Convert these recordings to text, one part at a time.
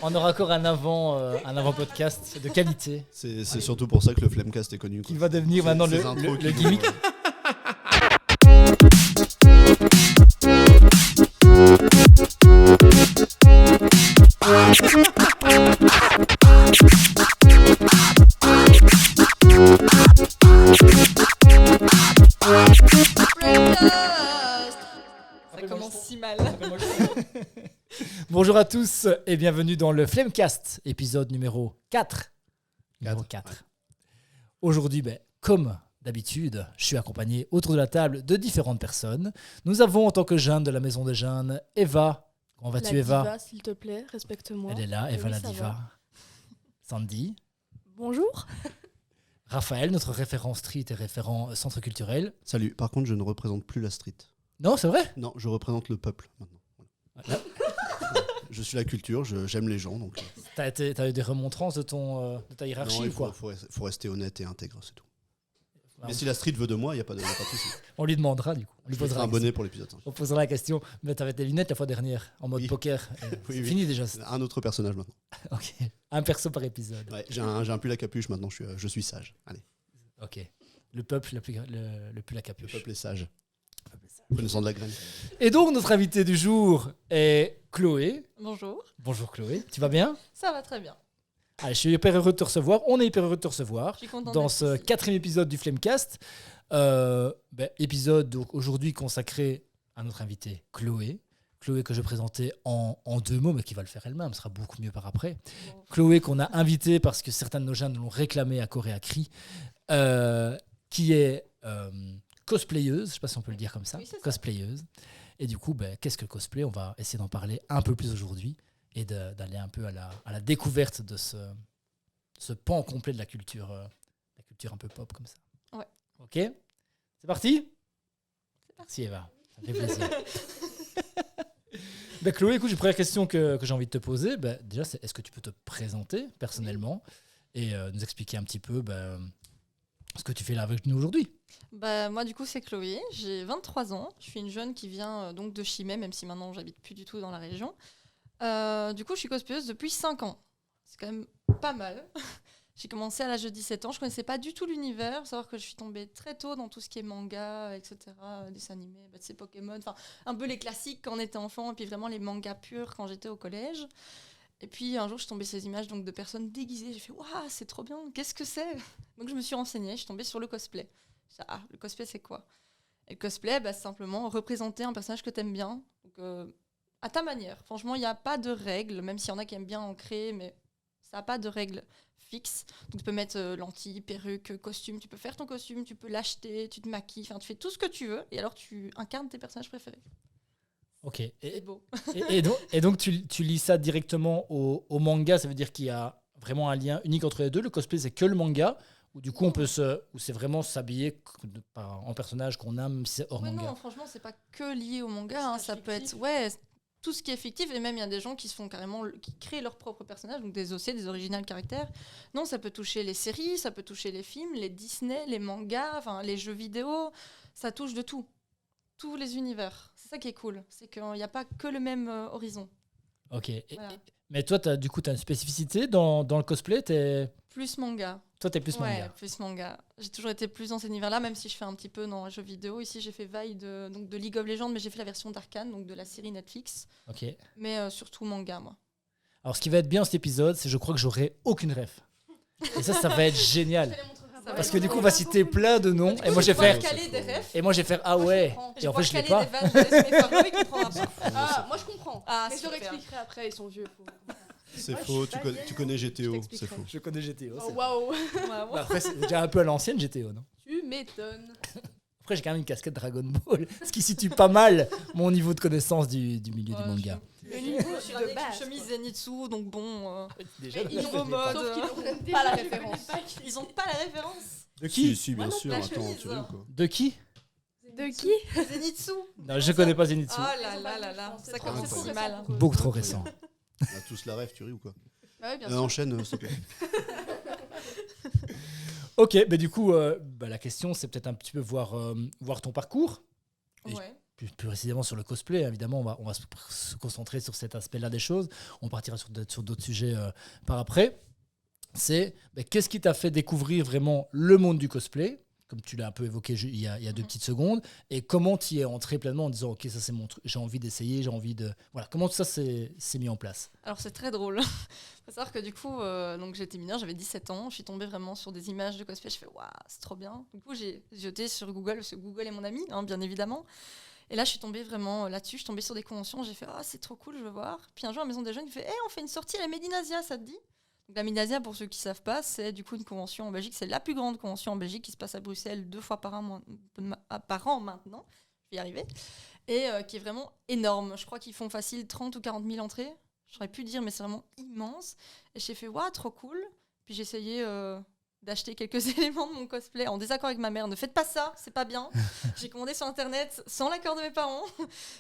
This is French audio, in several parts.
On aura encore un avant-podcast de qualité. C'est surtout pour ça que le Flammcast est connu. Qui va devenir maintenant le gimmick. Ça commence si mal. Bonjour à tous et bienvenue dans le Flammcast, épisode numéro 4. Numéro 4. Aujourd'hui, comme d'habitude, je suis accompagné autour de la table de différentes personnes. Nous avons en tant que jeune de la Maison des Jeunes, Eva. Comment vas-tu, Eva? Diva, s'il te plaît, respecte-moi. Elle est là, Eva Oui, la ça diva. va. Sandy. Bonjour. Raphaël, notre référent street et référent centre culturel. Salut, par contre je ne représente plus la street. Non, c'est vrai? Non, je représente le peuple maintenant. Là, Je suis la culture, j'aime les gens. Donc, t'as eu des remontrances de ta hiérarchie non, ou quoi? faut rester honnête et intègre, c'est tout. Bah, Mais si la street veut de moi, il n'y a pas de souci. On lui demandera du coup. On lui Je ferai posera un la bonnet question. pour l'épisode 5. On posera la question. Mais t'avais tes lunettes la fois dernière en mode Oui. poker. Oui, C'est oui. fini déjà. Un autre personnage maintenant. Ok. Un perso par épisode. Ouais, j'ai un pull à capuche maintenant, je suis sage. Allez, Ok. Le peuple, le plus la le capuche. peuple est sage. Connaissant de la graine. Et donc notre invité du jour est Chloé. Bonjour. Bonjour Chloé. Tu vas bien? Ça va très bien. Allez, je suis hyper heureux de te recevoir. On est hyper heureux de te recevoir Je suis contente dans d'être ce ici. 4e épisode du Flammcast. Épisode donc, aujourd'hui consacré à notre invitée Chloé. Chloé que je présentais en 2 mots, mais qui va le faire elle-même, ce sera beaucoup mieux par après. Bon. Chloé qu'on a invitée parce que certains de nos jeunes l'ont réclamé à corps et à cri, qui est cosplayeuse, je ne sais pas si on peut le dire comme ça, Oui, c'est ça. cosplayeuse. Et du coup, qu'est-ce que le cosplay? On va essayer d'en parler un peu plus aujourd'hui et d'aller un peu à la découverte de ce pan complet de la culture un peu pop comme ça. Ouais. Ok? C'est parti? Merci Eva, ça fait plaisir. Chloé, écoute, une première question que j'ai envie de te poser. Déjà, c'est est-ce que tu peux te présenter personnellement et nous expliquer un petit peu ce que tu fais là avec nous aujourd'hui? Moi, du coup, c'est Chloé. J'ai 23 ans. Je suis une jeune qui vient donc de Chimay, même si maintenant, j'habite plus du tout dans la région. Du coup, je suis cosplayeuse depuis 5 ans. C'est quand même pas mal. J'ai commencé à l'âge de 17 ans. Je connaissais pas du tout l'univers. Faut savoir que je suis tombée très tôt dans tout ce qui est manga, etc., dessins animés, c'est Pokémon, enfin un peu les classiques quand on était enfant, et puis vraiment les mangas purs quand j'étais au collège. Et puis un jour, je suis tombée sur ces images donc, de personnes déguisées. J'ai fait « Waouh, c'est trop bien, qu'est-ce que c'est ?» Donc je me suis renseignée, je suis tombée sur le cosplay. Je dis, le cosplay, c'est quoi? Et le cosplay, c'est simplement représenter un personnage que tu aimes bien, donc, à ta manière. Franchement, il n'y a pas de règles, même s'il y en a qui aiment bien en créer, mais ça n'a pas de règles fixes. Donc tu peux mettre lentilles, perruque, costume, tu peux faire ton costume, tu peux l'acheter, tu te maquilles, tu fais tout ce que tu veux, et alors tu incarnes tes personnages préférés. Ok. C'est beau. Et donc tu lis ça directement au manga, ça veut dire qu'il y a vraiment un lien unique entre les deux. Le cosplay, c'est que le manga, ou du coup ou c'est vraiment s'habiller en personnage qu'on aime, même si c'est hors Ouais, manga. non, franchement, c'est pas que lié au manga, hein, ça peut être tout ce qui est fictif, et même il y a des gens qui se font carrément, qui créent leur propre personnage, donc des OC, des original caractères. Non, ça peut toucher les séries, ça peut toucher les films, les Disney, les mangas, enfin les jeux vidéo, ça touche de tout, tous les univers. C'est ça qui est cool, c'est qu'il n'y a pas que le même horizon. Ok. Voilà. Mais toi, t'as une spécificité dans le cosplay. Plus manga. Toi, t'es plus Ouais, manga. plus manga. J'ai toujours été plus dans cet univers-là, même si je fais un petit peu dans les jeux vidéo. Ici, j'ai fait vaille de League of Legends, mais j'ai fait la version d'Arcane, donc de la série Netflix. Ok. Mais surtout manga, moi. Alors, ce qui va être bien dans cet épisode, c'est que je crois que j'aurai aucune ref. Et ça va être génial. Parce que du coup, on va citer plein de noms. Et moi, je vais faire. caler des refs. Et moi, je vais faire ah ouais. Et en fait, je l'ai pas. Des vannes de Desmé Faro, il comprendra pas. Ah, moi je comprends. Ah, mais je leur super. expliquerai après, ils sont vieux. C'est Ouais, faux, je suis pas tu connais Je GTO, t'expliquerai. c'est faux. Je connais GTO. Oh waouh, Bah, après, c'est déjà un peu à l'ancienne GTO, non? tu m'étonnes. Après, j'ai quand même une casquette Dragon Ball, ce qui situe pas mal mon niveau de connaissance du milieu du Ouais, manga. Le niveau de base. Chemise Zenitsu, donc bon. Déjà, Ils je ont connais pas. sauf qu'ils n'ont Déjà, pas la je référence. Ils ont pas la référence. De Si, qui? si, bien Moi non, sûr, la attends, chemise. tu ris ou quoi? De qui? De qui? Zenitsu. Non, je connais pas Zenitsu. Oh là là là là. Ça commence trop si récent. mal. Beaucoup trop récent. On a tous la rêve, tu ris ou quoi? Bah oui, bien sûr. Enchaîne, s'il te plaît. Ok, mais du coup, la question, c'est peut-être un petit peu voir ton parcours. Et Ouais. plus précisément sur le cosplay, évidemment, on va se concentrer sur cet aspect-là des choses. On partira sur d'autres sujets par après. C'est qu'est-ce qui t'a fait découvrir vraiment le monde du cosplay, comme tu l'as un peu évoqué il y a 2 petites secondes, et comment tu y es entré pleinement en disant ok, ça c'est mon truc, j'ai envie d'essayer, j'ai envie de... Voilà, comment tout ça s'est mis en place? Alors c'est très drôle. Faut savoir que du coup, donc j'étais mineure, j'avais 17 ans, je suis tombée vraiment sur des images de cosplay, je fais waouh, c'est trop bien. Du coup, j'ai jeté sur Google, parce que Google est mon ami, hein, bien évidemment. Et là, je suis tombée vraiment là-dessus, je suis tombée sur des conventions, j'ai fait ah, c'est trop cool, je veux voir. Puis un jour, à la Maison des Jeunes, il fait on fait une sortie à la Médinasia, ça te dit? Donc, la Médinasia, pour ceux qui ne savent pas, c'est du coup une convention en Belgique, c'est la plus grande convention en Belgique qui se passe à Bruxelles 2 fois par an maintenant, je vais y arriver, et qui est vraiment énorme. Je crois qu'ils font facile 30 ou 40 000 entrées. Je saurais plus dire, mais c'est vraiment immense. Et j'ai fait, waouh, trop cool. Puis j'ai essayé d'acheter quelques éléments de mon cosplay en désaccord avec ma mère. Ne faites pas ça, c'est pas bien. J'ai commandé sur Internet sans l'accord de mes parents.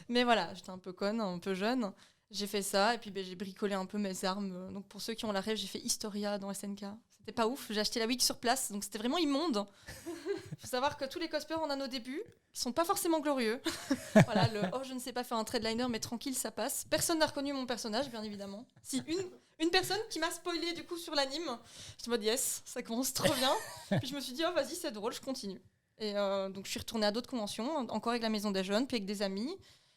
Mais voilà, j'étais un peu conne, un peu jeune. J'ai fait ça et puis j'ai bricolé un peu mes armes. Donc pour ceux qui ont la rêve, j'ai fait Historia dans SNK. C'était pas ouf. J'ai acheté la wig sur place, donc c'était vraiment immonde. Faut savoir que tous les cosplayers, on a nos débuts. Ils sont pas forcément glorieux. Voilà, je ne sais pas faire un trade liner, mais tranquille, ça passe. Personne n'a reconnu mon personnage, bien évidemment. Si une personne qui m'a spoilé du coup sur l'anime, je me dis yes, ça commence trop bien. Puis je me suis dit vas-y, c'est drôle, je continue. Et donc je suis retournée à d'autres conventions, encore avec la Maison des Jeunes, puis avec des amis.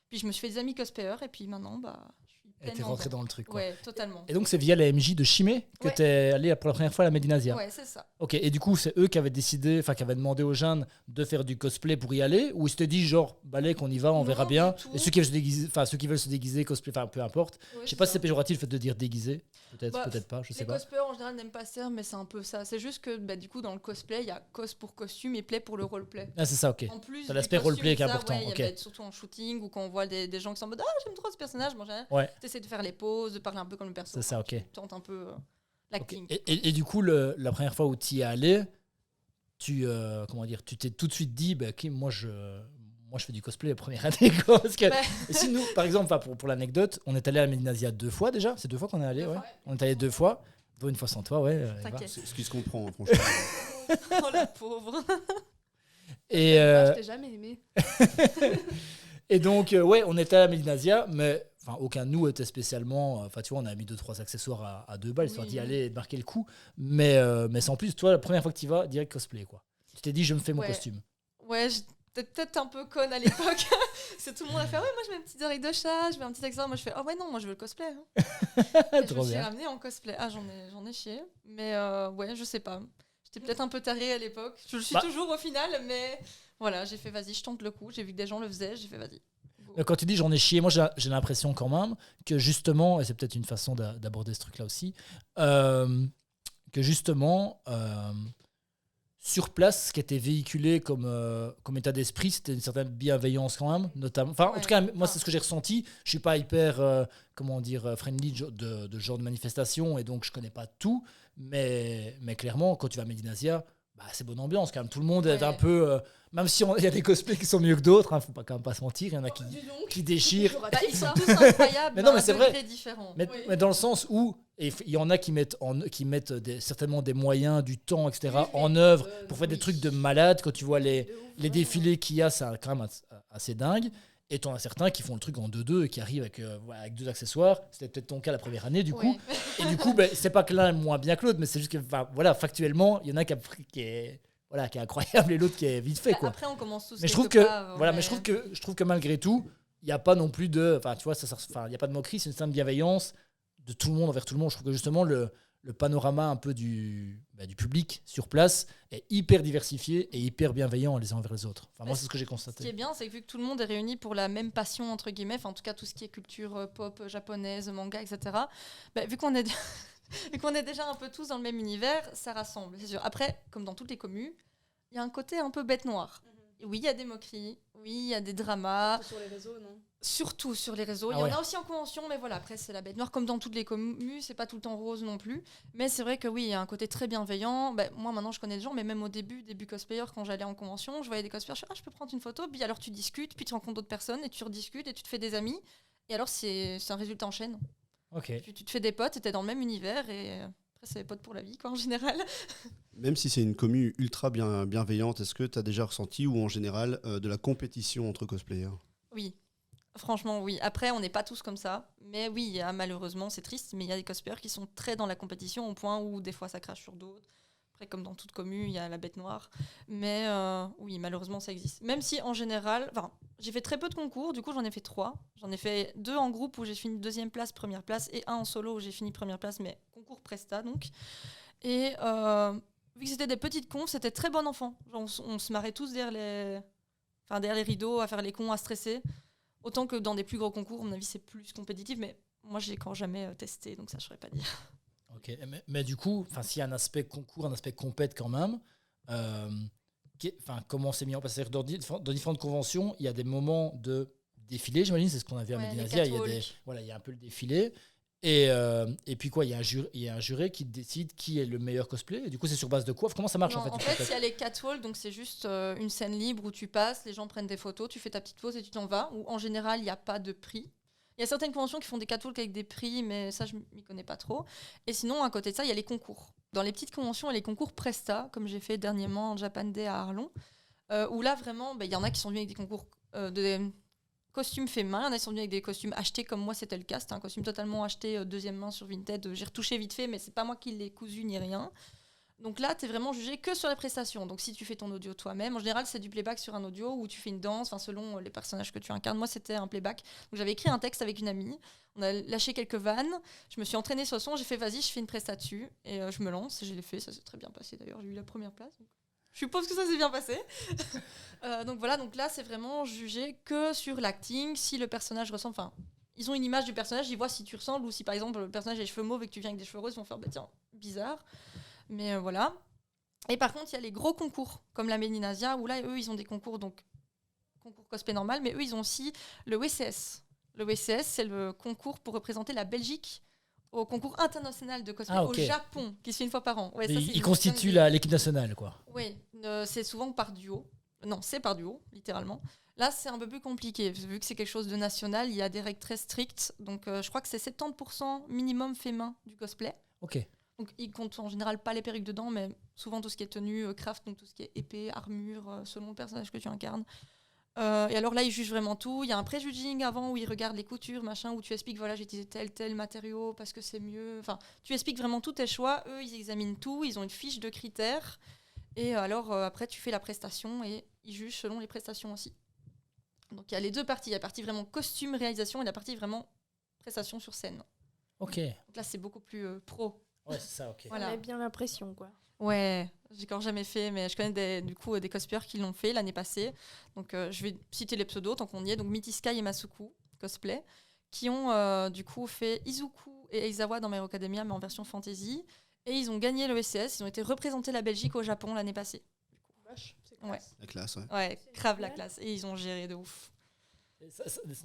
Puis je me suis fait des amis cosplayers, et puis maintenant, je suis Et t'es rentrée dans le truc, quoi. Ouais, totalement. Et donc, c'est via la MJ de Chimay que t'es allé pour la première fois à la Médinasia. Ouais, c'est ça. Ok, et du coup, c'est eux qui avaient décidé, qui avaient demandé aux jeunes de faire du cosplay pour y aller, ou ils s'étaient dit, genre, balèque, on y va, on verra bien. Du tout. Et ceux qui veulent se déguiser, cosplay, enfin, peu importe. Ouais, Je sais pas si c'est péjoratif le fait de dire déguisé. Peut-être, peut-être pas, je sais les pas. cosplayers en général n'aiment pas ça, mais c'est un peu ça. C'est juste que du coup, dans le cosplay, il y a cos pour costume et play pour le roleplay. Ah, c'est ça, ok. En plus, T'as du l'aspect costume, roleplay qui est ça, important, ouais, ok. surtout en shooting ou quand on voit des gens qui sont en mode j'aime trop ce personnage, bon, Ouais. t'essaies de faire les poses, de parler un peu comme le personnage. C'est ça, ok. Tu tentes un peu l'acting. Ok. Et du coup, la première fois où tu y es allé, tu t'es tout de suite dit, ok, moi je fais du cosplay la première année, quoi. Parce que si nous, par exemple, pour l'anecdote, on est allé à la Médinasia 2 fois déjà. C'est 2 fois qu'on est allé, ouais. On est allé 2 fois. Dont une fois sans toi, ouais. T'inquiète. C'est ce qui se comprend, hein, franchement. Oh la pauvre. Et, Moi, je t'ai jamais aimé. et donc, ouais, on était à la Médinasia, mais aucun de nous était spécialement. Enfin, tu vois, on a mis 2-3 accessoires à 2 balles, histoire d'y aller et de marquer le coup. Mais sans plus, toi, la première fois que tu y vas, direct cosplay, quoi. Tu t'es dit, je me fais mon costume. Ouais, j'étais peut-être un peu conne à l'époque. C'est tout le monde a fait, ouais, moi je mets une petite oreille de chat, je mets un petit accessoire. Moi je fais, oh ouais, non, moi je veux le cosplay. Hein. Et je me suis ramenée en cosplay. Ah, j'en ai chié. Mais ouais, je sais pas. J'étais peut-être un peu tarée à l'époque. Je le suis toujours au final, mais voilà, j'ai fait, vas-y, je tente le coup. J'ai vu que des gens le faisaient, j'ai fait, vas-y. Quand tu dis j'en ai chié, moi j'ai l'impression quand même que justement, et c'est peut-être une façon d'aborder ce truc-là aussi, que justement, sur place, ce qui était véhiculé comme état d'esprit, c'était une certaine bienveillance quand même, notamment. Enfin, en tout cas, moi c'est ce que j'ai ressenti. Je suis pas hyper, friendly de genre de manifestation, et donc je connais pas tout, mais clairement, quand tu vas à Médinasia, c'est bonne ambiance quand même. Tout le monde est un peu. Même si il y a des cosplays qui sont mieux que d'autres, faut pas quand même pas se mentir. Il y en a qui déchirent. Ils sont tous incroyables. Mais non, mais c'est vrai. Mais dans le sens où il y en a qui mettent certainement des moyens, du temps, etc. en œuvre pour faire des trucs de malade. Quand tu vois les défilés qu'il y a, c'est quand même assez dingue. Et t'en as certains qui font le truc en 2-2 et qui arrivent avec 2 accessoires. C'était peut-être ton cas la première année, du coup. Et du coup, c'est pas que l'un est moins bien que l'autre, mais c'est juste que, factuellement, il y en a qui est incroyable et l'autre qui est vite fait, quoi. Après, on commence tous. Mais je trouve je trouve que malgré tout, il n'y a pas non plus de. Enfin, tu vois, il n'y a pas de moquerie, c'est une certaine bienveillance de tout le monde envers tout le monde. Je trouve que justement, le panorama un peu du public sur place est hyper diversifié et hyper bienveillant les uns envers les autres. Moi, c'est ce que j'ai constaté. Ce qui est bien, c'est que vu que tout le monde est réuni pour la même passion, entre guillemets, en tout cas tout ce qui est culture pop japonaise, manga, etc., vu qu'on est... vu qu'on est déjà un peu tous dans le même univers, ça rassemble, c'est sûr. Après, comme dans toutes les communes, il y a un côté un peu bête noire. Oui, il y a des moqueries, oui, il y a des dramas. Surtout sur les réseaux, non ? Surtout sur les réseaux. Il y en a aussi en convention, mais voilà, après, c'est la bête noire. Comme dans toutes les communes, c'est pas tout le temps rose non plus. Mais c'est vrai que oui, il y a un côté très bienveillant. Moi, maintenant, je connais des gens, mais même au début cosplayer, quand j'allais en convention, je voyais des cosplayers, je peux prendre une photo. Puis alors, tu discutes, puis tu rencontres d'autres personnes, et tu rediscutes, et tu te fais des amis. Et alors, c'est un résultat en chaîne. Ok. Tu te fais des potes, et t'es dans le même univers, et après, c'est des potes pour la vie, quoi, en général. Même si c'est une commune ultra bienveillante, est-ce que tu as déjà ressenti, ou en général, de la compétition entre cosplayers ? Oui. Franchement, oui. Après, on n'est pas tous comme ça. Mais oui, malheureusement, c'est triste, mais il y a des cosplayers qui sont très dans la compétition au point où des fois ça crache sur d'autres. Après, comme dans toute commune, il y a la bête noire. Mais oui, malheureusement, ça existe. Même si, en général, j'ai fait très peu de concours. Du coup, j'en ai fait 3. J'en ai fait 2 en groupe où j'ai fini 2e place, 1re place, et 1 en solo où j'ai fini 1re place, mais concours Presta, donc. Et vu que c'était des petites cons, c'était très bon enfant. Genre, on se marrait tous derrière les rideaux, à faire les cons, à stresser. Autant que dans des plus gros concours, à mon avis, c'est plus compétitif, mais moi, je l'ai quand jamais testé, donc ça, je ne saurais pas dire. Ok, mais du coup, s'il y a un aspect concours, un aspect compète quand même, comment c'est mis en place? C'est-à-dire dans différentes conventions, il y a des moments de défilé, j'imagine, c'est ce qu'on a vu à Medinazia, il y a un peu le défilé. Et puis quoi, il y a un jury qui décide qui est le meilleur cosplay. Et du coup, c'est sur base de quoi? Comment ça marche non, en fait? En fait, il y a les catwalks, donc c'est juste une scène libre où tu passes, les gens prennent des photos, tu fais ta petite pause et tu t'en vas. Ou en général, il n'y a pas de prix. Il y a certaines conventions qui font des catwalks avec des prix, mais ça, je m'y connais pas trop. Et sinon, à côté de ça, il y a les concours. Dans les petites conventions, il y a les concours Presta, comme j'ai fait dernièrement en Japan Day à Arlon, où là, vraiment, il y en a qui sont venus avec des concours de costumes faits main, il y en a qui sont venus avec des costumes achetés, comme moi, c'était le cas. C'était un costume totalement acheté deuxième main sur Vinted. J'ai retouché vite fait, mais c'est pas moi qui l'ai cousu ni rien. Donc là, tu es vraiment jugé que sur les prestations. Donc si tu fais ton audio toi-même, en général, c'est du playback sur un audio où tu fais une danse, selon les personnages que tu incarnes. Moi, c'était un playback. Donc j'avais écrit un texte avec une amie. On a lâché quelques vannes. Je me suis entraînée sur le son. J'ai fait, vas-y, je fais une presta dessus. Et je me lance. Et je l'ai fait. Ça s'est très bien passé d'ailleurs. J'ai eu la 1re place. Donc je suppose que ça s'est bien passé. Donc voilà. Donc là, c'est vraiment jugé que sur l'acting. Si le personnage ressemble... ils ont une image du personnage. Ils voient si tu ressembles ou si, par exemple, le personnage a les cheveux mauves et que tu viens avec des cheveux roses. Ils vont faire, tiens, bizarre. Mais voilà. Et par contre, il y a les gros concours, comme la Medinazia, où là, eux, ils ont des concours, donc concours cosplay normal, mais eux, ils ont aussi le WCS. Le WCS, c'est le concours pour représenter la Belgique au concours international de cosplay au Japon, qui se fait une fois par an. Ouais, ils constituent l'équipe nationale, quoi. Oui, c'est souvent par duo. Non, c'est par duo, littéralement. Là, c'est un peu plus compliqué. Vu que c'est quelque chose de national, il y a des règles très strictes. Donc, je crois que c'est 70% minimum fait main du cosplay. Ok. Donc, ils comptent en général pas les perruques dedans, mais souvent tout ce qui est tenue, craft, donc tout ce qui est épée, armure, selon le personnage que tu incarnes. Et alors là, ils jugent vraiment tout. Il y a un pré-judging avant où ils regardent les coutures, machin, où tu expliques, voilà, j'ai utilisé tel matériau parce que c'est mieux. Enfin, tu expliques vraiment tous tes choix. Eux, ils examinent tout. Ils ont une fiche de critères. Et alors, après, tu fais la prestation et ils jugent selon les prestations aussi. Donc, il y a les deux parties. Il y a la partie vraiment costume, réalisation et la partie vraiment prestation sur scène. Ok. Donc là, c'est beaucoup plus pro. Ouais, c'est ça, ok. Voilà. On a bien l'impression, quoi. Ouais, j'ai encore jamais fait, mais je connais des cosplayers qui l'ont fait l'année passée. Donc, je vais citer les pseudos tant qu'on y est. Donc, Mitty Sky et Masuku, cosplay, qui ont du coup fait Izuku et Eizawa dans My Hero Academia, mais en version fantasy. Et ils ont gagné le ECS. Ils ont été représentés la Belgique au Japon l'année passée. Vache, c'est Ouais. La classe, ouais. Ouais, grave la classe. Et ils ont géré de ouf.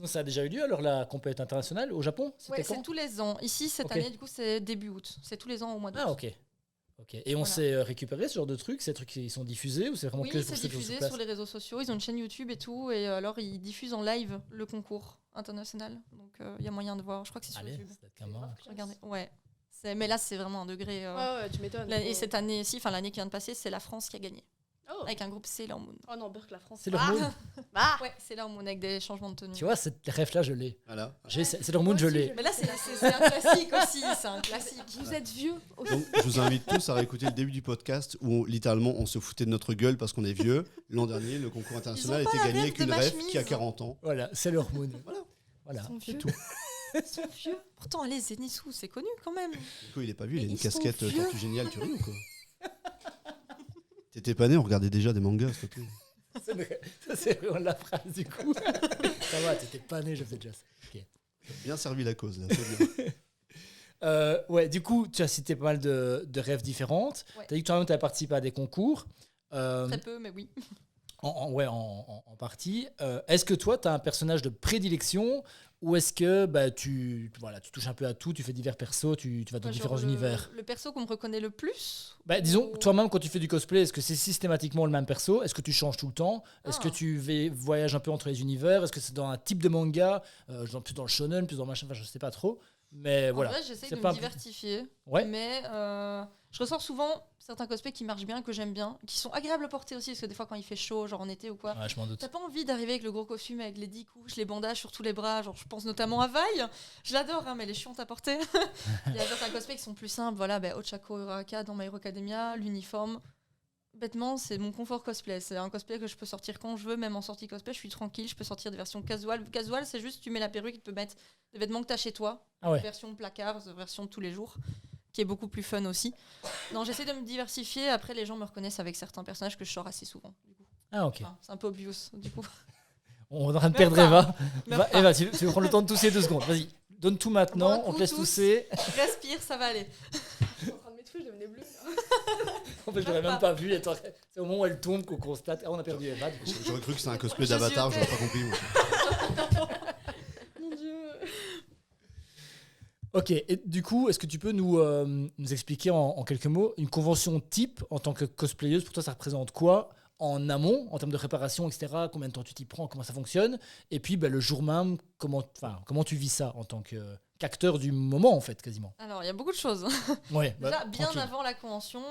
Ça a déjà eu lieu alors la compétition internationale au Japon? Ouais, c'est tous les ans. Ici, cette année, du coup, c'est début août. C'est tous les ans au mois d'août. Ah, ok. Et on sait récupérer ce genre de trucs? Ces trucs qui sont diffusés ou c'est vraiment que pour c'est ceux qui sont diffusé sur place? sur les réseaux sociaux. Ils ont une chaîne YouTube et tout. Et alors, ils diffusent en live le concours international. Donc, il y a moyen de voir. Je crois que c'est sur Allez, YouTube. ça doit être comment? Regardez. Ouais. Mais là, c'est vraiment un degré. Ouais, tu m'étonnes. Et cette année-ci, l'année qui vient de passer, c'est la France qui a gagné. Oh. Avec un groupe Sailor Moon. Oh non, Burk, la France. C'est leur moon. Ouais, Sailor Moon avec des changements de tenue. Tu vois, cette rêve-là, je l'ai. Voilà. C'est leur moon, je l'ai. Mais là, c'est un classique aussi. C'est un classique. Vous êtes vieux aussi. Donc, je vous invite tous à réécouter le début du podcast où littéralement on se foutait de notre gueule parce qu'on est vieux. L'an dernier, le concours international Ils ont était pas la gagné rêve avec de une ma rêve chemise. qui a 40 ans. Voilà, c'est leur moon. Voilà. Ils sont C'est vieux. tout. Ils sont vieux. Pourtant, allez, Zenitsu, c'est connu quand même. Du coup, il est pas vu, il a Mais une ils sont casquette vieux. Tortue Géniale, tu ris ou quoi? T'étais pas né, on regardait déjà des mangas, s'il te plaît. Ça, c'est vraiment la phrase du coup. Ça va, t'étais pas né, je faisais déjà ça. Ok. Bien servi la cause, là, c'est bien. Ouais, du coup, tu as cité pas mal de rêves différentes. Ouais. Tu as dit que toi-même, tu as participé à des concours. Très peu, mais oui. En partie. Est-ce que toi, tu as un personnage de prédilection ou est-ce que tu touches un peu à tout, tu fais divers persos, tu vas dans différents univers? Le perso qu'on me reconnaît le plus. Disons, ou- toi-même, quand tu fais du cosplay, est-ce que c'est systématiquement le même perso? Est-ce que tu changes tout le temps? Est-ce que Ah. tu voyages un peu entre les univers? Est-ce que c'est dans un type de manga, plus dans le shonen, plus dans le machin, enfin, je sais pas trop. Mais voilà. En vrai, j'essaie c'est de pas me un- diversifier. Ouais. Mais je ressors souvent certains cosplays qui marchent bien, que j'aime bien, qui sont agréables à porter aussi, parce que des fois, quand il fait chaud, genre en été ou quoi, Ouais, je m'en doute. t'as pas envie d'arriver avec le gros costume, avec les 10 couches, les bandages sur tous les bras. Genre, je pense notamment à Vi. Je l'adore, hein, mais elle est chiante à porter. Il y a certains cosplays qui sont plus simples. Voilà, Ochako Uraraka dans My Hero Academia, l'uniforme. Bêtement, c'est mon confort cosplay. C'est un cosplay que je peux sortir quand je veux, même en sortie cosplay, je suis tranquille. Je peux sortir des versions casual. Casual, c'est juste tu mets la perruque, tu peux mettre des vêtements que t'as chez toi. Ah ouais. Version placard, version de tous les jours, qui est beaucoup plus fun aussi. Non, j'essaie de me diversifier. Après, les gens me reconnaissent avec certains personnages que je sors assez souvent. Du coup. Ah, ok. Enfin, c'est un peu obvious, du coup. On est en train de Même perdre pas. Eva. Même Va, pas. Eva, tu veux prendre le temps de tousser 2 secondes. Vas-y, donne tout maintenant. Bon, On te laisse tous. tousser. Respire, ça va aller. Je suis en train de m'étouffer, je devenais bleue. Là. En fait, je l'aurais même pas vu. Attends, c'est au moment où elle tombe qu'on constate. Ah, on a perdu Eva. J'aurais cru que c'était un cosplay Je suis d'Avatar, au j'aurais fait. pas compris. Moi. Mon Dieu. Ok, et du coup, est-ce que tu peux nous expliquer en quelques mots une convention type en tant que cosplayeuse? Pour toi, ça représente quoi en amont, en termes de préparation, etc. Combien de temps tu t'y prends? Comment ça fonctionne? Et puis, le jour même, comment tu vis ça en tant qu'acteur du moment, en fait, quasiment? Alors, il y a beaucoup de choses. Ouais, Déjà, bien tranquille. avant la convention,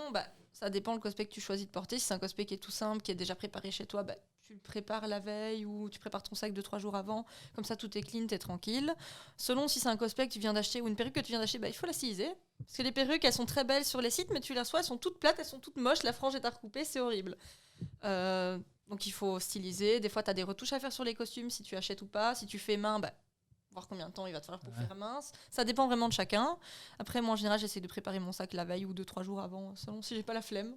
ça dépend le cosplay que tu choisis de porter. Si c'est un cosplay qui est tout simple, qui est déjà préparé chez toi, tu le prépares la veille ou tu prépares ton sac 2-3 jours avant. Comme ça, tout est clean, t'es tranquille. Selon si c'est un cosplay que tu viens d'acheter ou une perruque que tu viens d'acheter, il faut la styliser. Parce que les perruques, elles sont très belles sur les sites, mais tu les reçois, elles sont toutes plates, elles sont toutes moches, la frange est à recouper, c'est horrible. Donc il faut styliser. Des fois, tu as des retouches à faire sur les costumes, si tu achètes ou pas. Si tu fais main, voir combien de temps il va te falloir pour faire mince. Ça dépend vraiment de chacun. Après, moi, en général, j'essaie de préparer mon sac la veille ou 2-3 jours avant, selon si j'ai pas la flemme.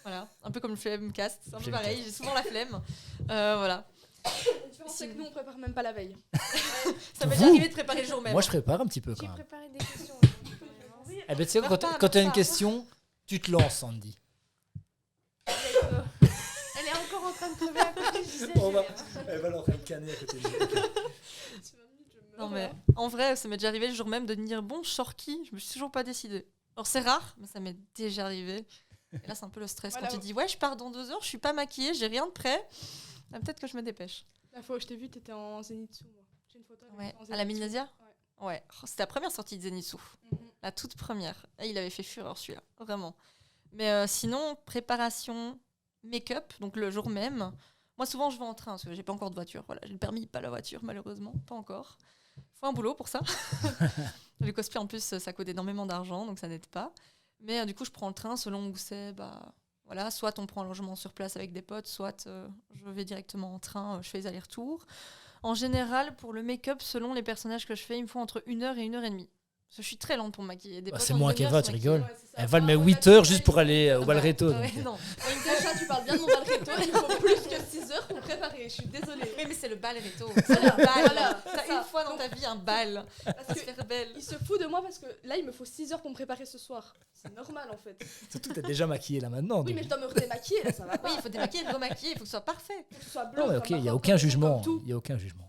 Voilà, un peu comme le Flammecast, c'est un peu pareil, j'ai souvent la flemme. Voilà. La différence, c'est que nous, on prépare même pas la veille. Ça m'est Vous déjà arrivé de préparer le jour même. Moi, je prépare un petit peu quand J'ai même. préparé des questions. Eh ben, tu sais, Meurs quand pas, quand tu as meurs une pas. question, tu te lances, Sandy. Elle est encore en train de crever à côté, je sais. On va- Elle va leur faire le canet à côté de nous. Non, mais en vrai, ça m'est déjà arrivé le jour même de me dire bon, je sors qui? Je me suis toujours pas décidée. Alors, c'est rare, mais ça m'est déjà arrivé. Et là, c'est un peu le stress Voilà. quand tu dis ouais, je pars dans 2 heures, je suis pas maquillée, j'ai rien de prêt. Peut-être que je me dépêche. La fois où je t'ai vu, t'étais en Zenitsu, moi. J'ai une photo. avec Ouais. toi en À la Zenitsu. Minasia. Ouais. Ouais. Oh, c'était la première sortie de Zenitsu. Mhm. La toute première. Et il avait fait fureur celui-là, vraiment. Mais sinon, préparation, make-up, donc le jour même. Moi, souvent, je vais en train parce que j'ai pas encore de voiture. Voilà, j'ai le permis, pas la voiture, malheureusement, pas encore. Faut un boulot pour ça. Le cosplay, en plus, ça coûte énormément d'argent, donc ça n'aide pas. Mais du coup, je prends le train selon où c'est. Voilà, soit on prend un logement sur place avec des potes, soit je vais directement en train, je fais les allers-retours. En général, pour le make-up, selon les personnages que je fais, il me faut entre 1 heure et 1h30. Parce que je suis très lente pour me maquiller. Des potes C'est en moins une demi-heure qu'Eva, sont tu maquillés. rigoles. Ouais, c'est ça. Elle va le mettre Ah, 8 ouais, heures là, juste tu pour vas- aller au Ah Balretto. ouais, donc. non. Déjà, tu parles bien de mon Balretto, il faut plus que 6 heures pour préparer. Je suis désolée. Oui, mais c'est le bal réto. C'est le bal. Voilà, c'est T'as ça. une fois dans ta vie un bal. Parce Ça se que faire belle. il se fout de moi parce que là, il me faut 6 heures pour me préparer ce soir. C'est normal en fait. Surtout que t'es déjà maquillée là maintenant. Oui, donc. mais je dois me redémaquiller là, ça va pas. Oui, il faut démaquiller, remaquiller, il faut que ce soit parfait. Faut que ce soit blanc. Non, mais comme ok, il n'y a Margot, aucun comme jugement. tout. Il y a aucun jugement.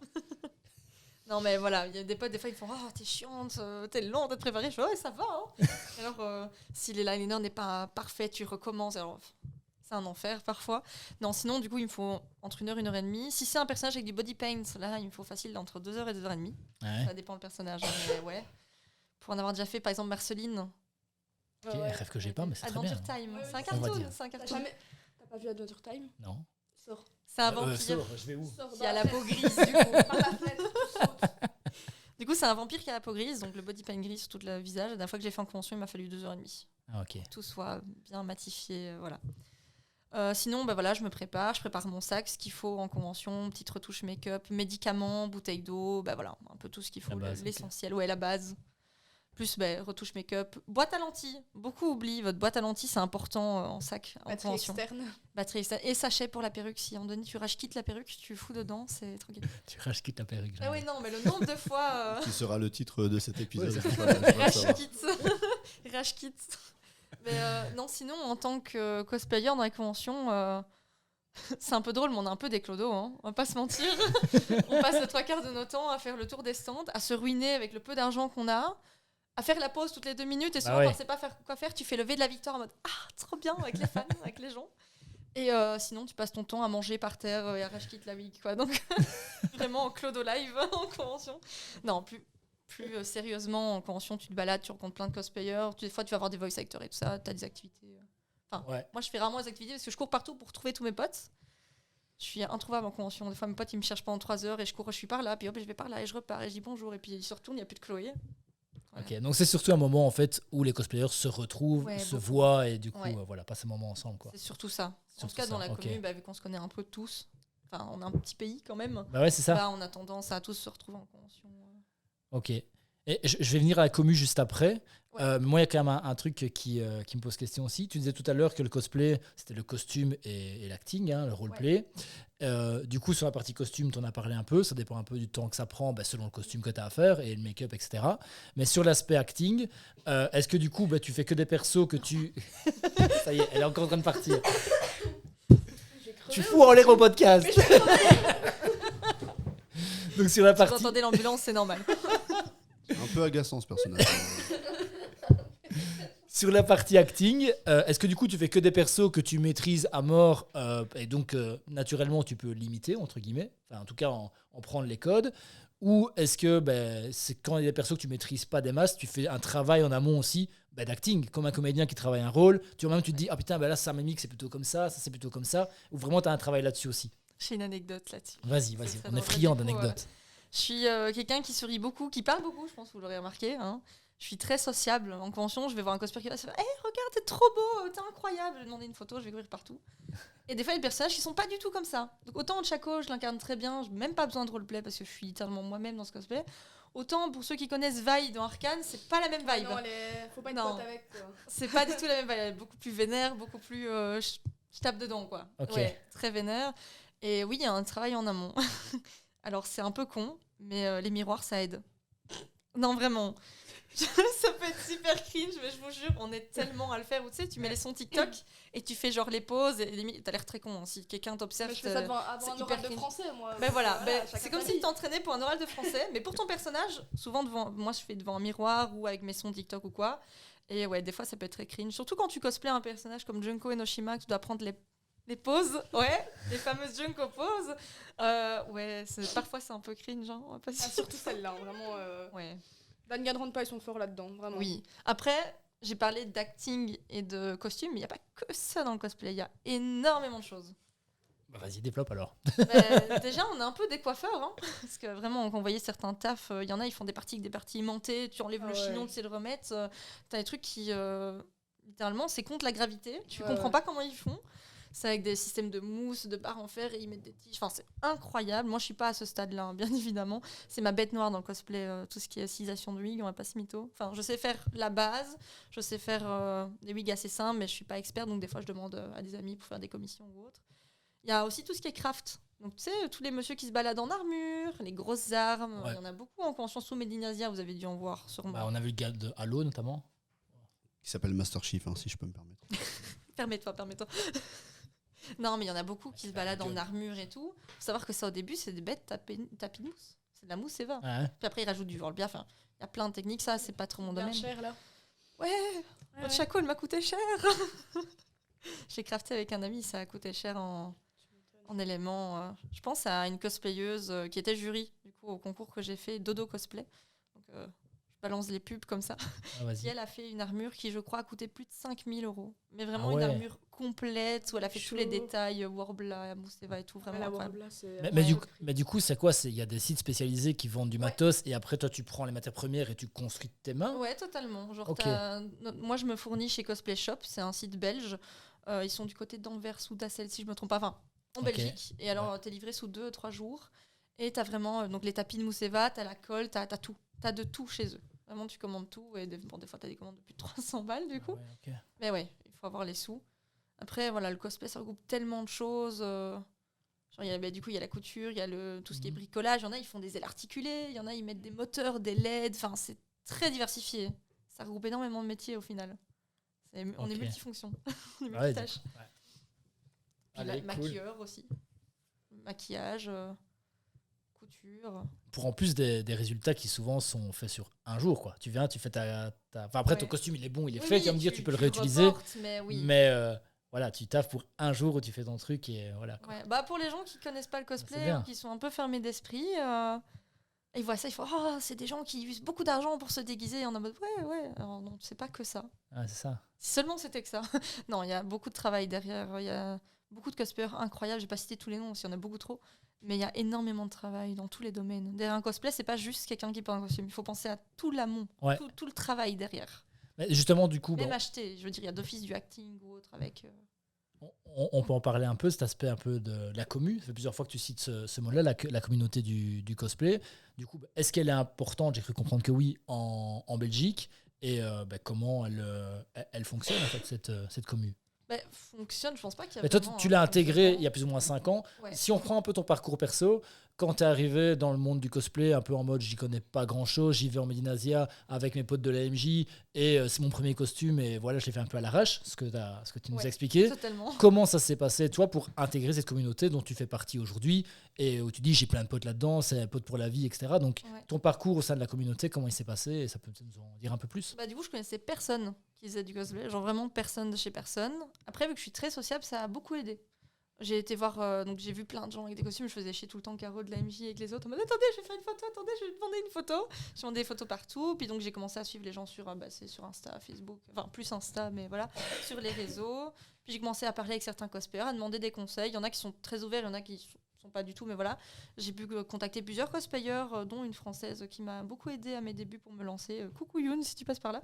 Non, mais voilà, il y a des potes, des fois, ils font oh, t'es chiante, t'es lente à te préparer. Je fais ouais, ça va. Hein. Alors, si les liners n'est pas parfait, tu recommences. Alors, c'est un enfer parfois. Non, sinon, du coup, il me faut entre 1 heure et 1h30. Si c'est un personnage avec du body paint, là, il me faut facile entre 2 heures et 2h30. Ouais. Ça dépend le personnage. Hein, mais ouais. Pour en avoir déjà fait, par exemple, Marceline, Ok, un rêve que j'ai pas, mais c'est très bien. Adventure Time. Ouais, C'est un oui, on va cartoon. dire. C'est un T'as cartoon. jamais. T'as pas vu Adventure Time? Non. Sors. C'est un vampire Sors, je vais où? Sors qui a dans la la peau fenêtre. grise, du coup. Par la fenêtre, tu sautes. Du coup, c'est un vampire qui a la peau grise, donc le body paint gris sur tout le visage. La dernière fois que j'ai fait en convention, il m'a fallu 2h30. Ah, ok. Tout soit bien matifié, voilà. Sinon, voilà, je prépare mon sac, ce qu'il faut en convention, petite retouche make-up, médicaments, bouteille d'eau, voilà, un peu tout ce qu'il faut, La base, l'essentiel, ouais, la base. Plus retouche make-up, boîte à lentilles. Beaucoup oublient, votre boîte à lentilles, c'est important en sac, en Batterie convention. externe. Batterie externe. Et sachet pour la perruque, si à un moment donné tu quittes la perruque, tu fous dedans, c'est tranquille. Tu rachetes ta perruque. Ah oui, non, mais le nombre de fois... Qui sera le titre de cet épisode. Ouais, je sais pas, je veux Rage savoir. Kit. Rage Kit. Mais non, sinon, en tant que cosplayer dans les conventions, c'est un peu drôle, mais on a un peu des clodos, hein, on va pas se mentir. On passe le 3/4 de notre temps à faire le tour des stands, à se ruiner avec le peu d'argent qu'on a, à faire la pause toutes les 2 minutes, et souvent, ouais. quand on sait pas quoi faire, tu fais lever de la victoire en mode « Ah, trop bien !» avec les fans, avec les gens. Et sinon, tu passes ton temps à manger par terre et à rage quitte la week, quoi. Donc, vraiment en clodo live, en convention. Non, plus sérieusement, en convention, tu te balades, tu rencontres plein de cosplayers. Des fois, tu vas voir des voice actors et tout ça. Tu as des activités. Moi, je fais rarement des activités parce que je cours partout pour trouver tous mes potes. Je suis introuvable en convention. Des fois, mes potes, ils me cherchent pendant 3 heures et je suis par là, puis hop, je vais par là et je repars et je dis bonjour. Et puis ils se retournent, il n'y a plus de Chloé. Ok, donc c'est surtout un moment en fait où les cosplayers se retrouvent, se beaucoup. voient et du coup, Ouais. voilà, passent un moment ensemble, quoi. C'est surtout ça. En Surtout tout cas, ça, dans la ok. commune, vu qu'on se connaît un peu tous, on a un petit pays quand même, Bah ouais, c'est ça. on a tendance à tous se retrouver en convention. Ok. Et je vais venir à la commu juste après. Ouais. Moi, il y a quand même un truc qui me pose question aussi. Tu disais tout à l'heure que le cosplay, c'était le costume et l'acting, le roleplay. Du coup, sur la partie costume, tu en as parlé un peu. Ça dépend un peu du temps que ça prend selon le costume que tu as à faire et le make-up, etc. Mais sur l'aspect acting, est-ce que du coup, tu fais que des persos que tu... Ça y est, elle est encore en train de partir. Tu fous en l'air au podcast. Donc sur la Si vous partie... entendez l'ambulance, c'est normal. Un peu agaçant ce personnage. Sur la partie acting, est-ce que du coup tu fais que des persos que tu maîtrises à mort et donc naturellement tu peux limiter entre guillemets, enfin en tout cas en prendre les codes, ou est-ce que c'est quand il y a des persos que tu maîtrises pas des masses, tu fais un travail en amont aussi d'acting, comme un comédien qui travaille un rôle, tu te dis ah putain là ça mimique c'est plutôt comme ça c'est plutôt comme ça, ou vraiment tu as un travail là-dessus aussi. J'ai une anecdote là-dessus. Vas-y, C'est très on est drôle. friand Du coup, d'anecdotes. Je suis quelqu'un qui sourit beaucoup, qui parle beaucoup, je pense que vous l'aurez remarqué. Hein. Je suis très sociable. En convention, je vais voir un cosplayer qui va se faire « Hey, regarde, t'es trop beau, t'es incroyable !» Je vais demander une photo, je vais courir partout. Et des fois, il y a des personnages qui sont pas du tout comme ça. Donc autant Chaco, je l'incarne très bien, j'ai même pas besoin de roleplay parce que je suis littéralement moi-même dans ce cosplay. Autant pour ceux qui connaissent Vi dans Arcane, c'est pas la même vibe. Non, faut pas être Non. pote avec, quoi. C'est pas du tout la même vibe. Elle est beaucoup plus vénère, beaucoup plus... je tape dedans, quoi. Ok. Ouais, très vénère. Et oui, il y a un travail en amont. Alors, c'est un peu con, mais les miroirs, ça aide. Non, vraiment. Ça peut être super cringe, mais je vous jure, on est tellement à le faire. Où, tu sais, tu mets les sons TikTok et tu fais genre les pauses. Et limite, t'as l'air très con. Hein. Si quelqu'un t'observe, Mais je fais ça avant c'est un hyper oral de cringe. français, moi. Ben voilà, chacun c'est comme sa si vie. tu t'entraînais pour un oral de français, mais pour ton personnage, souvent moi je fais devant un miroir ou avec mes sons TikTok ou quoi. Et ouais, des fois ça peut être très cringe. Surtout quand tu cosplays un personnage comme Junko Enoshima, que tu dois prendre les pauses, ouais, les fameuses Junko poses. Ouais, parfois c'est un peu cringe, hein, on va pas se- Surtout celle-là, vraiment. Ouais. Danganronpa, ils sont forts là-dedans, vraiment. Oui. Après, j'ai parlé d'acting et de costume, mais il n'y a pas que ça dans le cosplay, il y a énormément de choses. Vas-y, développe alors. Déjà, on est un peu des coiffeurs, hein, parce que vraiment, quand on voyait certains tafs, il y en a, ils font des parties avec des parties aimantées, tu enlèves le chignon, tu sais le remettre. T'as des trucs qui, littéralement, c'est contre la gravité. Tu comprends pas comment ils font. C'est avec des systèmes de mousse, de barres en fer, et ils mettent des tiges. Enfin, c'est incroyable. Moi, je suis pas à ce stade-là, hein, bien évidemment. C'est ma bête noire dans le cosplay, tout ce qui est stylisation de wig, on va pas se mytho. Enfin, je sais faire la base, je sais faire des wigs assez simples, mais je suis pas experte, donc des fois, je demande à des amis pour faire des commissions ou autre. Il y a aussi tout ce qui est craft. Donc, tu sais, tous les messieurs qui se baladent en armure, les grosses armes. Il y en a beaucoup en convention sous Medinazia, vous avez dû en voir sûrement. On a vu le gars de Halo notamment. Qui s'appelle Master Chief, si je peux me permettre. Permets-toi. Non, mais il y en a beaucoup qui se baladent en armure et tout. Faut savoir que ça, au début, c'est des bêtes tapis de mousse. C'est de la mousse Eva. Ouais. Puis après, ils rajoutent du Volbia. Enfin, il y a plein de techniques. Ça, c'est pas trop mon Bien domaine. cher, là. Ouais, votre Chaco, elle m'a coûté cher. J'ai crafté avec un ami, ça a coûté cher en éléments. Je pense à une cosplayeuse qui était jury du coup, au concours que j'ai fait, Dodo Cosplay. Donc, je balance les pubs comme ça. Qui, elle a fait une armure qui, je crois, a coûté plus de 5000 €. Mais vraiment une armure complète où elle a fait tous les détails, Warbla, Mousseva et tout. Vraiment incroyable. Mais du coup, c'est quoi? Il y a des sites spécialisés qui vendent du matos et après, toi, tu prends les matières premières et tu construis de tes mains? Ouais, totalement. Genre, moi, je me fournis chez Cosplay Shop, c'est un site belge. Ils sont du côté d'Anvers ou d'Assel, si je me trompe pas. Enfin, en Belgique. Et alors, t'es livré sous 2-3 jours. Et t'as vraiment donc les tapis de Mousseva, t'as la colle, t'as tout. T'as de tout chez eux. Vraiment, tu commandes tout. Et des fois, t'as des commandes de plus de 300 balles, du coup. Mais ouais, il faut avoir les sous. Après, voilà, le cosplay, ça regroupe tellement de choses. Du coup, il y a la couture, il y a tout ce qui est bricolage. Il y en a, ils font des ailes articulées. Il y en a, ils mettent des moteurs, des LED. Enfin, c'est très diversifié. Ça regroupe énormément de métiers, au final. On est multifonction. On est multitâche. Maquilleur aussi. Maquillage, couture. Pour en plus des résultats qui souvent sont faits sur un jour, quoi. Tu viens, tu fais ta... Enfin, après, ton costume, il est bon, il est fait. Tu vas me dire, tu peux le réutiliser. Mais voilà, tu taffes pour un jour où tu fais ton truc et voilà. Quoi. Ouais. Pour les gens qui connaissent pas le cosplay ou qui sont un peu fermés d'esprit, Et ils voient ça, ils font « Oh, c'est des gens qui usent beaucoup d'argent pour se déguiser. » Et on est en mode « Ouais. » Alors non, c'est pas que ça. Ah, c'est ça. Si seulement c'était que ça. Non, il y a beaucoup de travail derrière. Il y a beaucoup de cosplayers incroyables. Je vais pas citer tous les noms, s'il y en a beaucoup trop. Mais il y a énormément de travail dans tous les domaines. Derrière un cosplay, c'est pas juste quelqu'un qui porte un costume. Il faut penser à tout l'amont, Ouais. tout le travail derrière. Mais justement, du coup, Même bon, acheter, je veux dire, il y a d'office du acting ou autre avec... on peut en parler un peu, cet aspect un peu de la commu. Ça fait plusieurs fois que tu cites ce mot-là, la communauté du cosplay. Du coup, est-ce qu'elle est importante? J'ai cru comprendre que oui, en Belgique. Et comment elle fonctionne, en fait, cette commu? Fonctionne, je pense pas qu'il y a Mais toi, vraiment tu un l'as intégré il y fonctionnement. a plus ou moins 5 ans. Ouais. Si on prend un peu ton parcours perso, quand tu es arrivé dans le monde du cosplay, un peu en mode j'y connais pas grand chose, j'y vais en Medinasia avec mes potes de l'AMJ et c'est mon premier costume et voilà, je l'ai fait un peu à l'arrache, ce que tu nous as Ouais. expliqué. Totalement. Comment ça s'est passé, toi, pour intégrer cette communauté dont tu fais partie aujourd'hui et où tu dis j'ai plein de potes là-dedans, c'est un pote pour la vie, etc. Donc Ouais. ton parcours au sein de la communauté, comment il s'est passé et ça peut nous en dire un peu plus? Du coup, je connaissais personne qui faisait du cosplay, genre vraiment personne de chez personne. Après, vu que je suis très sociable, ça a beaucoup aidé. J'ai été voir, donc j'ai vu plein de gens avec des costumes, je faisais chier tout le temps Caro de la MJ avec les autres. En mode, attendez, je vais faire une photo, attendez, je vais demander une photo. Je demandais des photos partout, puis donc j'ai commencé à suivre les gens c'est sur Insta, Facebook, enfin plus Insta, mais voilà, sur les réseaux. Puis j'ai commencé à parler avec certains cosplayers, à demander des conseils. Il y en a qui sont très ouverts, il y en a qui sont pas du tout, mais voilà. J'ai pu contacter plusieurs cosplayers, dont une française qui m'a beaucoup aidé à mes débuts pour me lancer. Coucou Youn, si tu passes par là.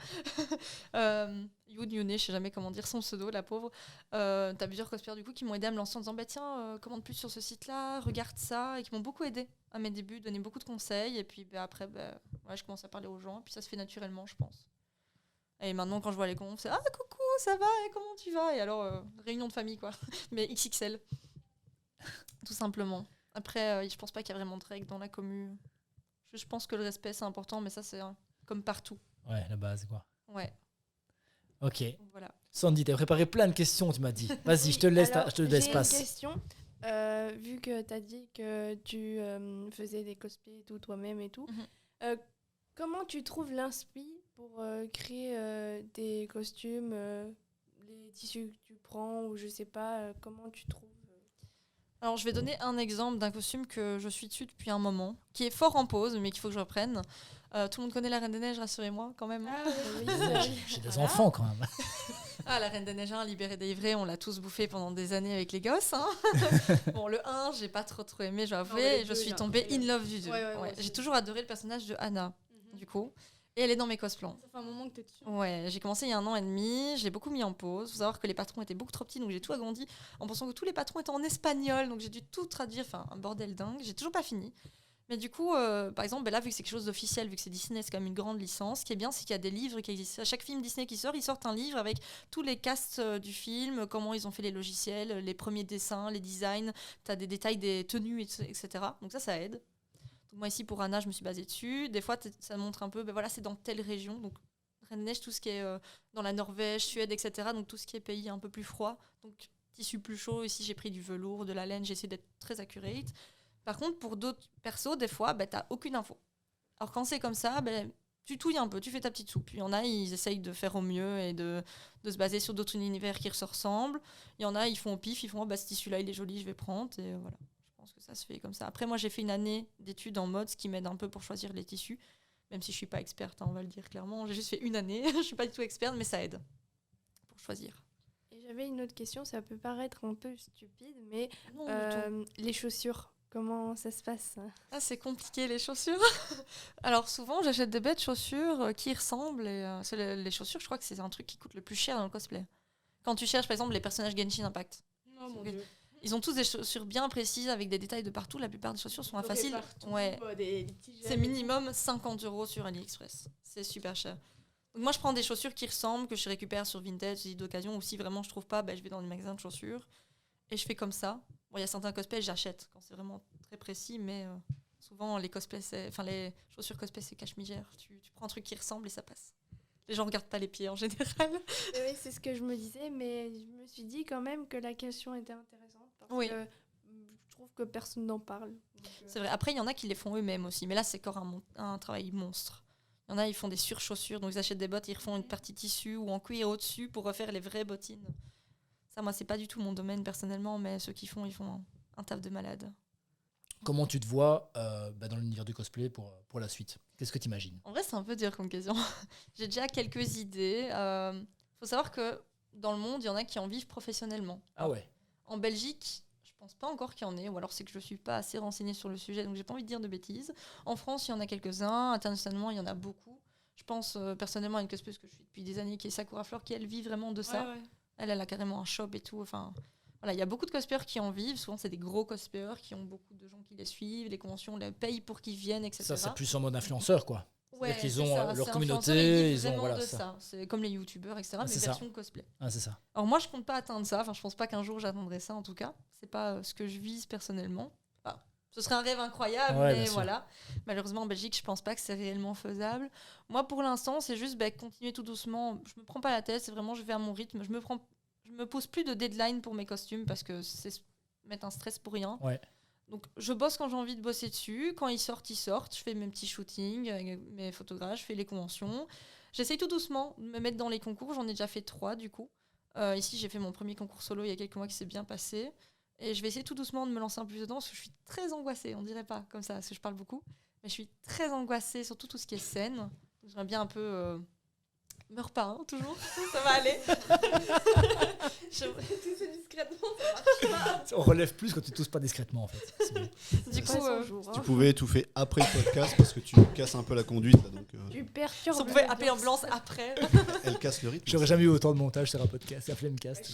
Youn, je sais jamais comment dire son pseudo, la pauvre. T'as plusieurs cosplayers du coup qui m'ont aidé à me lancer en disant tiens, commande plus sur ce site-là, regarde ça, et qui m'ont beaucoup aidé à mes débuts, donné beaucoup de conseils. Et puis après, je commence à parler aux gens, et puis ça se fait naturellement, je pense. Et maintenant, quand je vois les confs, c'est coucou, ça va, et comment tu vas? Et alors, réunion de famille, quoi. Mais XXL. Tout simplement. Après, je pense pas qu'il y a vraiment de règles dans la commu. Je pense que le respect, c'est important, mais ça, c'est comme partout. Ouais, la base, quoi. Ouais, Ok. donc voilà. Sandy, t'as préparé plein de questions, tu m'as dit. Vas-y, Oui, je te laisse, alors, je te laisse j'ai une passer. question. Vu que tu as dit que tu faisais des cosplays et tout toi-même et tout, comment tu trouves l'inspi pour créer des costumes, les tissus que tu prends ou je sais pas, comment tu trouves Alors, je vais donner un exemple d'un costume que je suis dessus depuis un moment, qui est fort en pause, mais qu'il faut que je reprenne. Tout le monde connaît la Reine des Neiges, rassurez-moi, quand même. oui, J'ai des enfants, quand même. La Reine des Neiges 1, Libérée, délivrée, on l'a tous bouffé pendant des années avec les gosses. Hein. Bon, le 1, j'ai pas trop aimé, je dois avouer, mais et le je 2, suis il est tombée in incroyable. love du 2. Ouais, moi aussi. J'ai toujours adoré le personnage de Anna, du coup. Et elle est dans mes cosplans. Ça fait un moment que t'es dessus. Ouais, j'ai commencé il y a 1 an et demi, je l'ai beaucoup mis en pause. Faut savoir que les patrons étaient beaucoup trop petits, donc j'ai tout agrandi en pensant que tous les patrons étaient en espagnol, donc j'ai dû tout traduire, enfin un bordel dingue. J'ai toujours pas fini. Mais du coup, par exemple, là, vu que c'est quelque chose d'officiel, vu que c'est Disney, c'est quand même une grande licence, ce qui est bien, c'est qu'il y a des livres qui existent. À chaque film Disney qui sort, ils sortent un livre avec tous les casts du film, comment ils ont fait les logiciels, les premiers dessins, les designs, t'as des détails des tenues, etc. Donc ça aide. Donc moi ici pour Anna, je me suis basée dessus. Des fois, ça montre un peu, voilà, c'est dans telle région. Donc Reine des Neiges, tout ce qui est dans la Norvège, Suède, etc. Donc tout ce qui est pays un peu plus froid. Donc tissu plus chaud. Ici, j'ai pris du velours, de la laine. J'ai essayé d'être très accurate. Par contre, pour d'autres persos, des fois, t'as aucune info. Alors quand c'est comme ça, tu touilles un peu, tu fais ta petite soupe. Il y en a, ils essayent de faire au mieux et de se baser sur d'autres univers qui se ressemblent. Il y en a, ils font au pif, ils font ce tissu-là, il est joli, je vais prendre. Et voilà. Je pense que ça se fait comme ça. Après, moi, j'ai fait une année d'études en mode, ce qui m'aide un peu pour choisir les tissus. Même si je suis pas experte, on va le dire clairement. J'ai juste fait une année, je suis pas du tout experte, mais ça aide pour choisir. Et j'avais une autre question, ça peut paraître un peu stupide, mais Non, du tout. les chaussures, comment ça se passe? C'est compliqué les chaussures. Alors souvent, j'achète des bêtes chaussures qui ressemblent. Et les chaussures, je crois que c'est un truc qui coûte le plus cher dans le cosplay. Quand tu cherches, par exemple, les personnages Genshin Impact. Oh mon dieu. Ils ont tous des chaussures bien précises avec des détails de partout. La plupart des chaussures sont faciles. Ouais. Des petits C'est minimum 50 € sur AliExpress. C'est super cher. Donc moi, je prends des chaussures qui ressemblent, que je récupère sur Vinted, sur d'occasion, ou si vraiment je trouve pas, je vais dans des magasins de chaussures. Et je fais comme ça. Bon, il y a certains cosplays, j'achète quand c'est vraiment très précis, mais souvent, les chaussures cosplay, c'est cache-migère. Tu prends un truc qui ressemble et ça passe. Les gens regardent pas les pieds en général. Oui, c'est ce que je me disais, mais je me suis dit quand même que la question était intéressante parce Oui. que je trouve que personne n'en parle. Donc, C'est vrai. Après, il y en a qui les font eux-mêmes aussi, mais là, c'est encore un travail monstre. Il y en a, ils font des surchaussures, donc ils achètent des bottes, ils refont une partie tissu ou en cuir au-dessus pour refaire les vraies bottines. Ça, moi, c'est pas du tout mon domaine personnellement, mais ceux qui font, ils font un taf de malade. comment tu te vois dans l'univers du cosplay pour la suite? Qu'est-ce que tu imagines? En vrai, c'est un peu dur comme question. J'ai déjà quelques idées. Faut savoir que dans le monde, il y en a qui en vivent professionnellement. Ah ouais. En Belgique, je pense pas encore qu'il y en ait, ou alors c'est que je suis pas assez renseignée sur le sujet, donc j'ai pas envie de dire de bêtises. En France, il y en a quelques-uns. Internationalement, il y en a beaucoup. Je pense personnellement à une cosplayeuse que je suis depuis des années, qui est Sakura Flor, qui elle vit vraiment de ça. Ouais. Elle a carrément un shop et tout. Enfin, voilà, il y a beaucoup de cosplayers qui en vivent. Souvent, c'est des gros cosplayers qui ont beaucoup de gens qui les suivent. Les conventions les payent pour qu'ils viennent, etc. Ça, c'est plus en mode influenceur, quoi. Ouais, C'est-à-dire qu'ils c'est ont ça, leur c'est communauté, influenceur, ils ont vraiment voilà de ça. ça. C'est comme les youtubeurs, etc. Ah, mais c'est ça. version cosplay. Ah, c'est ça. Alors moi, je compte pas atteindre ça. Enfin, je pense pas qu'un jour j'atteindrai ça. En tout cas, c'est pas ce que je vise personnellement. Enfin, ce serait un rêve incroyable, Ouais, bien mais sûr. voilà. Malheureusement, en Belgique, je pense pas que c'est réellement faisable. Moi, pour l'instant, c'est juste continuer tout doucement. Je me prends pas la tête. C'est vraiment, je vais à mon rythme. Je me pose plus de deadline pour mes costumes parce que c'est mettre un stress pour rien. Ouais. Donc, je bosse quand j'ai envie de bosser dessus. Quand ils sortent, ils sortent. Je fais mes petits shootings avec mes photographes. Je fais les conventions. J'essaye tout doucement de me mettre dans les concours. J'en ai déjà fait 3 du coup. Ici, j'ai fait mon premier concours solo il y a quelques mois qui s'est bien passé. Et je vais essayer tout doucement de me lancer un peu plus dedans parce que je suis très angoissée. On dirait pas comme ça parce que je parle beaucoup. Mais je suis très angoissée, surtout tout ce qui est scène. Donc, j'aimerais bien un peu... Meurs pas, hein, toujours. Ça va aller. Tu fais discrètement, ça marche pas. On relève plus quand tu tousses pas discrètement, en fait. C'est bien. Du Pas coup, son jour, Tu hein. pouvais étouffer après le podcast parce que tu casses un peu la conduite. Là, donc, Tu perturbes. si on pouvait appeler l'ambiance. l'ambulance après. elle casse le rythme. J'aurais jamais eu autant de montage sur un podcast, un Flamecast.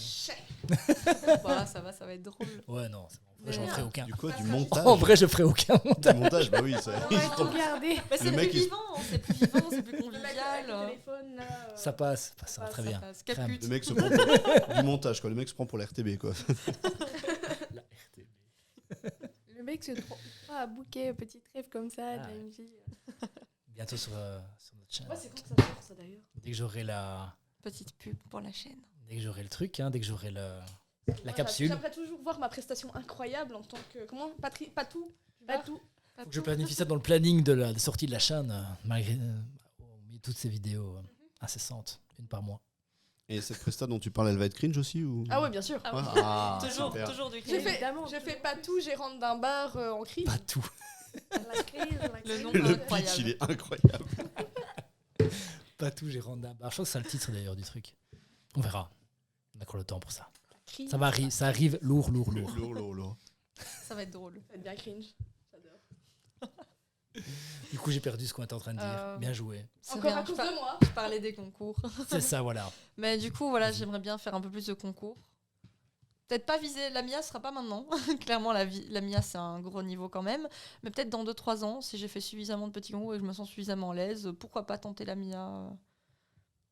Voilà, ça va être drôle. Ouais, non, c'est bon. En vrai, Mais j'en ferai aucun. Du quoi? Du montage. En vrai, je ferai aucun Du montage. montage, bah oui. Ça... On va tout garder. Mais c'est mec, plus il- vivant, c'est plus vivant, c'est plus Le mec avec convivial. le téléphone, là. Ça passe, ça va très Ça bien. passe. Crème. Caput. Le mec se prend pour du montage, quoi. Le mec se prend pour la RTB, quoi. La RTB. Le mec se trompe pas à bouquet, petite rêve comme ça, Ah de la ouais. MJ. Bientôt sur notre chaîne. Ouais, c'est quand que ça sort, ça d'ailleurs. Dès que j'aurai Petite pub pour la chaîne. dès que j'aurai le truc, dès que j'aurai la Moi, capsule. J'aimerais toujours voir ma prestation incroyable en tant que. Comment Pas tout. Pas tout. Faut que je planifie ça dans le planning de la sortie de la chaîne, malgré on met toutes ces vidéos incessantes, une par mois. Et cette presta dont tu parles, elle va être cringe aussi ou... Ah ouais, bien sûr. Ah Ouais. oui. Ah, toujours, super. toujours du J'ai cringe. fait, Évidemment, j'ai fait pas tout, j'ai rentré d'un bar en crise. Pas tout. La crise, la Le crise. nom Le incroyable. pitch, il est incroyable. Pas tout, j'ai rendu. Je crois que c'est ça le titre d'ailleurs du truc. On verra. On a encore le temps pour ça. Crise. Ça arrive lourd. Lourd. Ça va être drôle. Ça va être bien cringe. J'adore. Du coup, j'ai perdu ce qu'on était en train de dire. Bien joué. C'est Encore bien, à cause de moi. je parlais des concours. C'est ça, voilà. Mais du coup, voilà, j'aimerais bien faire un peu plus de concours. Peut-être pas viser. La MIA, ce sera pas maintenant. Clairement, la MIA, c'est un gros niveau quand même. Mais peut-être dans 2-3 ans, si j'ai fait suffisamment de petits concours et que je me sens suffisamment à l'aise, pourquoi pas tenter la MIA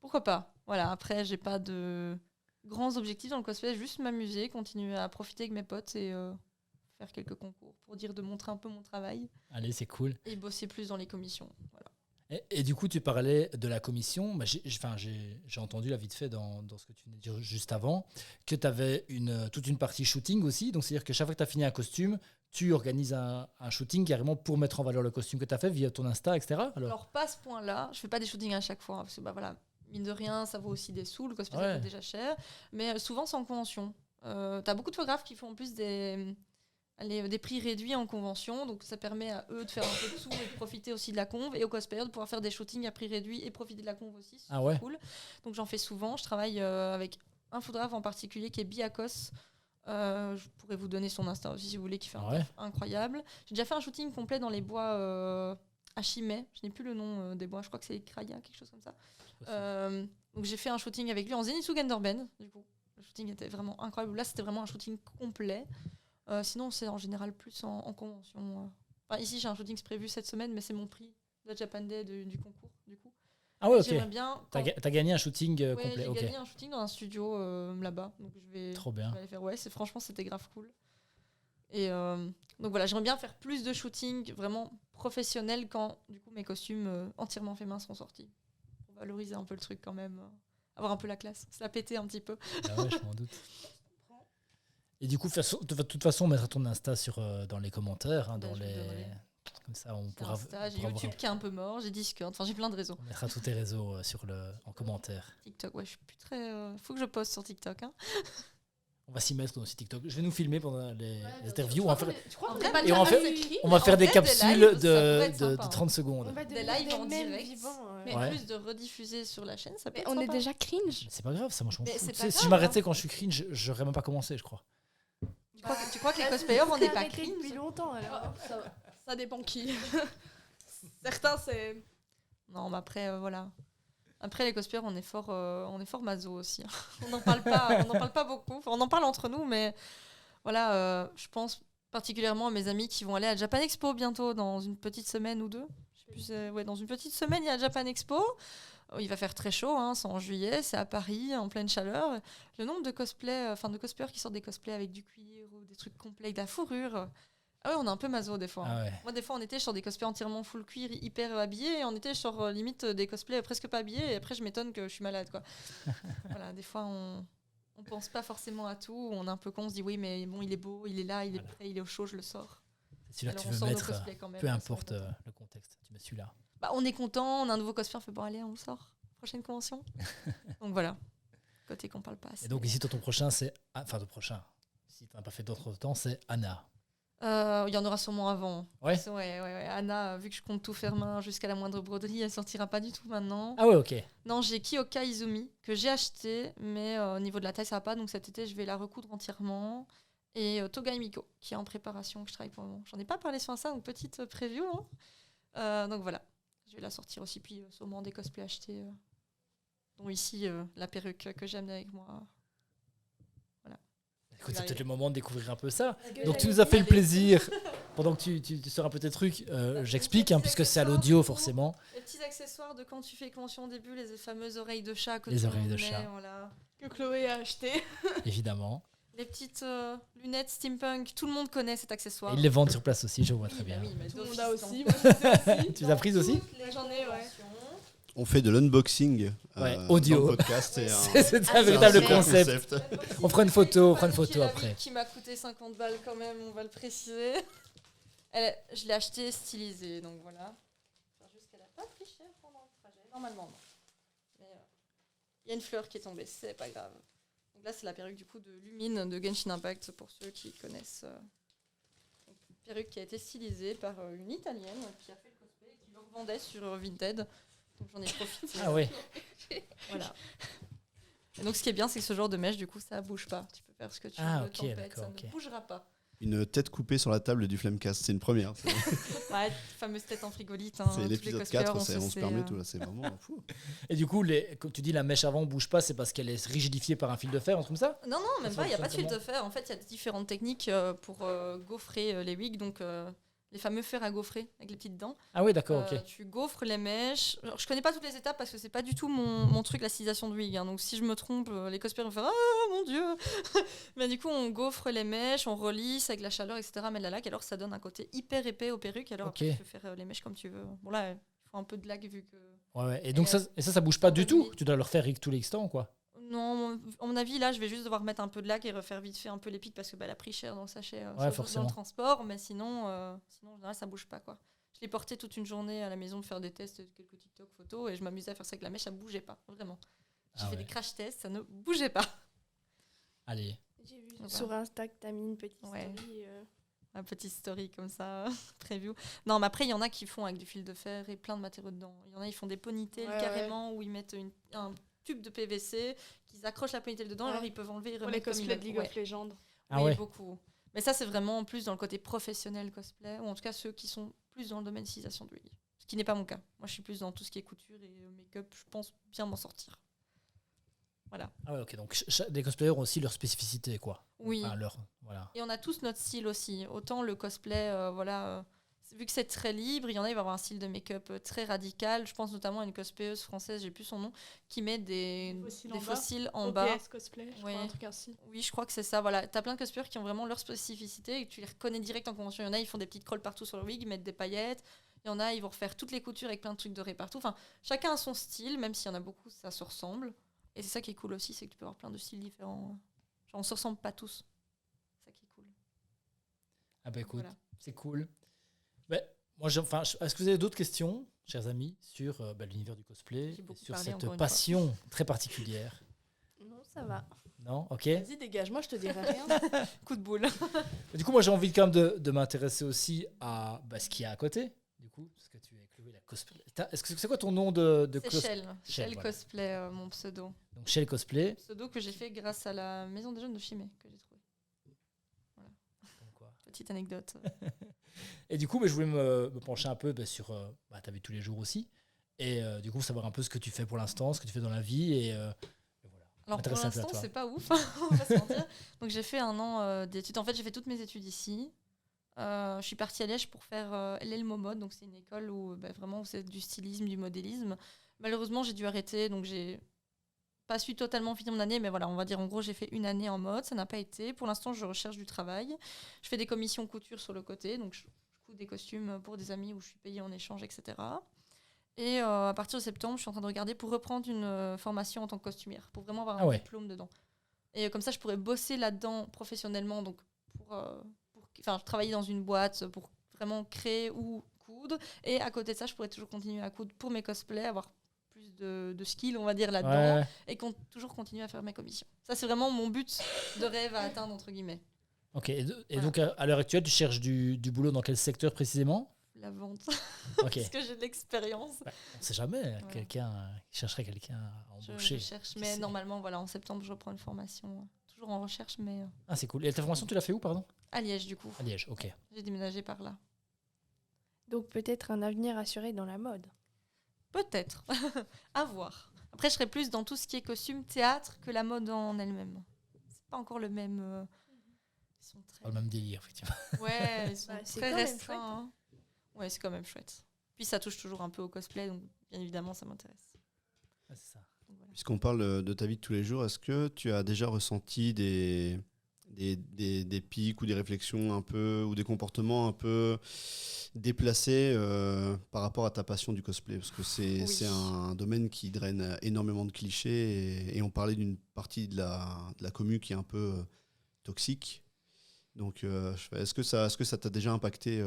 Pourquoi pas Voilà, après, j'ai pas de grands objectifs dans le cosplay, juste m'amuser, continuer à profiter avec mes potes et faire quelques concours pour dire de montrer un peu mon travail Allez, c'est cool. et bosser plus dans les commissions. Voilà. Et du coup, tu parlais de la commission. Bah, j'ai entendu là vite fait dans ce que tu venais de dire juste avant que tu avais toute une partie shooting aussi. Donc, c'est-à-dire que chaque fois que tu as fini un costume, tu organises un shooting carrément pour mettre en valeur le costume que tu as fait via ton Insta, etc. Alors, pas à ce point-là, je fais pas des shootings à chaque fois, hein, parce que voilà, mine de rien, ça vaut aussi des sous, le cosplay ça Ouais. coûte déjà cher, mais souvent c'est en convention. T'as beaucoup de photographes qui font en plus des prix réduits en convention, donc ça permet à eux de faire un peu de sous et de profiter aussi de la conve, et aux cosplayers de pouvoir faire des shootings à prix réduit et profiter de la conve aussi, c'est Ah ouais. cool. Donc j'en fais souvent, je travaille avec un photographe en particulier qui est Biakos. Je pourrais vous donner son Insta aussi si vous voulez, qui fait un Ouais. taf incroyable. J'ai déjà fait un shooting complet dans les bois à Chimay, je n'ai plus le nom des bois, je crois que c'est Kraya, quelque chose comme ça. Donc j'ai fait un shooting avec lui en Zenitsu Genderben, du coup. Le shooting était vraiment incroyable. Là, c'était vraiment un shooting complet. Sinon, c'est en général plus en convention. Enfin, ici, j'ai un shooting prévu cette semaine, mais c'est mon prix de la Japan Day du concours, du coup. Ah ouais, ok. J'aimerais bien... T'as gagné un shooting Ouais, complet. j'ai Ok. gagné un shooting dans un studio là-bas. Donc Trop bien. je vais aller faire. Ouais, franchement, c'était grave cool. Et donc voilà, j'aimerais bien faire plus de shootings vraiment professionnels quand du coup mes costumes entièrement faits main seront sortis. Pour valoriser un peu le truc quand même. Avoir un peu la classe, se la péter un petit peu. Ah ouais, je m'en doute. Et du coup, de toute façon, on mettra ton Insta dans les commentaires. Ben, je vous donnerai. Comme ça, on J'ai pourra. Insta, j'ai pourra YouTube voir. qui est un peu mort, j'ai Discord, enfin j'ai plein de réseaux. On mettra tous tes réseaux en commentaire. TikTok, ouais, je suis plus très. Faut que je poste sur TikTok. Hein. On va s'y mettre aussi TikTok. Je vais nous filmer pendant les interviews. On va faire, Je crois En qu'on vrai, est pas et on va faire- écrit. on va faire En des vrai, des capsules lives, ça pourrait de être sympa, 30 secondes. On va Des devenir lives en des mèmes direct. vivants. Mais Ouais. en plus de rediffuser sur la chaîne, ça peut Mais être on est sympa. déjà cringe. C'est pas grave, ça, moi je m'en Mais fous. c'est Tu pas sais, si grave, je m'arrêtais hein. quand je suis cringe, j'aurais même pas commencé, je crois. Tu crois que les Bah, cosplayers, on n'est pas arrêté cringe depuis longtemps alors. Ça dépend qui. Certains, c'est. Non, mais après, voilà. Après, les cosplayers, on est fort maso aussi. On n'en parle pas beaucoup. Enfin, on en parle entre nous, mais voilà, je pense particulièrement à mes amis qui vont aller à Japan Expo bientôt, dans une petite semaine ou deux. Je sais plus, ouais, dans une petite semaine, il y a Japan Expo. Il va faire très chaud, hein, c'est en juillet, c'est à Paris, en pleine chaleur. Le nombre de de cosplayers qui sortent des cosplays avec du cuir ou des trucs complets, avec de la fourrure. Ah ouais, on est un peu maso des fois. Ah ouais. Moi, des fois, on était sur des cosplays entièrement full cuir, hyper habillés, et on était sur limite des cosplays presque pas habillés, et après, je m'étonne que je suis malade, quoi. Voilà, des fois, on pense pas forcément à tout, on est un peu con, on se dit oui, mais bon, il est beau, il est là, il est prêt, il est au chaud, je le sors. C'est celui-là que Alors, tu on veux sort nos mettre, cosplays quand même, peu ça, importe on est content. le contexte. Tu mets celui-là. Bah, on est content, on a un nouveau cosplay, on fait bon, allez, on le sort. Prochaine convention. Donc voilà, côté qu'on parle pas assez. Et donc ici, ton prochain, c'est... Enfin, ton prochain. Si tu n'as pas fait d'autres temps, c'est Anna. Il y en aura sûrement avant. Ouais. Ouais. Anna, vu que je compte tout faire main jusqu'à la moindre broderie, elle sortira pas du tout maintenant. Ah ouais, ok. Non, j'ai Kyoka Izumi que j'ai acheté, mais au niveau de la taille, ça va pas. Donc cet été, je vais la recoudre entièrement. Et Toga Miko, qui est en préparation, que je travaille pour le moment. J'en ai pas parlé sur Insta, donc petite preview. Hein. Donc voilà, je vais la sortir aussi. Puis sûrement des cosplays achetés. Dont ici, la perruque que j'ai amenée avec moi. Écoute, c'est peut-être le moment de découvrir un peu ça. Est-ce que Donc tu j'allais nous as fait dire- le plaisir, pendant que tu sors un peu tes trucs, j'explique, hein, puisque c'est à l'audio forcément. Les petits accessoires de quand tu fais convention au début, les fameuses oreilles de chat. Que Les tout le oreilles monde de met, chat. Voilà. Que Chloé a acheté. Évidemment. Les petites lunettes steampunk, tout le monde connaît cet accessoire. Et ils les vendent sur place aussi, je vois très Oui, bah bien. oui, mais Tout le monde d'office, a dans- aussi. Moi, je sais aussi. Tu les as prises aussi? Ouais, j'en ai, ouais. On fait de l'unboxing Ouais, dans audio. le podcast. C'est un Ah, véritable c'est un concept. On fera une photo Qui après. Qui m'a coûté 50 balles quand même, on va le préciser. Je l'ai acheté stylisé, donc voilà. Enfin, juste qu'elle n'a pas pris cher pendant le trajet, normalement non. Mais il y a une fleur qui est tombée, c'est pas grave. Donc là, c'est la perruque du coup de Lumine de Genshin Impact pour ceux qui connaissent. Donc, une perruque qui a été stylisée par une Italienne qui a fait le cosplay et qui le revendait sur Vinted. Donc j'en ai profité. Ah ouais. Voilà. Et donc ce qui est bien, c'est que ce genre de mèche, du coup, ça bouge pas. Tu peux faire ce que tu Ah, veux, ok, tempête, d'accord, ça ok. ne bougera pas. Une tête coupée sur la table du Flamecast, c'est une première. Ouais, fameuse tête en frigolite. Hein, C'est tous les l'épisode cosplayers, 4, on on se sait, permet tout là, c'est vraiment fou. Et du coup, comme tu dis, la mèche avant bouge pas, c'est parce qu'elle est rigidifiée par un fil de fer, un truc comme ça? Non, non, même Ça pas, il n'y a pas de fil fonctionne de fer. En fait, il y a différentes techniques pour gaufrer les wigs, donc les fameux fers à gaufrer avec les petites dents. Ah oui, d'accord, ok. Tu gaufres les mèches. Alors, je connais pas toutes les étapes parce que c'est pas du tout mon truc, la stylisation du wig. Hein. Donc si je me trompe, les cosplayers vont faire ah mon dieu. Mais du coup, on gaufre les mèches, on relisse avec la chaleur, etc. Mais la laque, alors ça donne un côté hyper épais aux perruques. Alors Ok. après, tu peux faire les mèches comme tu veux. Bon là, il faut un peu de laque vu que. Ouais, ouais. Et donc ça bouge pas du Bonne tout? nuit. Tu dois le refaire tous les instants, quoi? Non, à mon avis, là, je vais juste devoir mettre un peu de laque et refaire vite fait un peu les pics parce que elle a pris cher dans le sachet dans forcément. le transport. Mais sinon, en général, ça bouge pas, quoi. Je l'ai porté toute une journée à la maison de faire des tests, quelques TikTok photos et je m'amusais à faire ça avec la mèche, ça bougeait pas, vraiment. J'ai Ah fait ouais. des crash tests, ça ne bougeait pas. Allez. J'ai vu Voilà. sur Insta que t'as mis une petite Ouais. story. Un petit story comme ça, preview. Non, mais après, il y en a qui font avec du fil de fer et plein de matériaux dedans. Il y en a, ils font des ponytails Ouais, carrément où ils mettent un tube de PVC, qu'ils accrochent la ponytail dedans, Ouais. alors ils peuvent enlever et Pour les remettre comme ils cosplays de veulent. League Ouais. of Legends. Ah Oui, ouais. beaucoup. Mais ça, c'est vraiment en plus dans le côté professionnel cosplay, ou en tout cas ceux qui sont plus dans le domaine stylisation de wig. Ce qui n'est pas mon cas. Moi, je suis plus dans tout ce qui est couture et make-up. Je pense bien m'en sortir. Voilà. Ah ouais, ok. Donc les cosplayers ont aussi leur spécificité, quoi. Oui. Enfin, voilà. Et on a tous notre style aussi. Autant le cosplay, vu que c'est très libre, il y en a, il va avoir un style de make-up très radical. Je pense notamment à une cosplayeuse française, j'ai plus son nom, qui met des fossiles en bas. OPS cosplay, je Ouais. crois, un truc ainsi. Oui, je crois que c'est ça. Voilà, t'as plein de cosplayers qui ont vraiment leur spécificité et que tu les reconnais direct en convention. Il y en a, ils font des petites crolles partout sur le wig, ils mettent des paillettes. Il y en a, ils vont refaire toutes les coutures avec plein de trucs dorés partout. Enfin, chacun a son style, même s'il y en a beaucoup, ça se ressemble. Et c'est ça qui est cool aussi, c'est que tu peux avoir plein de styles différents. Genre, on se ressemble pas tous. C'est ça qui est cool. Ah bah écoute, Voilà. c'est cool. Ben, moi, est-ce que vous avez d'autres questions, chers amis, sur l'univers du cosplay, J'ai et beaucoup sur parlé, cette encore une passion très particulière? Non, ça va. Non, ok. Vas-y, dégage, moi je te dirai rien. Coup de boule. Du coup, moi, j'ai envie quand même de m'intéresser aussi à ce qu'il y a à côté. Du coup, parce que tu es Chloé, la cosplay. Est-ce que c'est quoi ton nom de C'est cosplay? Shell. Shell, Shell voilà. Cosplay, mon pseudo. Donc, chez les cosplay. Pseudo que j'ai fait grâce à la maison des jeunes de Chimay que j'ai trouvé. Comme quoi. Petite anecdote. Et du coup, je voulais me pencher un peu sur ta vie de tous les jours aussi. Et du coup, savoir un peu ce que tu fais pour l'instant, ce que tu fais dans la vie. Et voilà. Alors pour M'intéresser un peu à l'instant, toi. c'est pas ouf, on va se mentir. Donc j'ai fait 1 an d'études. En fait, j'ai fait toutes mes études ici. Je suis partie à Liège pour faire l'Elmo Mode. Donc c'est une école où vraiment c'est du stylisme, du modélisme. Malheureusement, j'ai dû arrêter. Donc j'ai pas su totalement finir mon année. Mais voilà, on va dire en gros, j'ai fait 1 année en mode. Ça n'a pas été. Pour l'instant, je recherche du travail. Je fais des commissions couture sur le côté. Donc je couds des costumes pour des amis où je suis payée en échange, etc. Et à partir de septembre, je suis en train de regarder pour reprendre une formation en tant que costumière, pour vraiment avoir un diplôme dedans. Et comme ça, je pourrais bosser là-dedans professionnellement, donc pour travailler dans une boîte, pour vraiment créer ou coudre. Et à côté de ça, je pourrais toujours continuer à coudre pour mes cosplays, avoir plus de skills, on va dire, là-dedans, et toujours continuer à faire mes commissions. Ça, c'est vraiment mon but de rêve à atteindre, entre guillemets. Ok, et donc à l'heure actuelle, tu cherches du boulot dans quel secteur précisément? La vente. Okay. Parce que j'ai de l'expérience. On ne sait jamais, quelqu'un chercherait quelqu'un à embaucher. Je cherche, mais normalement, voilà, en septembre, je reprends une formation. Toujours en recherche, mais... Ah, c'est cool. Et ta formation, tu l'as fait où, pardon? À Liège, du coup. À Liège, ok. J'ai déménagé par là. Donc peut-être un avenir assuré dans la mode. Peut-être. À voir. Après, je serais plus dans tout ce qui est costume, théâtre, que la mode en elle-même. C'est pas encore le même... Ils sont très... Pas le même délire, effectivement. Ouais, ils sont c'est très quand même restreints. Hein. Ouais, c'est quand même chouette. Puis ça touche toujours un peu au cosplay, donc bien évidemment, ça m'intéresse. Ouais, c'est ça. Donc, voilà. Puisqu'on parle de ta vie de tous les jours, est-ce que tu as déjà ressenti des pics ou des réflexions un peu, ou des comportements un peu déplacés par rapport à ta passion du cosplay? Parce que c'est un domaine qui draine énormément de clichés et on parlait d'une partie de la commu qui est un peu toxique. Donc, est-ce que ça t'a déjà impacté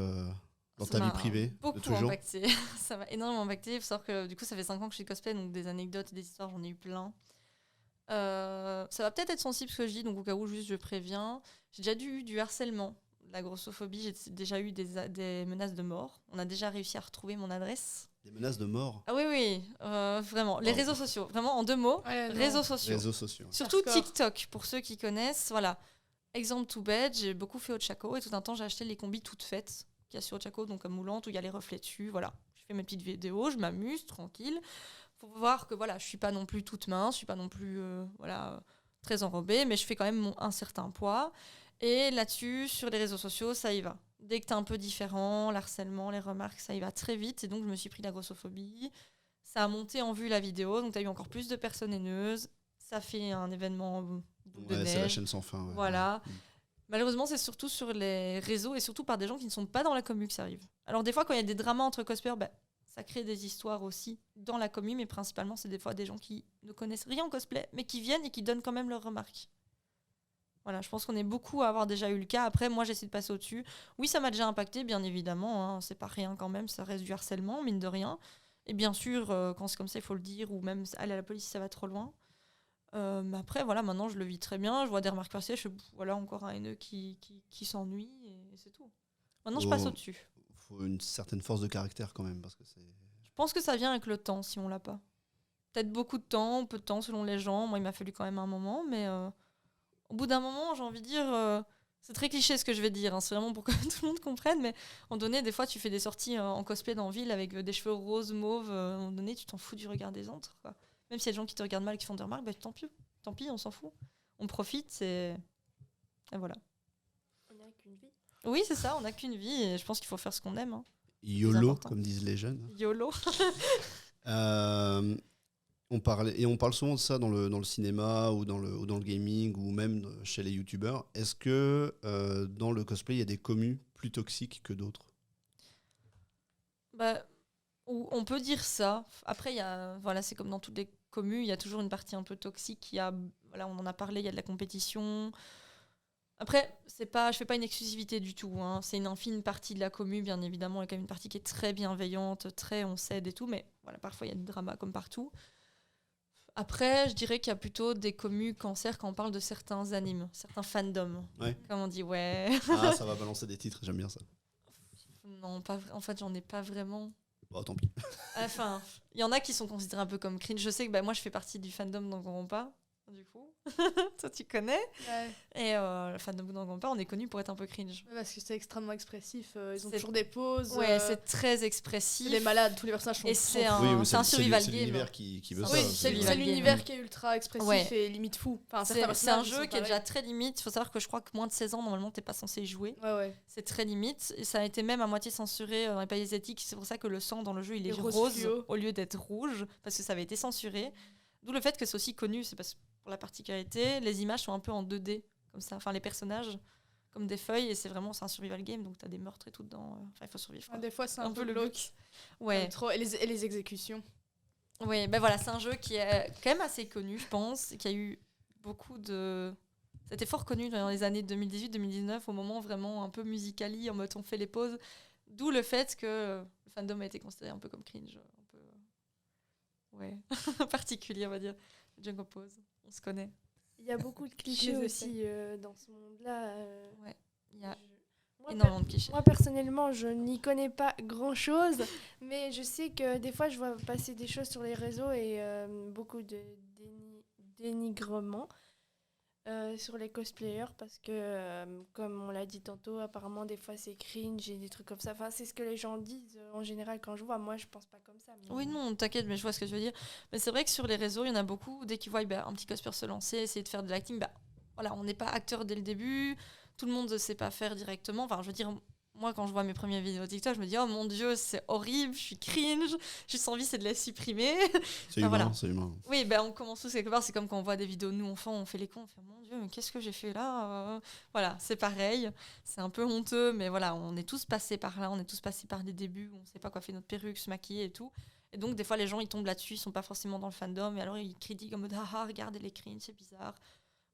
dans ta vie privée de beaucoup toujours? impacté. Ça m'a énormément impacté. Il faut savoir que du coup, ça fait 5 ans que je suis cosplay, donc des anecdotes, des histoires, j'en ai eu plein. Ça va peut-être être sensible ce que je dis, donc au cas où, juste je préviens. J'ai déjà eu du harcèlement, de la grossophobie, j'ai déjà eu des menaces de mort. On a déjà réussi à retrouver mon adresse. Des menaces de mort? Ah oui, vraiment. Les réseaux sociaux, vraiment en 2 mots, réseaux sociaux. Réseaux sociaux. Surtout Hardcore. TikTok, pour ceux qui connaissent. Voilà. Exemple tout bête, j'ai beaucoup fait Ochako et tout un temps, j'ai acheté les combis toutes faites qu'il y a sur Ochako, donc comme moulante, où il y a les reflets dessus. Voilà. Je fais mes petites vidéos, je m'amuse, tranquille. Faut voir que voilà, je suis pas non plus toute mince, je suis pas non plus très enrobée, mais je fais quand même un certain poids. Et là-dessus, sur les réseaux sociaux, ça y va. Dès que t'es un peu différent, l'harcèlement, les remarques, ça y va très vite. Et donc, je me suis pris la grossophobie. Ça a monté en vue la vidéo, donc t'as eu encore plus de personnes haineuses. Ça fait un événement boule de Ouais, c'est la neige. chaîne sans fin. Ouais. Voilà. Ouais. Malheureusement, c'est surtout sur les réseaux et surtout par des gens qui ne sont pas dans la commu que ça arrive. Alors des fois, quand il y a des dramas entre cosplayers, ça crée des histoires aussi dans la commu, mais principalement, c'est des fois des gens qui ne connaissent rien au cosplay, mais qui viennent et qui donnent quand même leurs remarques. Voilà, je pense qu'on est beaucoup à avoir déjà eu le cas. Après, moi, j'essaie de passer au-dessus. Oui, ça m'a déjà impacté, bien évidemment. Hein. C'est pas rien quand même, ça reste du harcèlement, mine de rien. Et bien sûr, quand c'est comme ça, il faut le dire, ou même aller à la police si ça va trop loin. Mais après, voilà, maintenant je le vis très bien. Je vois des remarques passer, je fais voilà, encore un haineux qui s'ennuie et c'est tout. Maintenant, je passe au-dessus. Il faut une certaine force de caractère quand même. Parce que c'est... Je pense que ça vient avec le temps si on l'a pas. Peut-être beaucoup de temps, peu de temps selon les gens. Moi, il m'a fallu quand même un moment, mais au bout d'un moment, j'ai envie de dire. C'est très cliché ce que je vais dire, hein, c'est vraiment pour que tout le monde comprenne, mais à un moment donné, des fois, tu fais des sorties en cosplay dans la ville avec des cheveux roses, mauves. À un moment donné, tu t'en fous du regard des autres, quoi. Même s'il y a des gens qui te regardent mal, qui font des remarques, tant pis, on s'en fout. On profite et voilà. On n'a qu'une vie. Oui, c'est ça, on n'a qu'une vie et je pense qu'il faut faire ce qu'on aime. Hein. YOLO, comme disent les jeunes. YOLO. On parle souvent de ça dans le cinéma ou dans le gaming ou même chez les youtubeurs. Est-ce que dans le cosplay, il y a des commus plus toxiques que d'autres? On peut dire ça. Après, c'est comme dans toutes les communes, il y a toujours une partie un peu toxique. On en a parlé, il y a de la compétition. Après, je fais pas une exclusivité du tout. Hein. C'est une infime partie de la commune, bien évidemment. Il y a quand même une partie qui est très bienveillante, très on s'aide et tout. Mais voilà, parfois, il y a des dramas comme partout. Après, je dirais qu'il y a plutôt des commus cancer quand on parle de certains animes, certains fandoms. Ouais. Comme on dit, ouais. Ah, ça va balancer des titres, j'aime bien ça. Non, en fait, j'en ai pas vraiment. Bon, tant pis. Enfin, il y en a qui sont considérés un peu comme cringe. Je sais que moi, je fais partie du fandom d'Danganronpa, du coup. Toi, tu connais. Ouais. Et le fandom d'Danganronpa, on est connu pour être un peu cringe. Ouais, parce que c'est extrêmement expressif. Ils ont C'est- toujours des pauses. Ouais, c'est très expressif. les malades, tous les personnages sont. Et c'est sont- un, mais c'est un survival c'est game. l'univers qui veut Oui, ça. Oui, c'est c'est survival game. l'univers qui est ultra expressif Ouais. et limite fou. Enfin, certains C'est un personnages, ils jeu sont qui est pareils. déjà très limite. Il faut savoir que je crois que moins de 16 ans, normalement, t'es pas censé y jouer. Ouais, ouais. C'est très limite. Et ça a été même à moitié censuré dans les pays asiatiques. C'est pour ça que le sang dans le jeu, il est Et rose rose fluo. au lieu d'être rouge, parce que ça avait été censuré. D'où le fait que c'est aussi connu. C'est parce que pour la particularité, les images sont un peu en 2D, comme ça. Enfin, les personnages, comme des feuilles. Et c'est un survival game, donc t'as des meurtres et tout dedans. Enfin, il faut survivre. quoi. Des fois, c'est Un peu le glauque. but. Ouais. Trop. Et les exécutions. Oui, ben voilà, c'est un jeu qui est quand même assez connu, je pense, et qui a eu beaucoup de... C'était fort connu dans les années 2018-2019, au moment vraiment un peu musicali, en mode on fait les pauses. D'où le fait que le fandom a été considéré un peu comme cringe, un peu... Ouais, particulier, on va dire. Jungle Pose, on se connaît. Il y a beaucoup de clichés les ai aussi dans ce monde-là. Il y a Moi, énormément de clichés. Moi, personnellement, je n'y connais pas grand-chose, mais je sais que des fois, je vois passer des choses sur les réseaux et beaucoup de dénigrement sur les cosplayers parce que, comme on l'a dit tantôt, apparemment, des fois, c'est cringe et des trucs comme ça. Enfin, c'est ce que les gens disent en général quand je vois. Moi, je pense pas comme ça. Mais... Oui, non, t'inquiète, mais je vois ce que tu veux dire. Mais c'est vrai que sur les réseaux, il y en a beaucoup, dès qu'ils voient un petit cosplayer se lancer, essayer de faire de l'acting, voilà, on n'est pas acteur dès le début, tout le monde ne sait pas faire directement. Enfin, je veux dire, moi, quand je vois mes premières vidéos TikTok, je me dis, oh mon Dieu, c'est horrible, je suis cringe, j'ai juste envie, c'est de les supprimer. C'est Ah, humain, voilà. c'est humain. Oui, on commence tous quelque part, c'est comme quand on voit des vidéos de nous enfants, on fait les cons, on fait, mon Dieu, mais qu'est-ce que j'ai fait là Voilà, c'est pareil, c'est un peu honteux, mais voilà, on est tous passés par là, on est tous passés par des débuts où on ne sait pas quoi faire notre perruque, se maquiller et tout. Et donc, des fois, les gens, ils tombent là-dessus, ils sont pas forcément dans le fandom, et alors ils critiquent en mode, ah, regardez les cringe, c'est bizarre.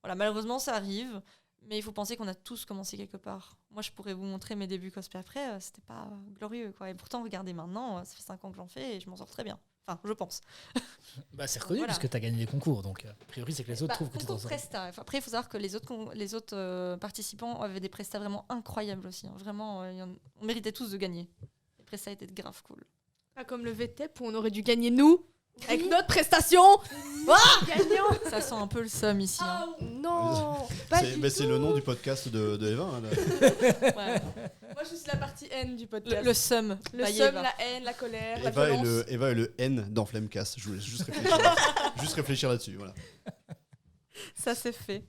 Voilà, malheureusement, ça arrive, mais il faut penser qu'on a tous commencé quelque part. Moi, je pourrais vous montrer mes débuts cosplay après, c'était pas glorieux, quoi. Et pourtant, regardez maintenant, ça fait 5 ans que j'en fais et je m'en sors très bien. Enfin, je pense. C'est reconnu Voilà. puisque tu as gagné les concours, donc a priori, c'est que les autres trouvent que tu concours t'en sors. Presta. Après, il faut savoir que les autres participants avaient des prestats vraiment incroyables aussi. Hein. Vraiment, on méritait tous de gagner. Les prestats étaient grave cool. Pas comme le VTEP où on aurait dû gagner nous avec notre prestation. Gagnant. Ça sent un peu le seum ici. Hein. Non, pas du C'est tout. le nom du podcast de Eva. Hein, là. Ouais. Moi, je suis la partie N du podcast. Le seum. Le Bah, seum, Eva. la haine, la colère, la Eva violence. est le N dans Flamecast. Je voulais juste réfléchir, juste réfléchir là-dessus. Voilà. Ça, c'est fait.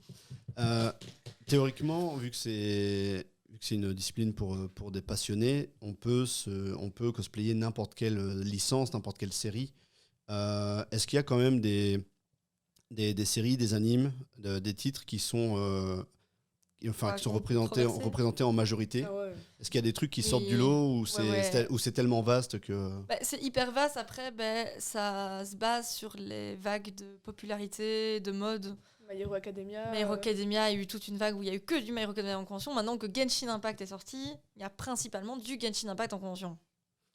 Théoriquement, vu que c'est une discipline pour des passionnés, on peut cosplayer n'importe quelle licence, n'importe quelle série. Est-ce qu'il y a quand même des séries, des animes, des titres qui sont, qui sont controversés. représentés en majorité? Ah ouais. Est-ce qu'il y a des trucs qui Oui. sortent du lot ou Ouais. où c'est tellement vaste que... C'est hyper vaste. Après, ça se base sur les vagues de popularité, de mode. My Hero Academia. My Hero Academia a eu toute une vague où il y a eu que du My Hero Academia en convention. Maintenant que Genshin Impact est sorti, il y a principalement du Genshin Impact en convention.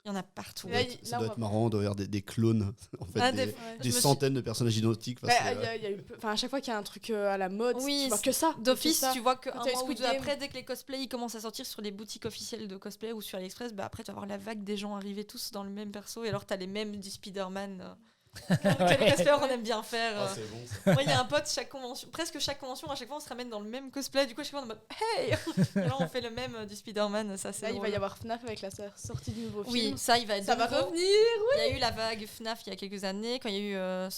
Il y en a partout. Là, Ça on doit va- être marrant de regarder des clones, en fait, Ah, des Ouais. je me suis- centaines de personnages identiques. Enfin, Bah, c'est, il y a eu, à chaque fois qu'il y a un truc à la mode, Oui, tu vois que ça. D'office, que ça. tu vois qu'un Quand t'as eu mois ou Squid deux Game. après, dès que les cosplays ils commencent à sortir sur les boutiques officielles de cosplay ou sur AliExpress, après tu vas voir la vague des gens arriver tous dans le même perso et alors t'as les mêmes du Spider-Man. Que les cosplayers on aime bien faire. Ah, c'est bon, ça. Moi, il y a un pote, presque chaque convention, à chaque fois on se ramène dans le même cosplay. Du coup, à chaque fois on est en mode hey Et là, on fait le même du Spider-Man. Ça, c'est Là, il va drôle. y avoir FNAF avec la sortie du nouveau Oui, film. ça, il va être Ça de va nouveau. revenir. Il y a eu la vague FNAF il y a quelques années, quand il y a eu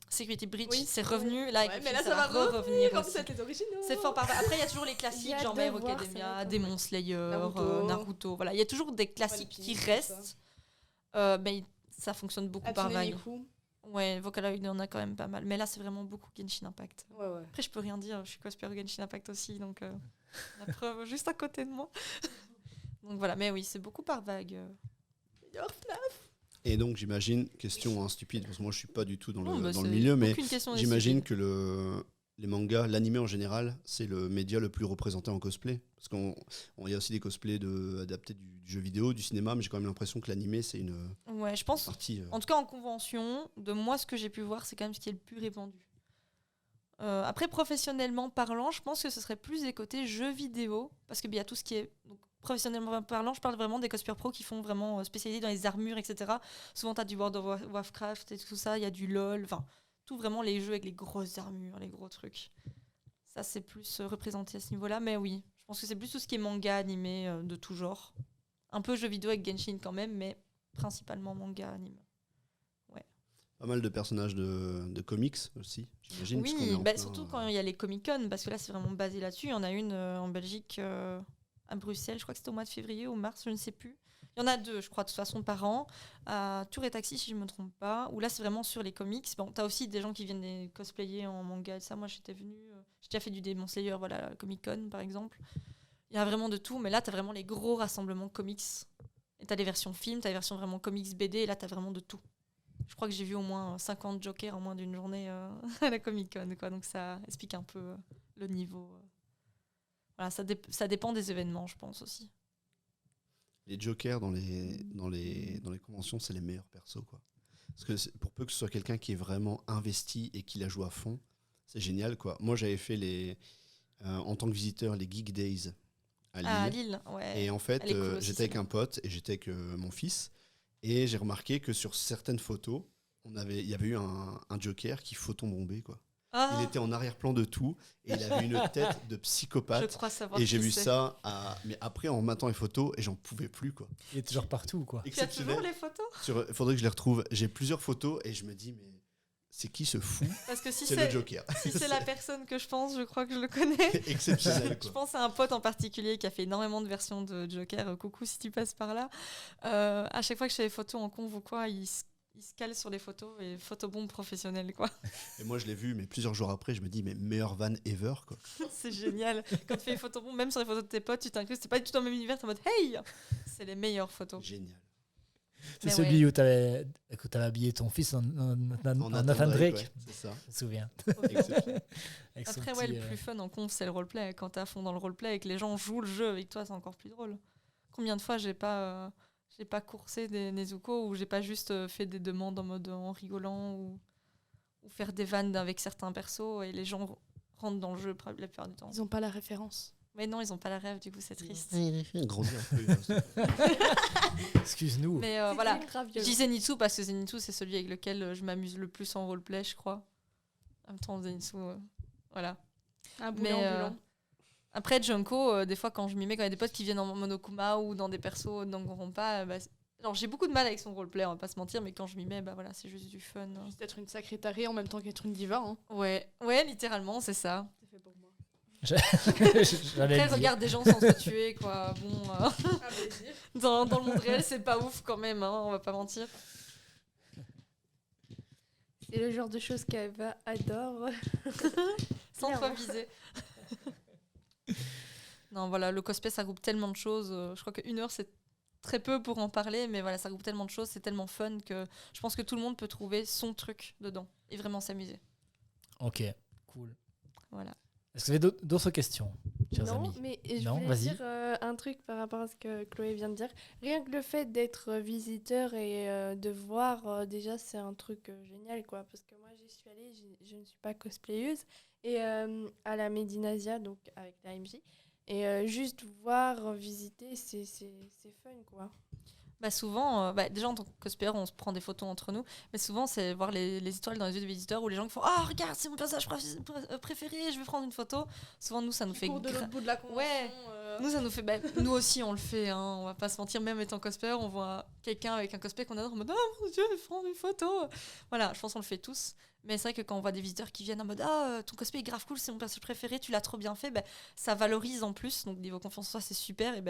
Security Breach, Oui. c'est revenu. Là, avec Ouais, le mais film, là, ça va revenir Comme aussi. c'est les originaux. C'est fort parfait. Après, il y a toujours les Il classiques, y a genre de My Hero voir, ça Academia, va être Demon Slayer, Naruto. Naruto. Voilà, il y a toujours des classiques One qui Piece, restent. Mais ça fonctionne beaucoup par Hatsune vague. Miku. Ouais, Vocaloid, il y en a quand même pas mal. Mais là, c'est vraiment beaucoup Genshin Impact. Ouais, ouais. Après, je peux rien dire, je suis cosplayer de Genshin Impact aussi, donc la preuve juste à côté de moi. Donc voilà, mais oui, c'est beaucoup par vague. Et donc, j'imagine, question stupide, parce que moi, je suis pas du tout dans Non, le bah, dans le c'est milieu, mais aucune question n'est j'imagine stupide. que les mangas, l'anime en général, c'est le média le plus représenté en cosplay. Parce qu'il y a aussi des cosplays adaptés du jeu vidéo, du cinéma, mais j'ai quand même l'impression que l'anime, c'est une Ouais, je pense. partie. En tout cas, en convention, de moi, ce que j'ai pu voir, c'est quand même ce qui est le plus répandu. Après, professionnellement parlant, je pense que ce serait plus des côtés jeux vidéo, parce qu'il y a tout ce qui est... Donc, professionnellement parlant, je parle vraiment des cosplayers pros qui font vraiment spécialisés dans les armures, etc. Souvent, tu as du World of Warcraft et tout ça, il y a du LoL, enfin, tout vraiment les jeux avec les grosses armures, les gros trucs. Ça, c'est plus représenté à ce niveau-là, mais oui, je pense que c'est plus tout ce qui est manga, animé, de tout genre. Un peu jeux vidéo avec Genshin quand même, mais principalement manga, anime. Pas mal de personnages de comics aussi, j'imagine. Oui, puisqu'on est en plein, surtout quand il y a les Comic-Con, parce que là, c'est vraiment basé là-dessus. Il y en a une en Belgique, à Bruxelles, je crois que c'était au mois de février ou mars, je ne sais plus. Il y en a 2, je crois, de toute façon, par an. À Tour et Taxi, si je ne me trompe pas. Où là, c'est vraiment sur les comics. Bon, tu as aussi des gens qui viennent les cosplayer en manga et ça. Moi, j'étais venue. J'ai déjà fait du Demon Slayer, voilà, Comic-Con, par exemple. Il y a vraiment de tout. Mais là, tu as vraiment les gros rassemblements comics. Et tu as les versions films, tu as les versions vraiment comics BD. Et là, tu as vraiment de tout. Je crois que j'ai vu au moins 50 Jokers en moins d'une journée à la Comic-Con, quoi. Donc ça explique un peu le niveau. Voilà, ça dépend des événements, je pense aussi. Les jokers dans les conventions, c'est les meilleurs persos, quoi. Parce que pour peu que ce soit quelqu'un qui est vraiment investi et qui la joue à fond, c'est génial, quoi. Moi, j'avais fait en tant que visiteur les Geek Days à Lille. À Lille, ouais. Et en fait, Elle est cool aussi, j'étais avec celle-là. un pote et j'étais avec mon fils. Et j'ai remarqué que sur certaines photos, il y avait eu un Joker qui photobombait, quoi. Ah, Il était en arrière-plan de tout et il avait une tête de je psychopathe. crois savoir Et j'ai qui vu c'est. ça, mais après en matant les photos et j'en pouvais plus, quoi. Il est toujours partout, quoi. Tu as toujours les photos Il faudrait que je les retrouve. J'ai plusieurs photos et je me dis, mais c'est qui ce fou? Parce que si C'est le c'est Joker. si c'est la personne que je pense, je crois que je le connais. Exceptionnel, Je quoi. pense à un pote en particulier qui a fait énormément de versions de Joker. Coucou si tu passes par là. À chaque fois que je fais des photos en conv ou quoi, il se cale sur les photos et photobombe professionnelle, quoi. Et moi, je l'ai vu, mais plusieurs jours après, je me dis, mais meilleur van ever, quoi. C'est génial. Quand tu fais les photobombes, même sur les photos de tes potes, tu t'incrustes. C'est pas du tout dans le même univers, t'es en mode hey! C'est les meilleures photos. Génial. C'est Mais celui où tu avais habillé ton fils en Nathan Drake. ouais, c'est ça. Je me souviens. Exceptionnel. Avec son Après, ouais, petit, le plus fun en conf, c'est le roleplay. Quand t'es à fond dans le roleplay et que les gens jouent le jeu avec toi, c'est encore plus drôle. Combien de fois j'ai pas coursé des Nezuko ou j'ai pas juste fait des demandes en mode en rigolant ou faire des vannes avec certains persos et les gens rentrent dans le jeu la plupart du temps. Ils ont pas la référence. Mais non, ils ont pas la rêve, du coup, c'est triste. Grandis un peu. Excuse-nous. Mais voilà. Grave Je dis Zenitsu parce que Zenitsu, c'est celui avec lequel je m'amuse le plus en roleplay, je crois. En même temps, Zenitsu, voilà. Un Mais boulet ambulant. après, Junko, des fois, quand je m'y mets, quand il y a des potes qui viennent en Monokuma ou dans des persos dans Gonronpa, alors j'ai beaucoup de mal avec son roleplay, on va pas se mentir, mais quand je m'y mets, voilà, c'est juste du fun. Juste être une sacrée tarée en même temps qu'être une diva. Hein. Ouais, littéralement, c'est ça. C'est fait pour moi. J'allais Après, le dire. regarde des gens s'entretuer, quoi. Bon, À plaisir. dans le monde réel, c'est pas ouf quand même, hein, on va pas mentir. C'est le genre de choses qu'Eva adore. Sans Clairement. toi viser. Non, voilà, le cosplay, ça groupe tellement de choses. Je crois qu'une heure, c'est très peu pour en parler, mais voilà, ça groupe tellement de choses, c'est tellement fun que je pense que tout le monde peut trouver son truc dedans et vraiment s'amuser. Ok, cool. Voilà. Est-ce que vous avez d'autres questions, chers Non, amis? mais je Non, voulais vas-y. dire un truc par rapport à ce que Chloé vient de dire. Rien que le fait d'être visiteur et de voir, déjà, c'est un truc génial, quoi. Parce que moi, j'y suis allée, je ne suis pas cosplayeuse, et à la Medinasia, donc avec la MJ. Et juste voir, visiter, c'est fun, quoi. Souvent, déjà en tant que cosplayer, on se prend des photos entre nous, mais souvent c'est voir les étoiles dans les yeux des visiteurs ou les gens qui font « Ah, regarde, c'est mon personnage préféré, je vais prendre une photo ». Souvent, nous, ça nous fait... Cours de l'autre bout de la convention. Ouais. Nous, ça nous fait... nous aussi, on le fait, hein, on va pas se mentir, même étant cosplayer, on voit quelqu'un avec un cosplay qu'on adore en mode « Oh mon Dieu, je vais prendre une photo !» Voilà, je pense qu'on le fait tous. Mais c'est vrai que quand on voit des visiteurs qui viennent en mode « Ah, ton cosplay est grave cool, c'est mon personnage préféré, tu l'as trop bien fait », ça valorise en plus, donc niveau confiance en soi, c'est super, et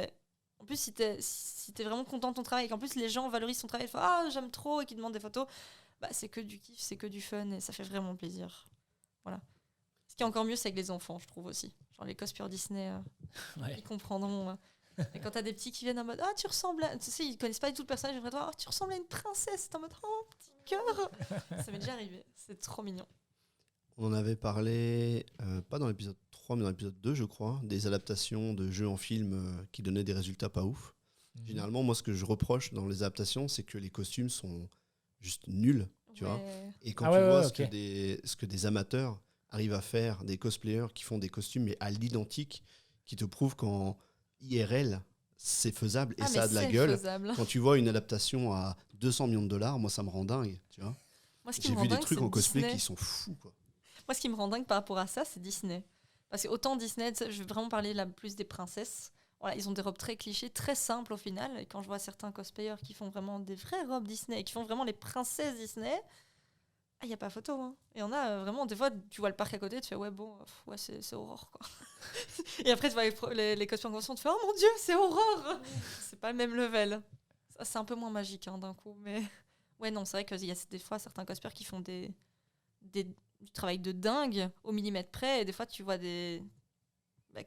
en plus, si t'es vraiment content de ton travail et qu'en plus les gens valorisent ton travail, ils font « Ah, j'aime trop » et qu'ils demandent des photos, c'est que du kiff, c'est que du fun et ça fait vraiment plaisir. Voilà. Ce qui est encore mieux, c'est avec les enfants, je trouve aussi. Genre les cosplayers Disney, Ouais. ils comprendront. Et quand t'as des petits qui viennent en mode « Ah, tu ressembles à... » Tu sais, ils connaissent pas du tout le personnage, ils vont dire « Ah, tu ressembles à une princesse », t'es en mode « Oh, petit cœur !» Ça m'est déjà arrivé, c'est trop mignon. On en avait parlé, pas dans l'épisode 3, mais dans l'épisode 2, je crois, des adaptations de jeux en film qui donnaient des résultats pas ouf. Généralement, moi, ce que je reproche dans les adaptations, c'est que les costumes sont juste nuls, tu vois. Et quand tu vois ok. ce que des amateurs arrivent à faire, des cosplayers qui font des costumes mais à l'identique, qui te prouvent qu'en IRL, c'est faisable et ça a de la gueule. Faisable. Quand tu vois une adaptation à 200 millions de dollars, moi, ça me rend dingue, tu vois. Moi, ce qui J'ai me rend vu des dingue, trucs c'est en cosplay Disney. qui sont fous, quoi. Moi, ce qui me rend dingue par rapport à ça, c'est Disney. Parce que autant Disney, je vais vraiment parler là plus des princesses. Voilà, ils ont des robes très clichés, très simples au final. Et quand je vois certains cosplayers qui font vraiment des vraies robes Disney et qui font vraiment les princesses Disney, il n'y a pas photo. Hein. Il y en a vraiment, des fois, tu vois le parc à côté, tu fais ouais, bon, ouais, c'est Aurore, quoi. Et après, tu vois les costumes en convention, tu fais oh mon dieu, c'est Aurore. C'est pas le même level. Ça, c'est un peu moins magique hein, d'un coup. Mais ouais, non, c'est vrai qu'il y a des fois certains cosplayers qui font du travail de dingue au millimètre près. Et des fois, tu vois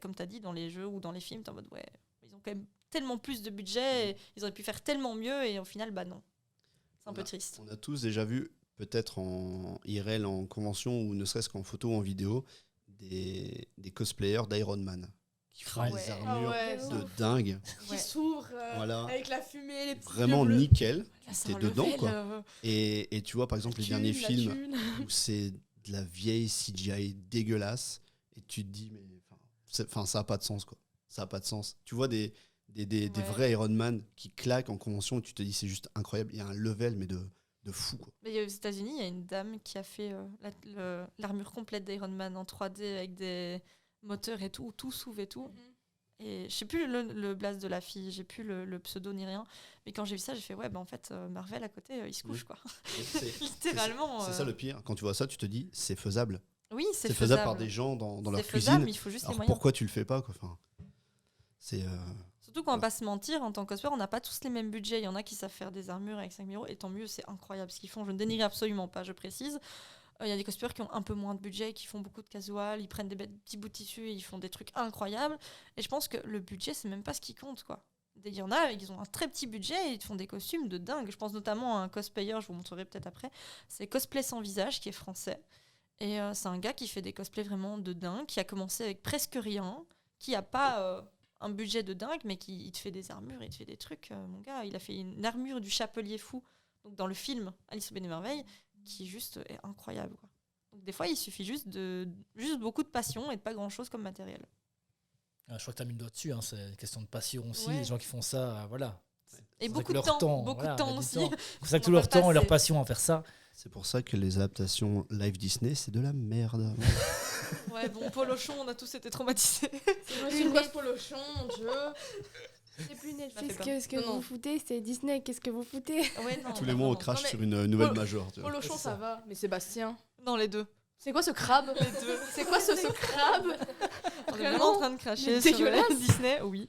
comme tu as dit, dans les jeux ou dans les films, tu es en mode ouais, ils ont quand même tellement plus de budget, et ils auraient pu faire tellement mieux, et au final, bah non. C'est un peu triste. On a tous déjà vu, peut-être en IRL, en convention, ou ne serait-ce qu'en photo ou en vidéo, des cosplayers d'Iron Man qui font Ouais. des armures de ouf. dingue. Qui Ouais. s'ouvre Voilà. avec la fumée, les petits Vraiment yeux bleus. nickel. Là, c'est T'es un dedans, level, quoi. Et tu vois, par exemple, les La derniers thune, la films thune. où c'est de la vieille CGI dégueulasse, et tu te dis, mais ça n'a pas de sens, quoi. Ça n'a pas de sens. Tu vois des Ouais. vrais Iron Man qui claquent en convention, et tu te dis, c'est juste incroyable. Il y a un level, mais de fou, quoi. Mais aux États-Unis, il y a une dame qui a fait l'armure complète d'Iron Man en 3D avec des moteurs et tout, où tout s'ouvre et tout. Et je sais plus le blaze de la fille, j'ai plus le pseudo ni rien. Mais quand j'ai vu ça, j'ai fait ouais, bah en fait, Marvel à côté, il se couche, quoi. C'est Littéralement. ça le pire. Quand tu vois ça, tu te dis, c'est faisable. Oui, C'est faisable par des gens dans leur C'est faisable, cuisine. mais il faut juste les Alors moyens. pourquoi tu le fais pas, quoi. Enfin, c'est Surtout qu'on va pas se mentir, en tant que cosplayer, on n'a pas tous les mêmes budgets. Il y en a qui savent faire des armures avec 5 000 €, et tant mieux, c'est incroyable ce qu'ils font. Je ne dénigre absolument pas, je précise. Il y a des cosplayers qui ont un peu moins de budget, qui font beaucoup de casual, ils prennent des petits bouts de tissu et ils font des trucs incroyables. Et je pense que le budget, c'est même pas ce qui compte, quoi. Il y en a, ils ont un très petit budget et ils font des costumes de dingue. Je pense notamment à un cosplayer, je vous montrerai peut-être après. C'est Cosplay Sans Visage, qui est français. Et c'est un gars qui fait des cosplays vraiment de dingue, qui a commencé avec presque rien, qui a pas un budget de dingue, mais il te fait des armures, il te fait des trucs. Mon gars, il a fait une armure du Chapelier Fou, donc dans le film Alice au Pays des Merveilles, qui juste est incroyable, quoi. Donc des fois, il suffit juste beaucoup de passion et de pas grand-chose comme matériel. Je crois que tu as mis le doigt dessus, hein, c'est une question de passion aussi. Ouais. Les gens qui font ça, voilà. Et C'est beaucoup de leur temps, beaucoup voilà, de temps il y a du aussi. temps. C'est pour ça que On tout en leur va temps et leur passer. passion à faire ça. C'est pour ça que les adaptations live Disney, c'est de la merde. Ouais, bon, Polochon, on a tous été traumatisés. Monsieur Gosse Polochon, mon Dieu. C'est plus Ça fait Netflix peur. que ce que Non, non. vous foutez, c'est Disney. Qu'est-ce que vous foutez? Ouais, non, Tous les mois, on vraiment. crache Non, mais- sur une nouvelle Pol- majeure. Tu vois. Polochon, C'est ça. ça va. Mais Sébastien. Non, les deux. C'est quoi ce crabe? Les deux. C'est quoi ce crabe? On est Vraiment vraiment en train de cracher Mais sur dégueulasse. Disney, oui.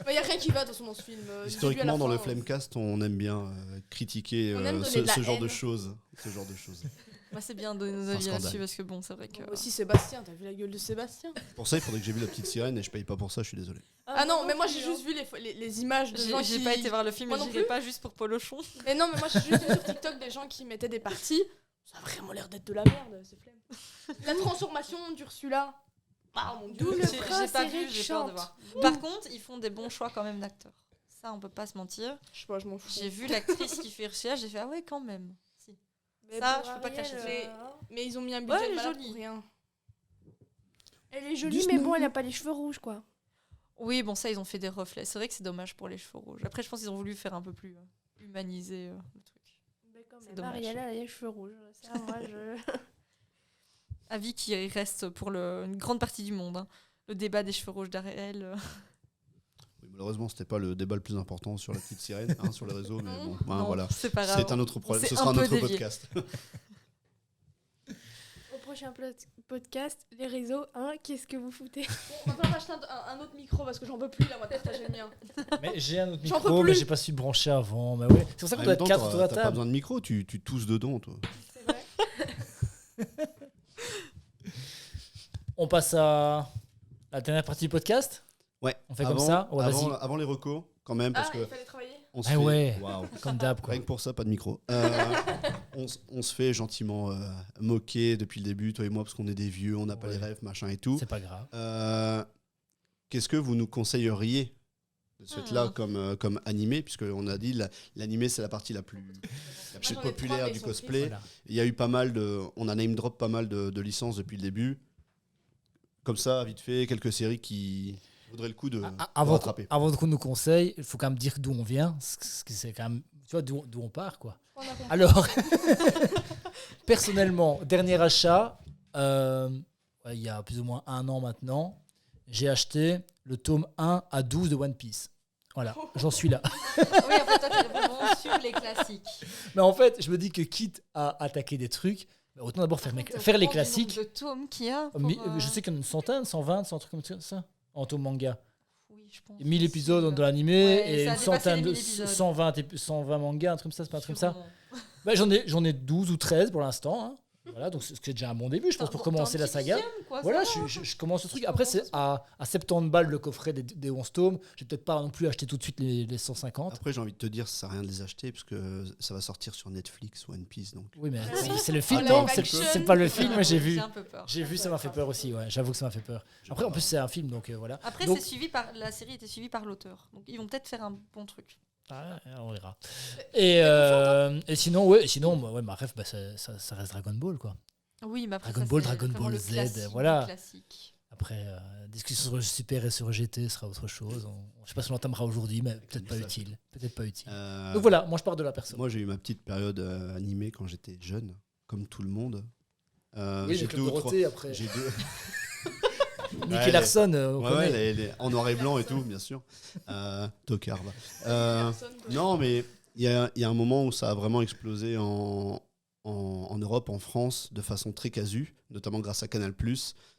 Il y a rien qui va de toute façon dans ce film. Du Historiquement, début à la dans le fin, Flamecast, on aime bien critiquer On aime donner de la ce genre de haine. choses. Ce genre de choses. Moi, c'est bien de donner nos C'est un avis scandale. là-dessus, parce que bon, c'est vrai que. Moi aussi Sébastien, t'as vu la gueule de Sébastien? Pour ça, il faudrait que j'ai vu La Petite Sirène et je paye pas pour ça, je suis désolé. Ah non, mais moi j'ai juste vu les images de gens J'ai qui... pas été voir le film, Moi mais non j'irai plus. pas juste pour Polochon. Mais non, mais moi j'ai juste vu sur TikTok des gens qui mettaient des parties. Ça a vraiment l'air d'être de la merde, c'est flemme. La transformation d'Ursula. Ah mon dieu. D'où le J'ai prince pas vu, Eric j'ai peur de chante. voir. Par contre, ils font des bons choix quand même d'acteurs. Ça, on peut pas se mentir. Je sais pas, je m'en fous. J'ai vu l'actrice qui fait Ursula, j'ai fait ah ouais, quand même. Si. Mais Ça, pour je peux pas Ariel, cracher mais, mais ils ont mis un budget Ouais, elle de est malade jolie. pour rien. Elle est jolie, Disney. mais bon, elle a pas les cheveux rouges, quoi. Oui, bon, ça, ils ont fait des reflets. C'est vrai que c'est dommage pour les cheveux rouges. Après, je pense qu'ils ont voulu faire un peu plus humaniser le truc. C'est dommage. Ariel a les cheveux rouges. Ça, moi, je... Avis qui reste pour une grande partie du monde. Hein. Le débat des cheveux rouges d'Ariel. Oui, malheureusement, c'était pas le débat le plus important sur La Petite Sirène, sur les réseaux, mais bon, Non, voilà. c'est pas grave. C'est un autre problème. C'est Ce sera un un peu autre dévié. podcast. Au prochain podcast, les réseaux, hein, qu'est-ce que vous foutez? On va pas racheter un autre micro parce que j'en peux plus là, moi, partager le mien. Mais j'ai un autre J'en micro, peux mais plus. j'ai pas su le brancher avant. Mais ouais. C'est pour ça En qu'on doit même être temps, 4 autour de la t'as pas table. besoin de micro, tu tousses dedans, toi. C'est vrai. On passe à la dernière partie du podcast. Ouais. On fait comme ça. Ouais, avant, vas-y. avant les recos, quand même, parce Ah, que il fallait travailler. on se Ah fait... ouais. Waouh. Comme d'hab, quoi. Rien que pour ça, pas de micro. on se fait gentiment moquer depuis le début, toi et moi, parce qu'on est des vieux, on n'a pas Ouais. les rêves, machin et tout. C'est pas grave. Qu'est-ce que vous nous conseilleriez de ce fait-là comme animé, puisque on a dit l'animé c'est la partie la plus j'en ai populaire trois, mais du ils sont cosplay. Voilà. Il y a eu pas mal on a name drop pas mal de licences depuis le début. Comme ça, vite fait, quelques séries qui vaudraient le coup de Avant rattraper. qu'on nous conseille, il faut quand même dire d'où on vient. C'est quand même, tu vois, d'où on part, quoi. On a compris. Alors, personnellement, dernier achat, il y a plus ou moins 1 an maintenant, j'ai acheté le tome 1 à 12 de One Piece. Voilà, j'en suis là. Oui, en fait, toi, t'es vraiment sur les classiques. Mais en fait, je me dis que quitte à attaquer des trucs, autant d'abord faire les De classiques. tomes qu'il y a. pour, Je sais qu'il y en a une centaine, 120, 100 trucs comme ça, en tome manga. Oui, je pense. 1000 épisodes de l'animé Ouais, et ça a une dépassé centaine les de 1000 épisodes. 120 mangas, un truc comme ça, c'est pas un truc comme ça. Sûrement. Bah, j'en ai 12 ou 13 pour l'instant. Hein. Voilà, donc c'est déjà un bon début, je pense, pour commencer la saga. Voilà, je commence le truc. Après, c'est à 70 balles le coffret des 11 tomes. Je vais peut-être pas non plus acheter tout de suite les 150. Après, j'ai envie de te dire, ça sert à rien de les acheter, parce que ça va sortir sur Netflix, One Piece. Donc. Oui, mais c'est le film, Ah, non live action. C'est pas le film, mais j'ai vu. J'ai un peu peur. J'ai vu, ça m'a fait peur aussi, ouais. J'avoue que ça m'a fait peur. Après, en plus, c'est un film, donc voilà. Après, Donc- c'est suivi par la série était suivie par l'auteur, donc ils vont peut-être faire un bon truc. Ah, on verra. Et sinon, moi, ouais, ma rêve, bah, ça reste Dragon Ball, quoi. Oui, mais après Dragon ça, Ball, c'est Dragon vraiment Ball le Z, classique voilà. du classique. Après, discussion sur le Super et sur GT sera autre chose. Je sais pas si on l'entamera aujourd'hui, mais peut-être pas message. utile. Peut-être pas utile. Euh, Donc voilà, moi je pars de la personne. Moi, j'ai eu ma petite période animée quand j'étais jeune, comme tout le monde. Oui, j'ai deux ou trois- Dorothée après. J'ai deux. Nicky Ouais, Larson, on Ouais, connaît. en noir et blanc et tout, bien sûr. Tocard. Non, mais il y a un moment où ça a vraiment explosé en Europe, en France, de façon très casu, notamment grâce à Canal+.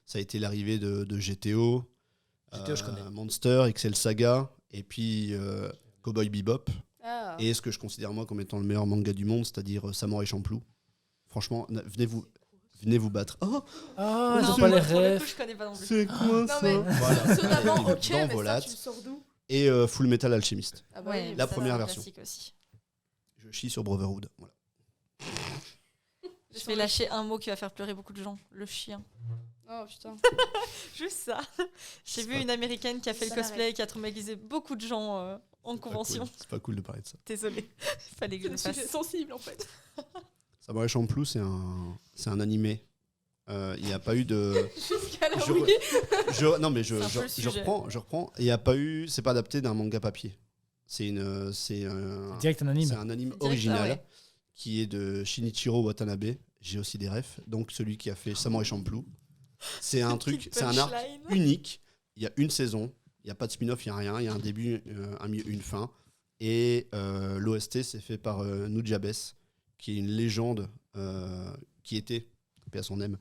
Ça a été l'arrivée de GTO, GTO, je connais. Monster, Excel Saga, et puis Cowboy Bebop. Ah. Et ce que je considère moi comme étant le meilleur manga du monde, c'est-à-dire Samurai Champloo. Franchement, venez vous battre. Oh, Ah, ils Non, ont pas les pour le coup, rêves. je connais pas non plus. c'est quoi Non, ça mais Voilà. ceux d'avant, Et ok, dans mais Volat. ça, tu le sors d'où? Et Full Metal Alchemist. Ah bah Ouais, oui, La ça, première c'est un version. classique aussi. Je chie sur Brotherhood. Voilà. Je vais lâcher un mot qui va faire pleurer beaucoup de gens. Le chien. Oh putain. Juste ça. J'ai C'est vu pas- une américaine qui a fait le Ça cosplay et qui a traumatisé beaucoup de gens en C'est pas convention. cool. C'est pas cool de parler de ça. Désolée. Fallait que je C'est le des fasse. sujets sensibles en fait. Samurai Champloo, c'est un animé. Il n'y a pas eu de. Jusqu'à là, Je oui. Non, mais je C'est un peu le sujet. reprends. Il n'y a pas eu. C'est pas adapté d'un manga papier. C'est un Direct un anime. c'est un anime Direct, original ah ouais. qui est de Shinichiro Watanabe. J'ai aussi des refs. Donc celui qui a fait Samurai Champloo. C'est un truc, Petite c'est un arc punchline. unique. il y a une saison. Il n'y a pas de spin-off, il n'y a rien. Il y a un début, un milieu, une fin. Et l'OST, c'est fait par Nujabes, qui est une légende, qui était, paix à son âme,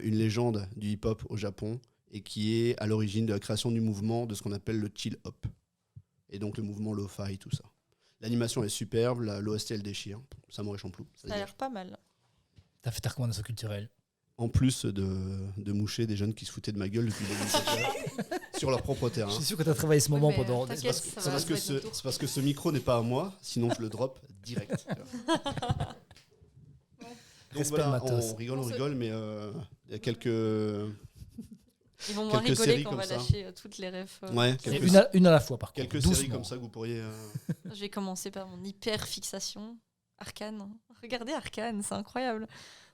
une légende du hip-hop au Japon et qui est à l'origine de la création du mouvement de ce qu'on appelle le chill hop. Et donc le mouvement lo-fi, tout ça. L'animation est superbe, l'OST elle déchire. Samurai Champloo. ça Ça a dégage. l'air pas mal. T'as fait ta recommandation culturelle. En plus de moucher des jeunes qui se foutaient de ma gueule depuis 2017 sur leur propre terrain. Je suis sûr que t'as travaillé ce moment Ouais, mais, pendant. t'inquiète. C'est Ça va, parce que ça va être notre c'est parce que ce micro n'est pas à moi, sinon je le drop direct. Donc Respect voilà, le matos. on rigole, mais il y a quelques Ils vont moins Quelques rigoler séries quand on comme va ça. lâcher toutes les refs. ouais, Et quelques, une à la fois, par contre. quelques séries doucement. comme ça que vous pourriez. Je vais commencer par mon hyper fixation. Arcane. Regardez Arcane, c'est incroyable.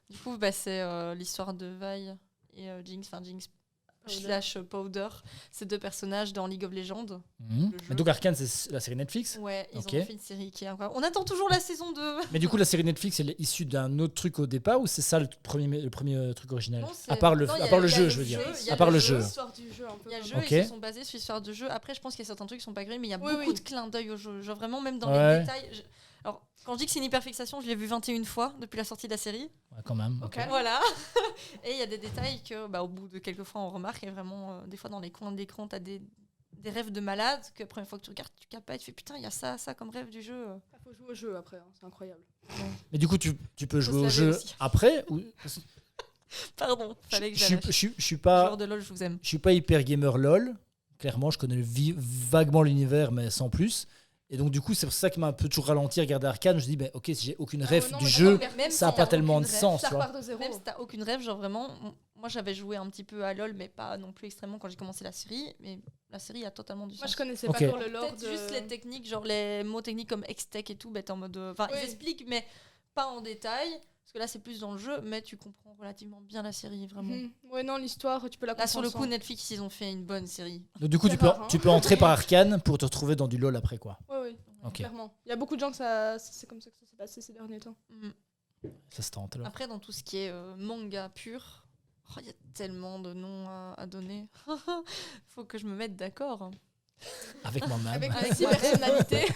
Du coup, bah, c'est l'histoire de Vi et Jinx, enfin Jinx slash Powder. Ces deux personnages dans League of Legends. Mhm. Le jeu. Mais donc Arcane, c'est la série Netflix. Ouais, ils Ok. ont fait une série qui est incroyable. On attend toujours la saison 2. Mais du coup, la série Netflix, elle est issue d'un autre truc au départ ou c'est ça le premier truc original? Non, c'est- À part le, non, à il y part a- le il y a jeu, le je veux dire. jeu, il y a À part le le jeu. jeu. L'histoire du jeu un peu. Il y a le jeu, Ok. ils se sont basés sur l'histoire du jeu. Après, je pense qu'il y a certains trucs qui sont pas gris, mais il y a Oui, beaucoup oui. de clins d'œil au jeu. Genre vraiment, même dans Ouais. les détails. Alors, quand je dis que c'est une hyperfixation, je l'ai vu 21 fois depuis la sortie de la série. Ouais, quand même. ok. Ok. Voilà. Et il y a des détails que, bah, au bout de quelques fois, on remarque. Et vraiment, des fois, dans les coins de l'écran, t'as des rêves de malade que la première fois que tu regardes, tu captes pas et tu fais putain, il y a ça comme rêve du jeu. Il faut jouer au jeu après, hein, c'est incroyable. Mais du coup, tu peux Faut jouer au se laver jeu aussi. après ou... Pardon, fallait que je, j'allâche. je suis pas. Joueur de LoL, je vous aime. Je suis pas hyper gamer LOL. Clairement, je connais vaguement l'univers, mais sans plus. Et donc, du coup, c'est pour ça qui m'a un peu toujours ralenti à regarder Arcane. Je me dis, ben, ok, si j'ai aucune ref non, du mais jeu, d'accord, même ça n'a s'il y pas a tellement de aucune ref, sens. Ça tu vois. repart de zéro. Même si t'as aucune rêve, genre vraiment, moi j'avais joué un petit peu à LoL, mais pas non plus extrêmement quand j'ai commencé la série. Mais la série a totalement du sens. Moi, je connaissais Ok. pas encore le lore Peut-être de... juste les techniques, genre les mots techniques comme Hextech et tout, bah, t'es en mode. Enfin, Oui. ils expliquent, mais pas en détail. Parce que là, c'est plus dans le jeu, mais tu comprends relativement bien la série, vraiment. Ouais, non, l'histoire, tu peux la Là, sur le comprendre coup, Netflix, ils ont fait une bonne série. Donc, du coup, C'est tu peux, rare, hein. tu peux entrer par Arcane pour te retrouver dans du LoL après, quoi. sans. Ouais, Ok, clairement. Il y a beaucoup de gens que c'est comme ça que ça s'est passé ces derniers temps. Mm. ça se tente alors. Après, dans tout ce qui est manga pur, il y a tellement de noms à donner. Faut que je me mette d'accord. Avec moi-même. Avec Avec 6 moi-même. personnalités.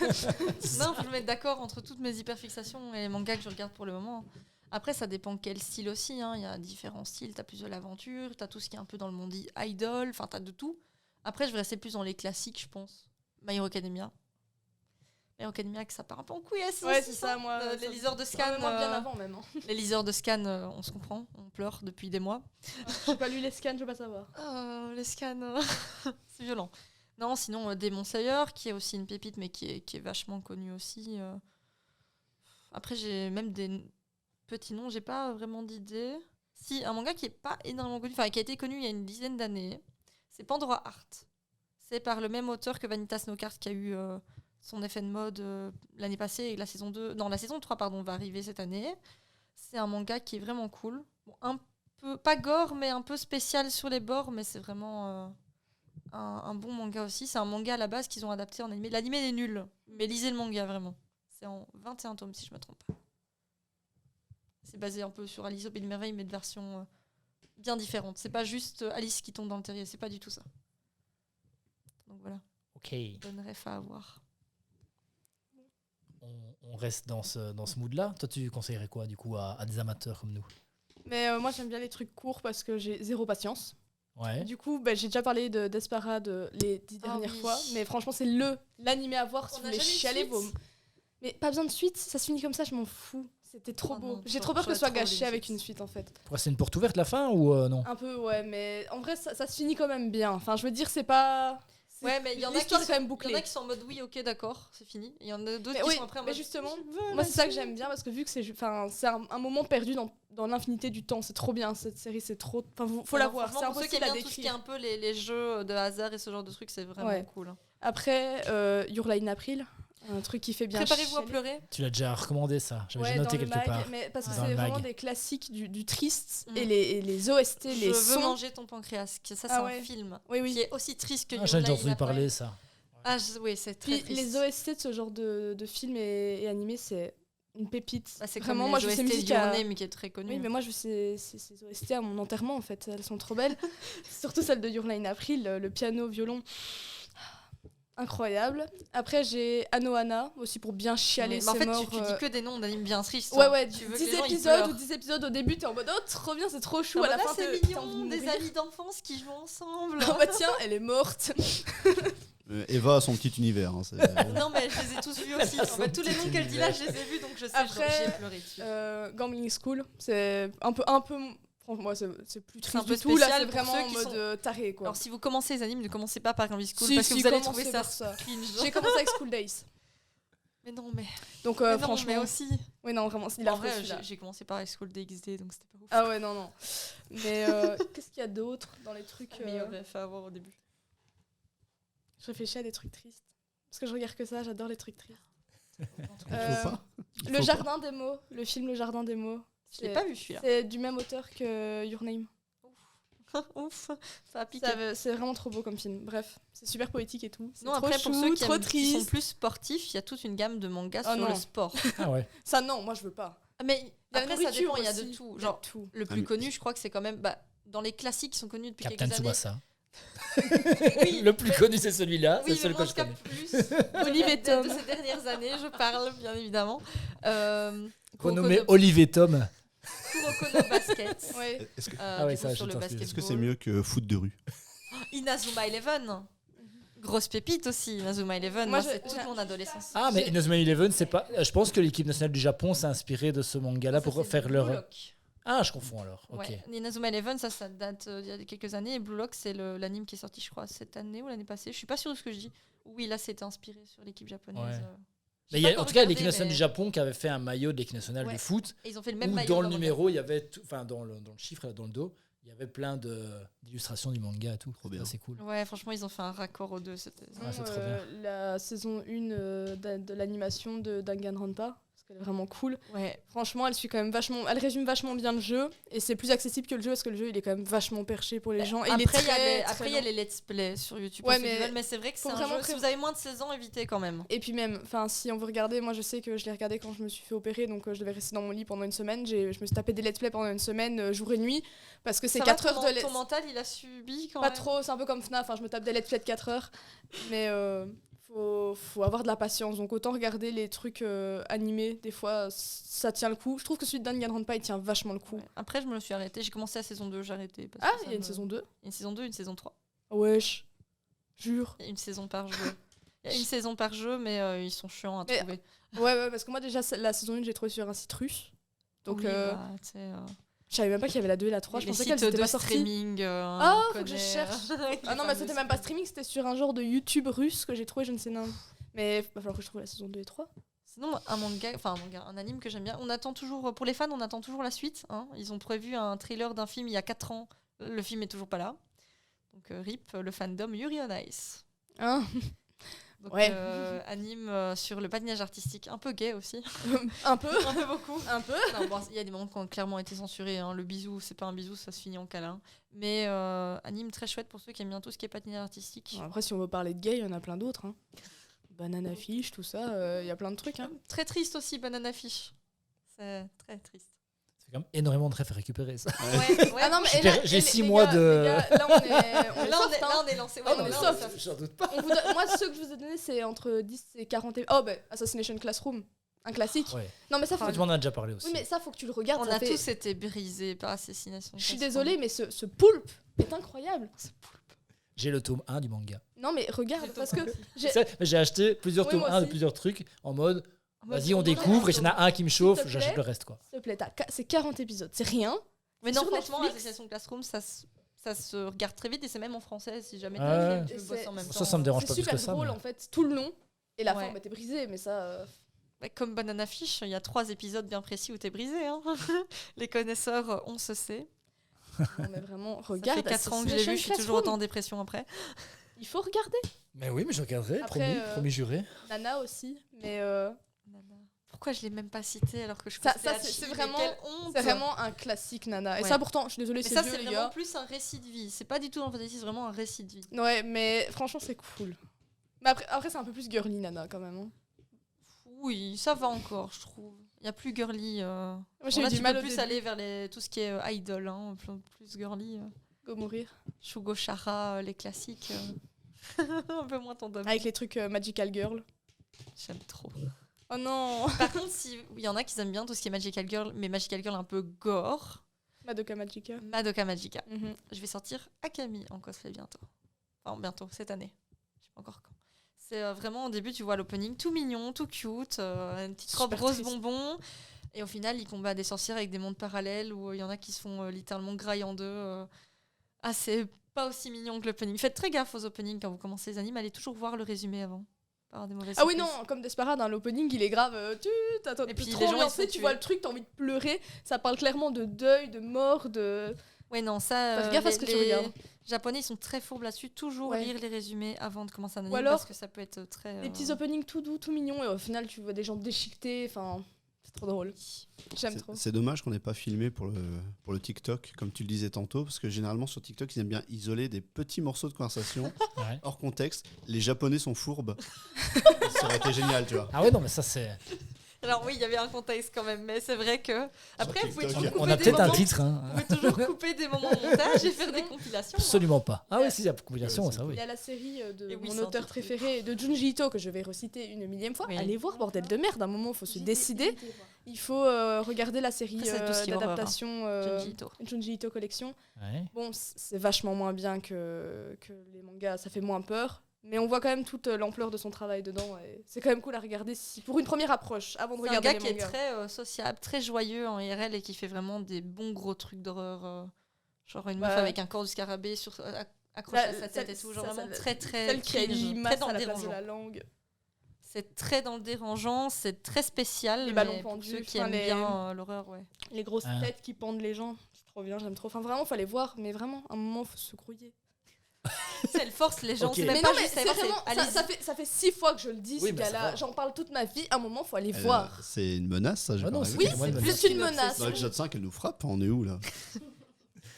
Non, faut que je me mette d'accord entre toutes mes hyperfixations et les mangas que je regarde pour le moment. Après, ça dépend quel style aussi. Hein. Il y a différents styles. T'as plus de l'aventure, t'as tout ce qui est un peu dans le monde idol, enfin, t'as de tout. Après, je vais rester plus dans les classiques, je pense. My Hero Academia. My Hero Academia, que ça part un peu en couille aussi. Ouais, c'est ça, moi. Les liseurs de Scan, scan. moi, bien avant, même. Hein. Les liseurs de scan, on se comprend. On pleure depuis des mois. J'ai pas lu les scans, je veux pas savoir. Les scans, c'est violent. Non, sinon, Demon Slayer, qui est aussi une pépite, mais qui est vachement connue aussi. Après, j'ai même des petits noms, j'ai pas vraiment d'idée. Si, un manga qui est pas énormément connu, enfin, qui a été connu il y a une dizaine d'années, c'est Pandora Heart. C'est par le même auteur que Vanitas Snowcard qui a eu son effet de mode l'année passée et la saison 2, non, la saison 3, pardon, va arriver cette année. C'est un manga qui est vraiment cool. Bon, un peu, pas gore, mais un peu spécial sur les bords, mais c'est vraiment un bon manga aussi. C'est un manga à la base qu'ils ont adapté en animé. L'animé est nul, mais lisez le manga vraiment. C'est en 21 tomes si je me trompe pas. C'est basé un peu sur Alice au Pays des Merveilles, mais de version bien différente. C'est pas juste Alice qui tombe dans le terrier, c'est pas du tout ça. Donc voilà, Ok, bonne ref à avoir. on reste dans ce mood-là. Toi, tu conseillerais quoi, du coup, à des amateurs comme nous? Mais moi, j'aime bien les trucs courts parce que j'ai zéro patience. Ouais. Du coup, j'ai déjà parlé de Desperate les 10 dernières oui. fois. Mais franchement, c'est l'animé à voir si On vous a voulez jamais eu de chialer. suite. Mais pas besoin de suite, ça se finit comme ça, je m'en fous. C'était trop Oh beau. non, J'ai trop peur que ce j'aurais soit trop voulu gâché une avec suite. une suite en fait. Pourquoi, c'est une porte ouverte la fin ou non? Un peu, ouais, mais en vrai, ça se finit quand même bien. Enfin, je veux dire, c'est pas. Ouais, mais il y en a qui L'histoire est sont, quand même il y bouclée. en a qui sont en mode oui, ok, d'accord, c'est fini. Il y en a d'autres Mais qui oui, sont après en mais mode justement, je veux moi la c'est ça que suite. j'aime bien parce que vu que c'est un moment perdu dans l'infinité du temps, c'est trop bien cette série, c'est trop. Enfin, faut la Non, voir, franchement, c'est pour ceux qui impossible aiment à bien tout ce qui est décrire. un peu les jeux de hasard et ce genre de trucs, c'est vraiment Ouais. cool. Après, Your Lie in April, un truc qui fait bien. Préparez-vous à chialer. pleurer. Tu l'as déjà recommandé, ça. J'avais Ouais, déjà noté dans le quelque mag, part. mais parce que Dans c'est le vraiment mag. des classiques du triste Mm. et les OST, Je les veux sons. manger ton pancréas. Ça, c'est Ah un ouais. film Oui, qui oui. est aussi triste que Ah, Your j'en ai déjà Lie in entendu April. parler, ça. Ah, oui, c'est très Puis triste. les OST de ce genre de films et animés, c'est une pépite. Bah, c'est Vraiment, comme moi les je fais OST musique de Your à... Name qui est très connu. Oui, mais moi je fais ces OST à mon enterrement en fait, elles sont trop belles. Surtout celle de Your Lie in April, le piano, violon. Incroyable. Après j'ai Anohana aussi pour bien chialer, Mais en c'est fait, mort. tu dis que des noms d'animes bien tristes. Ouais, toi. ouais, Tu veux 10 que les gens, ils épisodes pleurent. ou 10 épisodes au début, t'es en mode oh, trop bien, c'est trop chou. Ah à bah la là, fin, c'est t'as envie de mignon, des mourir. amis d'enfance qui jouent ensemble. Oh bah tiens, elle est morte. Eva a son petit univers. Hein, Non, mais je les ai tous vus aussi. En fait, tous les noms qu'elle dit là, je les ai vus, donc je sais, Après, j'ai pleuré dessus. Gambling School, c'est un peu franchement, moi c'est plus C'est un triste peu du tout. Là, spécial c'est pour vraiment ceux en qui mode sont- taré quoi. Alors, si vous commencez les animes, ne commencez pas par Gambling School Si, parce que si, vous allez commencez trouver ça par ça. cringe. J'ai commencé avec School Days. Mais non, mais, Donc mais non, franchement, mais aussi. oui non vraiment, il a En vrai, celui-là. j'ai commencé par High School DxD, donc c'était pas ouf. Ah ouais non. Mais qu'est-ce qu'il y a d'autre dans les trucs Meilleur ref à avoir au début. Je réfléchis à des trucs tristes parce que je regarde que ça, j'adore les trucs tristes. Il Euh, faut pas. Il Le faut Jardin des mots, le film Le Jardin des mots. Je l'ai pas vu celui-là. C'est du même auteur que Your Name. Ouf, ça a piqué. C'est vraiment trop beau comme film. Bref, c'est super poétique et tout. C'est Non, trop après, pour chou, ceux qui, trop aiment- qui sont triste. plus sportifs, il y a toute une gamme de mangas Oh sur non. le sport. Ah ouais. Ça non, moi je veux pas. Mais Il y a la après, ça nourriture dépend, il y a aussi. de tout. Il y a Genre, tout. le Ah, plus mais- connu, je crois que c'est quand même... Bah, dans les classiques qui sont connus depuis Captain quelques années. Tsubasa. Oui, Le plus mais- connu, c'est celui-là. Oui, c'est mais celui moi, que je je connais. capte plus. Olive et Tom. De ces dernières années, je parle, bien évidemment. Renommé Kuroko no- Olive et Tom. Kuroko no Basket. Ouais. Est-ce que Ah ouais, du coup, ça, sur j'ai le pas suivi. basketball. est-ce que c'est mieux que foot de rue? Inazuma Eleven. Grosse pépite aussi, Inazuma Eleven. Moi, Moi, c'est je- toute mon adolescence. Ah, mais J'ai- Inazuma Eleven, c'est pas. Je pense que l'équipe nationale du Japon s'est inspirée de ce manga-là Ça, pour c'est faire leur. Bullock. Ah, je confonds alors. Ok. Ouais. Inazuma Eleven, ça date d'il y a quelques années. Et Blue Lock, c'est l'anime qui est sorti, je crois, cette année ou l'année passée. Je suis pas sûre de ce que je dis. Oui, là, c'était inspiré sur l'équipe japonaise. Ouais. J'ai Mais il y pas a, en encore tout cas, regardé, l'équipe nationale mais- du Japon qui avait fait un maillot de l'équipe nationale Ouais. du foot. Et ils ont fait le même Où maillot. dans le manga. numéro, il y avait, enfin dans le chiffre, là, dans le dos, il y avait plein d'illustrations du manga et tout. Trop bien. C'est cool. Ouais, franchement, ils ont fait un raccord aux deux. C'était... Ah, c'est trop bien. La saison 1 de l'animation de Danganronpa, parce qu'elle est vraiment cool. Ouais. Franchement, elle suit quand même vachement, elle résume vachement bien le jeu et c'est plus accessible que le jeu parce que le jeu il est quand même vachement perché pour les gens. Et il est Après, il y a très, les- très après, il y a long. les let's play sur YouTube. Ouais, pour ceux qui mais veulent, mais c'est vrai que faut c'est un vraiment jeu. Si prév- vous avez moins de 16 ans, évitez quand même. Et puis même, enfin, si on veut regarder, moi je sais que je l'ai regardé quand je me suis fait opérer, donc je devais rester dans mon lit pendant une semaine. Je me suis tapé des let's play pendant une semaine, jour et nuit, parce que c'est Ça 4 va, heures de let's Ton mental, il a subi quand Pas même. trop, c'est un peu comme FNAF, enfin, je me tape des let's play de 4 heures, mais faut avoir de la patience, donc autant regarder les trucs animés, des fois ça tient le coup. Je trouve que celui de Danganronpa il tient vachement le coup. Ouais. Après, je me suis arrêtée. J'ai commencé la saison 2, j'ai arrêté. parce Ah, que ça il y a une me- saison 2. Il y a une saison 2, une saison 3. Wesh, jure. Il y a une saison par jeu. Il y a une saison par jeu, mais ils sont chiants à Mais- trouver. Ouais, parce que moi déjà la saison 1 j'ai trouvé sur un site russe, donc Oui, bah, tu sais, je savais même pas qu'il y avait la 2 et la 3, je les pensais sites qu'elles étaient de pas sorties. streaming. Ah, on faut que je connaît, cherche. avec Ah les non, mais c'était fameuses- même pas streaming, c'était sur un genre de YouTube russe que j'ai trouvé, je ne sais pas. Mais il va falloir que je trouve la saison 2 et 3. Sinon, un anime que j'aime bien. On attend toujours, pour les fans, on attend toujours la suite. Hein. Ils ont prévu un trailer d'un film il y a 4 ans. Le film est toujours pas là. Donc, RIP, le fandom Yuri on Ice. Hein. Donc, Ouais. Anime sur le patinage artistique, un peu gay aussi. Un peu. un peu beaucoup. Un peu. Non, bon, il y a des moments qui ont clairement été censurés. Hein. Le bisou, c'est pas un bisou, ça se finit en câlin. Mais anime très chouette pour ceux qui aiment bien tout ce qui est patinage artistique. Bon, après, si on veut parler de gay, il y en a plein d'autres. Hein. Banana Fish, tout ça, il y a plein de trucs. Hein. Très triste aussi, Banana Fish. C'est très triste. C'est quand même énormément de rêves à récupérer ça. Ouais, Ah non, mais J'ai et là- perdu- j'ai et 6 les mois gars, de- les gars, là, on est là, soft, hein. on est lancé. Ah, on est là, soft. J'en doute pas. Moi, ceux que je vous ai donnés, c'est entre 10 et 40. Oh, bah, Assassination Classroom, un classique. Ouais. Non, mais ça, faut... Tu m'en as déjà parlé aussi. Oui, mais ça, faut que tu le regardes. On ça a fait- tous été brisés par Assassination. Je suis Classroom. désolée, mais ce poulpe est incroyable. J'ai le tome 1 du manga. Non, mais regarde, parce que j'ai- J'ai acheté plusieurs Oui, tomes moi 1 de aussi. plusieurs trucs en mode vas-y, on on découvre et s'il y en a un qui me chauffe, S'il te j'achète plaît. le reste quoi. s'il te plaît, c'est 40 épisodes, c'est rien. Mais non, Sur franchement, Netflix. Assassination Classroom, ça se regarde très vite et c'est même en français si jamais Ouais. t'as Et tu bosses en même Ça, temps. ça me dérange C'est pas plus super que ça. drôle mais- en fait, tout le long. Et la Ouais. fin, bah, t'es brisée, mais ça. Ouais, comme Banana Fish, il y a 3 épisodes bien précis où t'es brisé. Hein. Les connaisseurs, on se sait. Non, mais vraiment, Ça regarde. fait 4 ans que je l'ai vu, je suis toujours autant en dépression après. Il faut regarder. Mais oui, mais je regarderai, Après, promis juré. Nana aussi, mais Pourquoi je l'ai même pas cité alors que je Ça- postais ça, à c'est Chi, mais vraiment- quelle honte. c'est vraiment un classique Nana. Et Ouais. ça, pourtant, je suis désolée, Mais c'est ça, vieux, c'est les vraiment gars. plus un récit de vie. C'est pas du tout un fantasy, c'est vraiment un récit de vie. Ouais, mais franchement, c'est cool. Mais après c'est un peu plus girly Nana quand même. Hein. Oui, ça va encore, je trouve. Il y a plus girly. Moi, j'ai Là, eu du tu mal peux au plus début. aller vers tout ce qui est idol, hein, plus girly. Go mourir. Shugo Chara, les classiques. Un peu moins ton domaine. Avec les trucs Magical Girl. J'aime trop. Oh non. Par contre, il y en a qui aiment bien tout ce qui est Magical Girl, mais Magical Girl un peu gore. Madoka Magica. Madoka Magica. Mhm. Je vais sortir Akami en cosplay bientôt. Enfin, bientôt, cette année. Je sais pas encore quand. C'est vraiment au début, tu vois l'opening tout mignon, tout cute, une petite robe Super rose triste. bonbon. Et au final, il combat des sorcières avec des mondes parallèles où il y en a qui se font littéralement grailler en deux. Ah, c'est pas aussi mignon que l'opening. Faites très gaffe aux openings quand vous commencez les animes. Allez toujours voir le résumé avant. Pas avoir des mauvaises Ah oui, surprises. non, comme Desperate, hein, l'opening, il est grave. T'attends, Et puis, trop les gens, ils ambiancé, sont tu tués. vois le truc, t'as envie de pleurer. Ça parle clairement de deuil, de mort, de. Ouais, non, ça. Fais gaffe à ce que tu regardes. Japonais, ils sont très fourbes là-dessus. Toujours Ouais. lire les résumés avant de commencer un anime Ou alors, parce que ça peut être très. Des petits openings tout doux, tout mignons, et au final, tu vois des gens déchiquetés. Enfin, c'est trop drôle. J'aime trop. C'est dommage qu'on n'ait pas filmé pour le TikTok, comme tu le disais tantôt, parce que généralement sur TikTok, ils aiment bien isoler des petits morceaux de conversation Ouais. hors contexte. Les Japonais sont fourbes. Ça aurait été génial, tu vois. Ah ouais, non, mais ça c'est. Alors oui, il y avait un contexte quand même, mais c'est vrai que après vous pouvez TikTok, toujours couper On a des peut-être un moments- titre, hein. Vous pouvez toujours couper des moments de montage et faire des compilations. Absolument pas. Ah ouais, si, il y a compilation, ça Il oui. y a la série de Et oui, mon c'est un auteur truc. préféré, de Junji Ito, que je vais reciter une millième fois. Oui. Allez voir, bordel de merde, à un moment, il faut se décider. Il faut regarder la série Ça, c'est tout ce qui est horreur, d'adaptation Junji Ito. Junji Ito Collection. Ouais. Bon, c'est vachement moins bien que les mangas, ça fait moins peur. Mais on voit quand même toute l'ampleur de son travail dedans. Et c'est quand même cool à regarder pour une première approche, avant de C'est un regarder gars les qui est mangas. très sociable, très joyeux en IRL et qui fait vraiment des bons gros trucs d'horreur. Genre une meuf Ouais. avec un corps du scarabée accroché à sa tête et tout. Genre vraiment très très Celle qui a une cringe, très limace dans à le la place de dérangeant. la langue. C'est très dans le dérangeant, c'est très spécial. Les ballons mais pour pendus, ceux qui enfin, aiment les- bien l'horreur, ouais. Les grosses Ah. têtes qui pendent les gens. C'est trop bien, j'aime trop. Enfin, vraiment, faut aller voir. Mais vraiment, à un moment, faut se grouiller. Elle force les gens. Ok. C'est même Mais pas non, mais juste c'est aller voir, vraiment. allez-y. Ça fait 6 fois que je le dis, Oui, ce mais ça gars-là. va. J'en parle toute ma vie. À un moment, faut aller voir. C'est une menace, ça, j'ai Ah pas non, rêvé. Oui, c'est c'est une plus une menace. Dans l'épisode 5, elle nous frappe. On est où, là?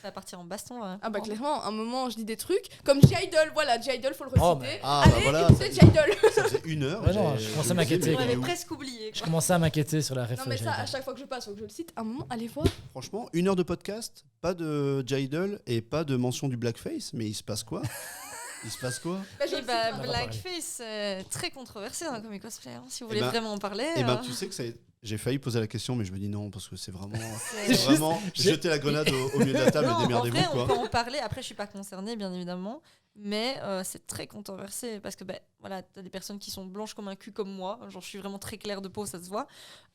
Ça va partir en baston. Ouais. Ah bah clairement, à un moment, je dis des trucs. Comme J-Idol, voilà, J-Idol, faut le reciter. Oh, mais- Ah, Allez, bah voilà. écoutez J-Idol. Ça faisait 1 heure. Ouais, non, je commençais à m'inquiéter. On mais avait où presque oublié. Je quoi. commençais à m'inquiéter sur la Non mais réflexion. ça, à chaque fois que je passe, faut que je le cite. À un moment, allez voir. Franchement, 1 heure de podcast, pas de Jidal et pas de mention du blackface, mais il se passe quoi? Il se passe quoi? Bah, je Oui, le bah, cite, va Blackface, c'est très controversé dans le comic cosplay. Hein, si vous Eh voulez ben- vraiment en parler. Eh ben, tu sais que j'ai failli poser la question, mais je me dis non, parce que c'est vraiment, c'est- c'est vraiment jeter la grenade au milieu de la table Non, et en démerdez-vous, vrai, on quoi. peut en parler. Après, je suis pas concernée, bien évidemment. Mais c'est très controversé parce que voilà, t'as des personnes qui sont blanches comme un cul comme moi. Genre, je suis vraiment très claire de peau, ça se voit.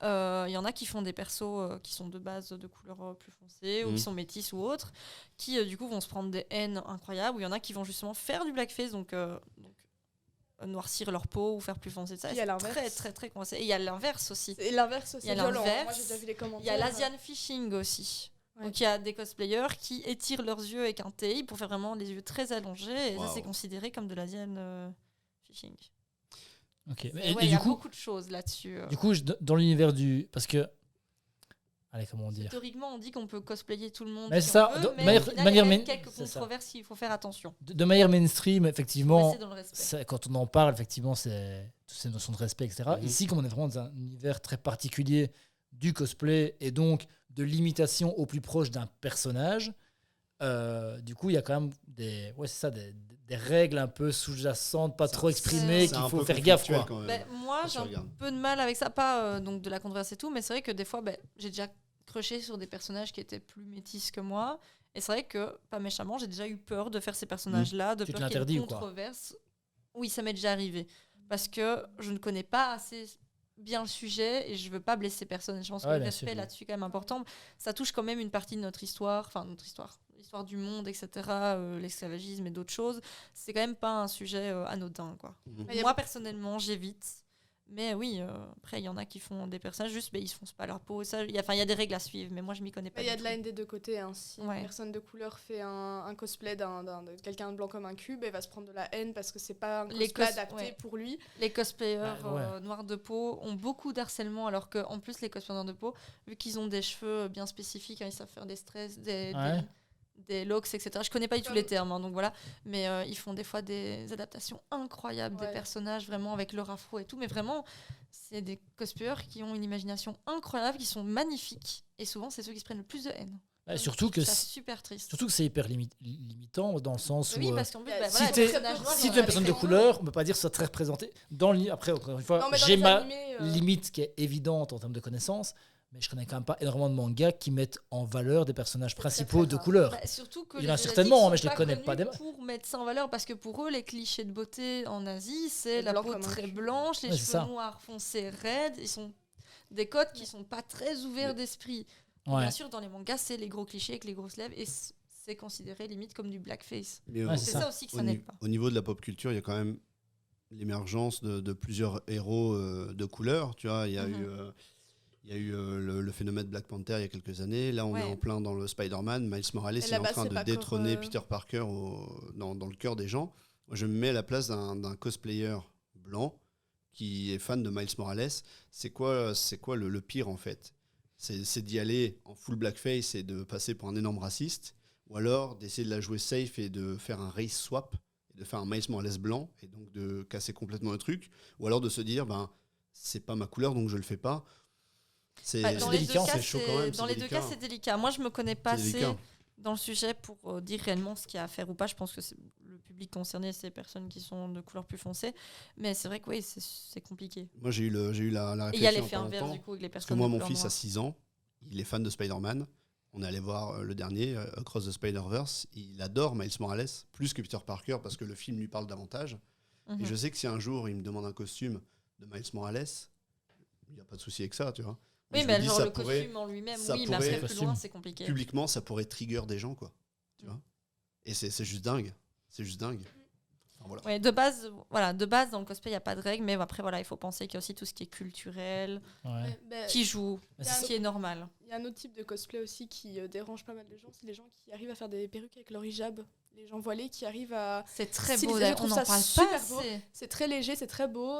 Il y en a qui font des persos qui sont de base de couleur plus foncée ou Mhm. qui sont métis ou autres, qui du coup vont se prendre des haines incroyables. Ou il y en a qui vont justement faire du blackface, donc noircir leur peau ou faire plus foncé de ça. Puis à C'est l'inverse. très très très coincé. Et il y a l'inverse aussi. Et l'inverse, Il y a c'est violent. l'inverse. Moi, j'ai déjà vu les Il commentaires. y a l'Asian fishing aussi. Ouais. Donc il y a des cosplayers qui étirent leurs yeux avec un tail pour faire vraiment les yeux très allongés. Et ça, Waouh. c'est considéré comme de l'Asian fishing. Ok. Et Et, ouais, et il y du a coup, beaucoup de choses là-dessus. dans l'univers du. Parce que. Allez, comment dire? Théoriquement, on dit qu'on peut cosplayer tout le monde. Mais si ça, on veut, de mais manière- au final, manière il y a main- quelques c'est ça. controverses, il faut faire attention. De manière mainstream, Faut effectivement, rester dans le respect. quand on en parle, effectivement, c'est toutes ces notions de respect, etc. Mhm. Ici, comme on est vraiment dans un univers très particulier du cosplay et donc de l'imitation au plus proche d'un personnage, du coup, il y a quand même des règles un peu sous-jacentes, pas trop exprimées, C'est qu'il un faut peu faire gaffe, conflictuel, quoi. quand même. Ben, moi, Quand j'ai tu un regardes. peu de mal avec ça, pas donc de la controverse et tout, mais c'est vrai que des fois, j'ai déjà crushé sur des personnages qui étaient plus métis que moi. Et c'est vrai que, pas méchamment, j'ai déjà eu peur de faire ces personnages-là, de Tu te peur qu'il y ait l'interdis une ou quoi? controverse. Oui, ça m'est déjà arrivé. Parce que je ne connais pas assez bien le sujet et je veux pas blesser personne. Je pense que Ouais, le bien respect sûr. là-dessus est quand même important. Ça touche quand même une partie de notre histoire, l'histoire du monde, etc., l'esclavagisme et d'autres choses. C'est quand même pas un sujet anodin, quoi. Mhm. Il y a Moi, personnellement, j'évite. Mais oui, après, il y en a qui font des personnages juste, ils se foncent pas leur peau. Il y a des règles à suivre, mais moi, je m'y connais pas. Il y a du de la tout. haine des deux côtés. Hein. Si Ouais. une personne de couleur fait un cosplay de quelqu'un de blanc comme un cube, elle va se prendre de la haine parce que c'est pas un Les cosplay cos- adapté ouais. pour lui. Les cosplayers Bah, ouais. noirs de peau ont beaucoup d'harcèlement, alors qu'en plus, les cosplayers noirs de peau, vu qu'ils ont des cheveux bien spécifiques, ils savent faire des stress, Ouais. des locks, etc. Je connais pas du tout Comme- les termes, hein, donc voilà. Mais ils font des fois des adaptations incroyables Ouais. des personnages, vraiment avec leur afro et tout. Mais vraiment, c'est des cosplayers qui ont une imagination incroyable, qui sont magnifiques. Et souvent, c'est ceux qui se prennent le plus de haine. Ouais, surtout que C'est si- super triste. Surtout que c'est hyper limitant dans le sens où Oui, parce qu'en plus, si voilà, les t'es- personnages noirs, si ils tu ont es une personne de avec- couleur, on peut pas dire que ça très représenté. Après, encore une fois, Non, mais dans j'ai les ma animés, limite qui est évidente en termes de connaissances, mais je connais quand même pas énormément de mangas qui mettent en valeur des personnages principaux très de rare. couleur. Bah, surtout que Il y en a les certainement, Asiatiques mais je sont les connais connus pas des- pour mettre ça en valeur parce que pour eux les clichés de beauté en Asie c'est Le la blanc peau comme un très cul. blanche, les Ouais, c'est cheveux ça. noirs foncés raides, ils sont des codes qui sont pas très ouverts d'esprit. Ouais. Bien sûr dans les mangas c'est les gros clichés avec les grosses lèvres et c'est considéré limite comme du blackface. Mais Ouais, C'est ça. ça aussi que ça au, n'aide pas. au niveau de la pop culture, il y a quand même l'émergence de plusieurs héros de couleur. Tu vois, il y a Mhm. eu le phénomène Black Panther il y a quelques années. Là, on Ouais. est en plein dans le Spider-Man. Miles Morales est en là-bas, train c'est de pas détrôner encore, Peter Parker dans le cœur des gens. Moi, je me mets à la place d'un cosplayer blanc qui est fan de Miles Morales. C'est quoi le pire, en fait? C'est d'y aller en full blackface et de passer pour un énorme raciste, ou alors d'essayer de la jouer safe et de faire un race swap, et de faire un Miles Morales blanc, et donc de casser complètement le truc, ou alors de se dire, c'est pas ma couleur, donc je le fais pas. C'est Bah, dans c'est les délicat, deux cas, c'est chaud quand même, dans c'est les deux délicat. cas c'est délicat. Moi je me connais pas C'est assez délicat. dans le sujet pour dire réellement ce qu'il y a à faire ou pas. Je pense que le public concerné, c'est les personnes qui sont de couleur plus foncée. Mais c'est vrai que oui, c'est compliqué. Moi, j'ai eu la réflexion. Et il y a l'effet il y a pas inverse longtemps, du coup avec les parce que personnes moi, de mon couleur fils a noire. 6 ans, il est fan de Spider-Man. On est allé voir le dernier, Across the Spider-Verse. Il adore Miles Morales, plus que Peter Parker, parce que le film lui parle davantage. Et je sais que si un jour, il me demande un costume de Miles Morales, il n'y a pas de souci avec ça, tu vois. Oui, je mais me dis, genre ça le pourrait- costume en lui-même, ça oui, mais pourrait- après plus loin, c'est compliqué. publiquement, ça pourrait trigger des gens, quoi. Tu vois. Et c'est juste dingue. C'est juste dingue. Enfin, voilà. Ouais, de base, dans le cosplay, il n'y a pas de règles, mais après, voilà, il faut penser qu'il y a aussi tout ce qui est culturel, Ouais. qui joue, Mais ce qui est normal. Il y a un autre type de cosplay aussi qui dérange pas mal de gens, c'est les gens qui arrivent à faire des perruques avec leur hijab. Les gens voilés qui arrivent à... C'est très Si, beau, je d'ailleurs, trouve on ça n'en parle super pas beau. assez. C'est très léger, c'est très beau.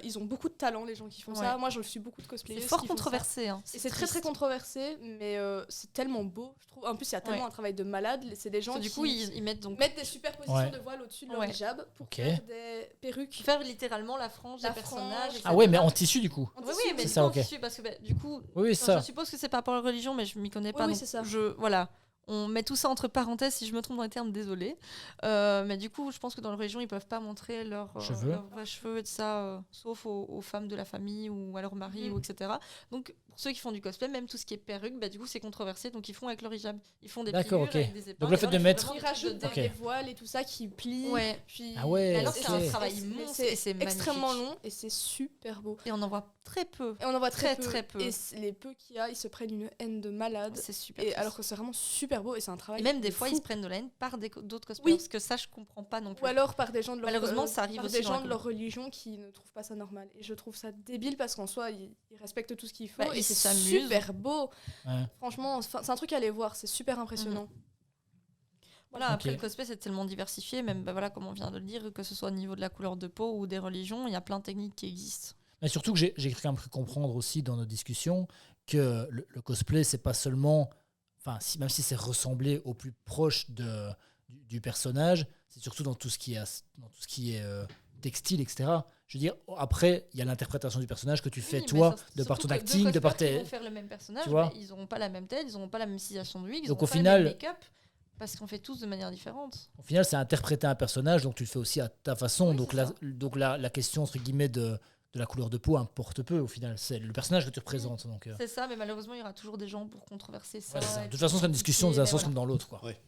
Ils ont beaucoup de talent, les gens qui font ça. Ouais. Moi, je suis beaucoup de cosplayers. C'est fort qui font ça. controversé. Hein. Et c'est très très controversé, mais c'est tellement beau. Je trouve. En plus, il y a tellement Ouais. un travail de malade. C'est des gens Du qui coup, ils mettent donc mettent des superpositions Ouais. de voile au-dessus de leur Ouais. hijab pour Ok. faire des perruques. faire littéralement la frange La des personnages. frange. Ah ouais, mais en tissu du coup. En Oui, tissu. oui, mais C'est du ça, coup, ok. en tissu, parce que du coup, Oui, oui, enfin, ça. je suppose que c'est par rapport à la religion, mais je m'y connais pas. Oui, donc c'est ça. voilà. On met tout ça entre parenthèses, si je me trompe dans les termes, désolé. Mais du coup, je pense que dans la religion, ils peuvent pas montrer leurs vrais cheveux et de ça, sauf aux femmes de la famille ou à leur mari, ou etc. Donc, pour ceux qui font du cosplay, même tout ce qui est perruque, du coup, c'est controversé. Donc, ils font avec leur hijab. Ils font des D'accord, pliures ok. avec des épingles. Donc, le fait de mettre- Ils rajoutent Ok. des voiles et tout ça qui plient. Ouais. Puis... Ah ouais, Mais alors, ok. c'est un travail Mais immense c'est et c'est extrêmement magnifique. long et c'est super beau. Et on en voit très peu. Et on en voit Très, très, très peu. Et les peu qu'il y a, ils se prennent une haine de malade. C'est super. Et triste. alors que c'est vraiment super beau et c'est un travail. Et même des de fois, fou. ils se prennent de la haine par d'autres cosplayers. Oui. Parce que ça, je comprends pas non plus. Ou alors par des gens de leur Malheureusement, ça arrive par aussi des dans la gens de leur religion qui ne trouvent pas ça normal. Et je trouve ça débile parce qu'en soi, ils respectent tout ce qu'il faut. Bah, et ils c'est s'amusent. super beau. Ouais. Franchement, c'est un truc à aller voir. C'est super impressionnant. Voilà, Ok. après le cosplay, c'est tellement diversifié, même voilà, comme on vient de le dire, que ce soit au niveau de la couleur de peau ou des religions, il y a plein de techniques qui existent. Mais surtout que j'ai quand même cru comprendre aussi dans nos discussions que le cosplay, c'est pas seulement. Enfin, même si c'est ressemblé au plus proche du personnage, c'est surtout dans tout ce qui est textile, etc. Je veux dire, après, il y a l'interprétation du personnage que tu fais Oui, mais toi, ça, de par ton surtout que acting, deux de par cosplayers tes. qui vont faire le même personnage, Tu vois mais ils n'auront pas la même tête, ils n'auront pas la même stylation de lui, ils Donc, n'auront au pas final- le même make-up, parce qu'on fait tous de manière différente. Au final, c'est interpréter un personnage, donc tu le fais aussi à ta façon. Oui, donc c'est la question, entre guillemets, de la couleur de peau importe peu, au final. C'est le personnage que tu représentes. Donc, C'est ça, mais malheureusement, il y aura toujours des gens pour controverser ça. ouais, c'est ça. et De toute façon, c'est une discussion dans un mais sens voilà. comme dans l'autre. Quoi. Ouais.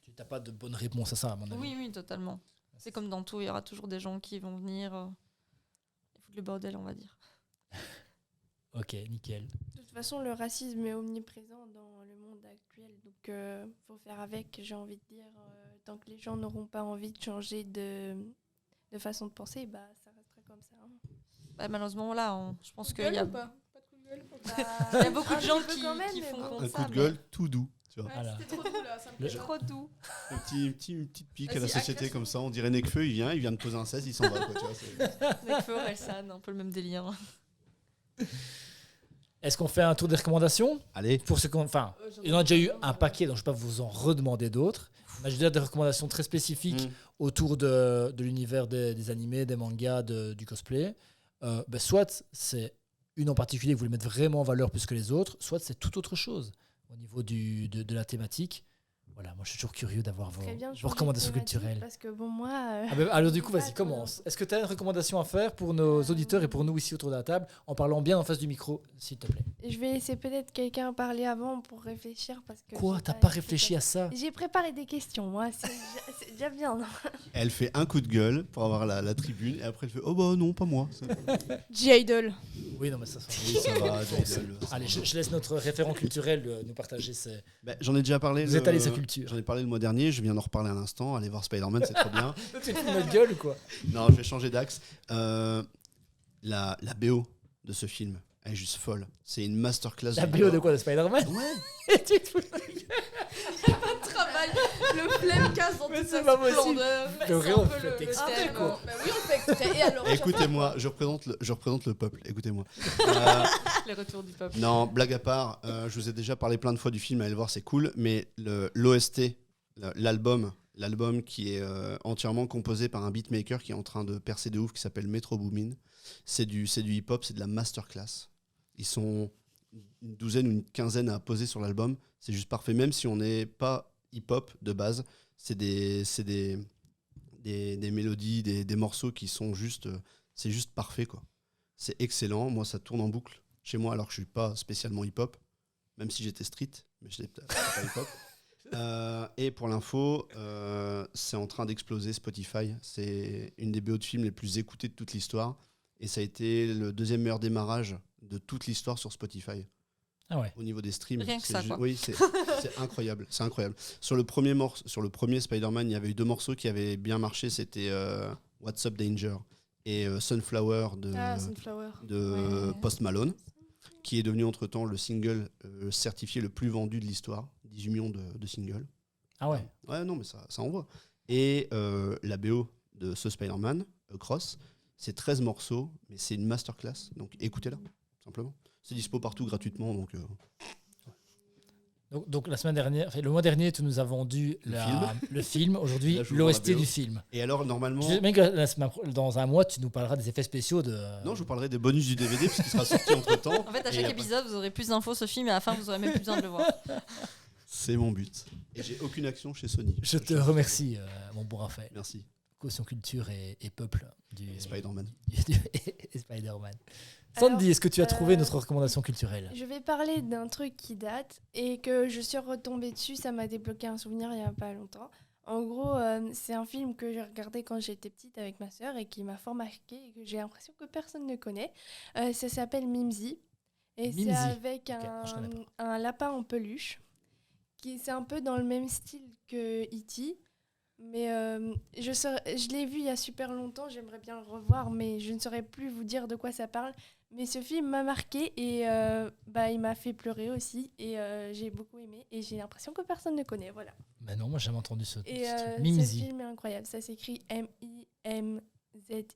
Tu n'as pas de bonne réponse à ça, à mon avis. Oui, oui, totalement. C'est comme dans tout, il y aura toujours des gens qui vont venir et foutre le bordel, on va dire. Ok, nickel. De toute façon, le racisme est omniprésent dans le monde actuel. Donc, faut faire avec, j'ai envie de dire. Tant que les gens n'auront pas envie de changer de façon de penser, bah, ça restera comme ça. Hein. Bah, malheureusement, voilà, je pense qu'il Gueule y a, ou pas de coup de gueule il y a beaucoup Un de gens petit peu qui, quand même, qui mais font bon. contre Un ça. coup de gueule tout doux. Tu vois. Ouais, Voilà. c'était trop doux là, ça me mais plaît pas. trop doux. Une petite pique à la Vas-y, société agresse-le. comme ça. On dirait Nekfeu, il vient de poser un 16, il s'en va. Quoi, tu vois, c'est- Nekfeu, Orelsan, un peu le même délire. Est-ce qu'on fait un tour des recommandations Allez. pour ce qu'on, enfin, il y en a déjà eu un paquet, donc je ne vais pas vous en redemander d'autres. Mais je veux dire des recommandations très spécifiques autour de l'univers des animés, des mangas, du cosplay. Soit c'est une en particulier que vous voulez mettre vraiment en valeur plus que les autres, soit c'est toute autre chose au niveau de la thématique. Voilà, moi je suis toujours curieux d'avoir vos Très bien, vos changer de recommandations thématique, culturelles. Parce que bon, moi. Alors du coup, Pas vas-y, trop. commence. Est-ce que tu as une recommandation à faire pour nos auditeurs et pour nous ici autour de la table, en parlant bien en face du micro, s'il te plaît? Je vais laisser peut-être quelqu'un parler avant pour réfléchir. Parce que Quoi? j'ai T'as pas été réfléchi à ça? J'ai préparé des questions, moi. C'est déjà bien. Non Elle fait un coup de gueule pour avoir la tribune et après elle fait oh bah non, pas moi. J-Idol. Oui, non, mais ça. Oui, ça va. Jaidel, ça Allez, va. je laisse notre référent culturel nous partager ses. Bah, j'en ai déjà parlé. Vous étalez sa culture. J'en ai parlé le mois dernier, je viens d'en reparler à l'instant. Allez voir Spider-Man, c'est trop bien. Tu te fous de notre gueule ou quoi? Non, je vais changer d'axe. La BO de ce film, elle est juste folle. C'est une masterclass. La BO de quoi? De Spider-Man? Ouais. Tu te fous de notre gueule. Travail, le flemme casse dans Mais toute c'est sa pas possible. splendeur. Mais C'est vraiment, un peu faites le exprès, thème. quoi. Bah oui, on fait exprès. Et alors, Écoutez-moi, je représente le peuple. Écoutez-moi. Les retours du peuple. Non, blague à part, je vous ai déjà parlé plein de fois du film, allez le voir, c'est cool. Mais l'OST, l'album qui est entièrement composé par un beatmaker qui est en train de percer de ouf, qui s'appelle Metro Boomin. C'est du hip-hop, c'est de la masterclass. Ils sont une douzaine ou une quinzaine à poser sur l'album. C'est juste parfait, même si on n'est pas hip-hop de base. C'est des mélodies, des morceaux qui sont juste... c'est juste parfait, quoi. C'est excellent. Moi, ça tourne en boucle chez moi, alors que je suis pas spécialement hip-hop, même si j'étais street, mais je n'étais pas hip-hop. Et pour l'info, c'est en train d'exploser Spotify. C'est une des BO de films les plus écoutées de toute l'histoire. Et ça a été le deuxième meilleur démarrage de toute l'histoire sur Spotify. Ah ouais. Au niveau des streams. Rien que ça, quoi. Oui, c'est incroyable. C'est incroyable. Sur le premier Spider-Man, il y avait eu 2 morceaux qui avaient bien marché. C'était What's Up Danger et Sunflower Sunflower. de Post Malone, qui est devenu entre-temps le single certifié le plus vendu de l'histoire. 18 millions de singles. Ah ouais. Ouais, non, mais ça envoie. Et la BO de ce Spider-Man, Cross, c'est 13 morceaux, mais c'est une masterclass. Donc écoutez-la, simplement. C'est dispo partout gratuitement. Donc la semaine dernière, le mois dernier, tu nous as vendu le film. Aujourd'hui, Là, je vous vends l'OST la BO. du film. Et alors, normalement... Même dans un mois, tu nous parleras des effets spéciaux de... Non, je vous parlerai des bonus du DVD, parce qu'il sera sorti entre-temps. En fait, à Et chaque après- épisode, vous aurez plus d'infos sur ce film et à la fin, vous aurez même plus besoin de le voir. C'est mon but. Et j'ai aucune action chez Sony. Je te remercie, mon bon Raphaël. Merci. Caution culture et peuple du Spider-Man. et Spider-Man. Sandy, Alors, est-ce que tu as trouvé notre recommandation culturelle? Je vais parler d'un truc qui date et que je suis retombée dessus, ça m'a débloqué un souvenir il n'y a pas longtemps. En gros, c'est un film que j'ai regardé quand j'étais petite avec ma sœur et qui m'a fort marqué et que j'ai l'impression que personne ne connaît. Ça s'appelle Mimsy. Et Mimsy. c'est avec je connais un lapin en peluche. C'est un peu dans le même style que E.T. Mais je l'ai vu il y a super longtemps, j'aimerais bien le revoir, mais je ne saurais plus vous dire de quoi ça parle. Mais ce film m'a marqué et il m'a fait pleurer aussi. Et j'ai beaucoup aimé et j'ai l'impression que personne ne connaît. Voilà. Ben non, moi j'ai jamais entendu ce Et truc. ce Mimsy. film est incroyable. Ça s'écrit Mimzy.